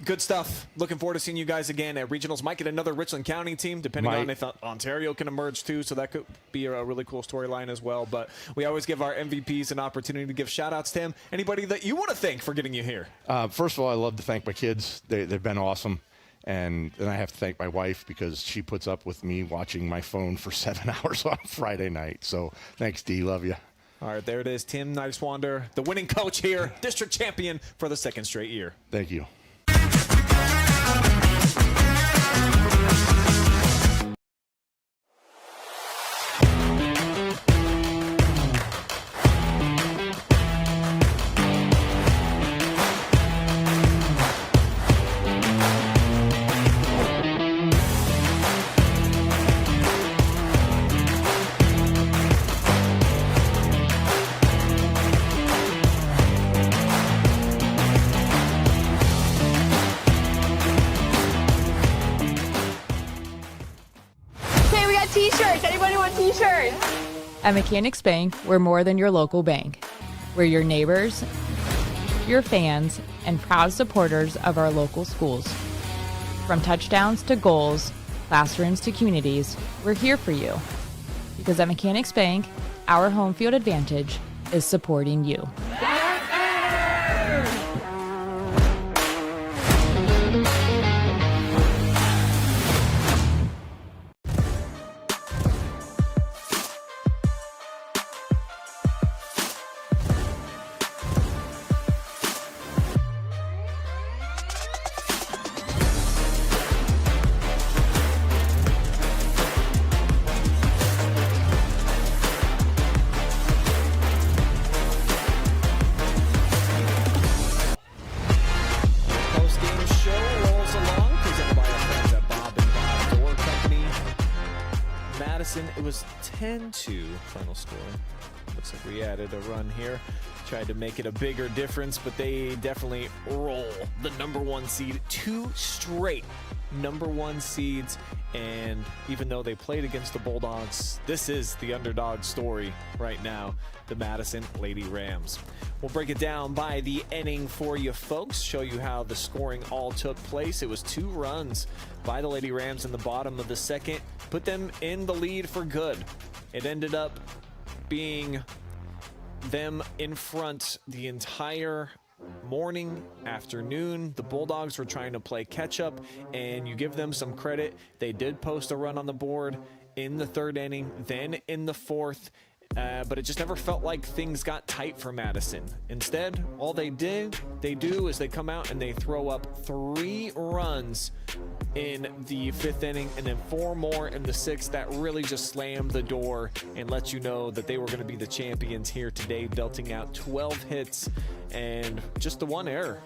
Good stuff. Looking forward to seeing you guys again at regionals. Might get another Richland County team, depending on if Ontario can emerge too. So that could be a really cool storyline as well. But we always give our MVPs an opportunity to give shout-outs to him. Anybody that you want to thank for getting you here? First of all, I love to thank my kids. They've been awesome. And then I have to thank my wife because she puts up with me watching my phone for 7 hours on Friday night. So thanks, Dee. Love you. All right, there it is. Tim Niswander, the winning coach here, district champion for the 2nd straight year. Thank you. T-shirts. Anybody want T-shirts? At Mechanics Bank, we're more than your local bank. We're your neighbors, your fans, and proud supporters of our local schools. From touchdowns to goals, classrooms to communities, we're here for you. Because at Mechanics Bank, our home field advantage is supporting you. It was 10-2 final score. Looks like we added a run here. Tried to make it a bigger difference, but they definitely roll the #1 seed. 2 straight #1 seeds. And even though they played against the Bulldogs, this is the underdog story right now, the Madison Lady Rams. We'll break it down by the inning for you folks, show you how the scoring all took place. It was 2 runs by the Lady Rams in the bottom of the 2nd, put them in the lead for good. It ended up being them in front the entire morning, afternoon. The Bulldogs were trying to play catch up, and you give them some credit. They did post a run on the board in the 3rd inning, then in the 4th. But it just never felt like things got tight for Madison. Instead, all they do is they come out and they throw up 3 runs in the 5th inning and then 4 more in the 6th. That really just slammed the door and let you know that they were going to be the champions here today, belting out 12 hits and just the 1 error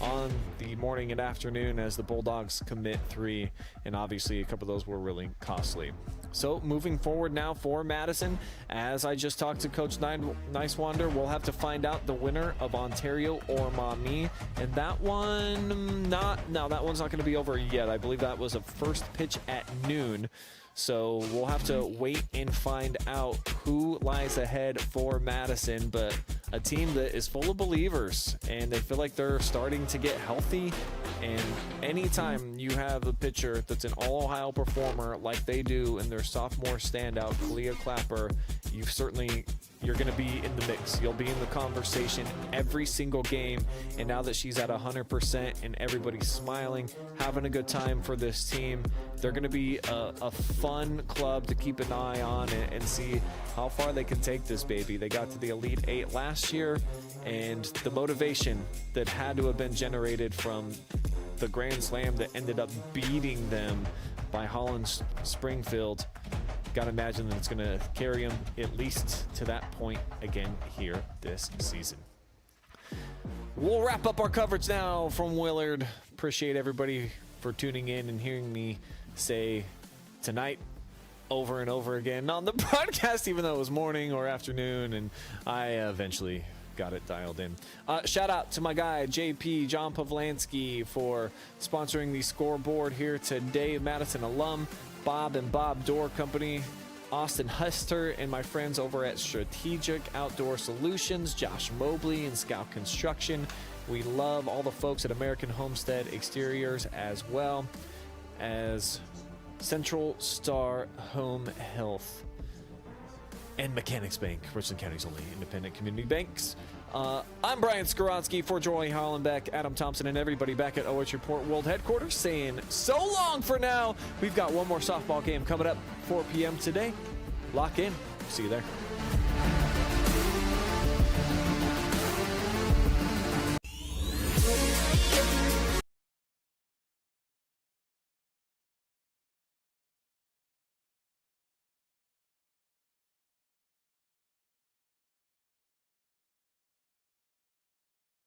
on the morning and afternoon as the Bulldogs commit 3, and obviously a couple of those were really costly. So moving forward now for Madison, as I just talked to Coach Niswander, we'll have to find out the winner of Ontario or Maumee, and that one's not going to be over yet. I believe that was a first pitch at noon. So we'll have to wait and find out who lies ahead for Madison, but a team that is full of believers and they feel like they're starting to get healthy. And anytime you have a pitcher that's an all-Ohio performer like they do in their sophomore standout, Caliyah Clapper, you're going to be in the mix. You'll be in the conversation every single game. And now that she's at 100% and everybody's smiling, having a good time for this team, they're going to be a fun club to keep an eye on and see how far they can take this baby. They got to the Elite 8 last year, and the motivation that had to have been generated from the Grand Slam that ended up beating them by Holland Springfield, gotta imagine that it's gonna carry them at least to that point again here this season. We'll wrap up our coverage now from Willard. Appreciate everybody for tuning in and hearing me say tonight over and over again on the broadcast, even though it was morning or afternoon, and I eventually got it dialed in. Shout out to my guy JP John Pavlansky for sponsoring the scoreboard here today. Madison alum Bob and Bob Door Company, Austin Hester, and my friends over at Strategic Outdoor Solutions, Josh Mobley and Scout Construction, We love all the folks at American Homestead Exteriors as well as Central Star Home Health and Mechanics Bank, Richland County's only independent community banks. I'm Brian Skowronski for Joy Hollenbeck, Adam Thompson, and everybody back at OH Report World Headquarters saying so long for now. We've got one more softball game coming up 4 p.m. today. Lock in. See you there.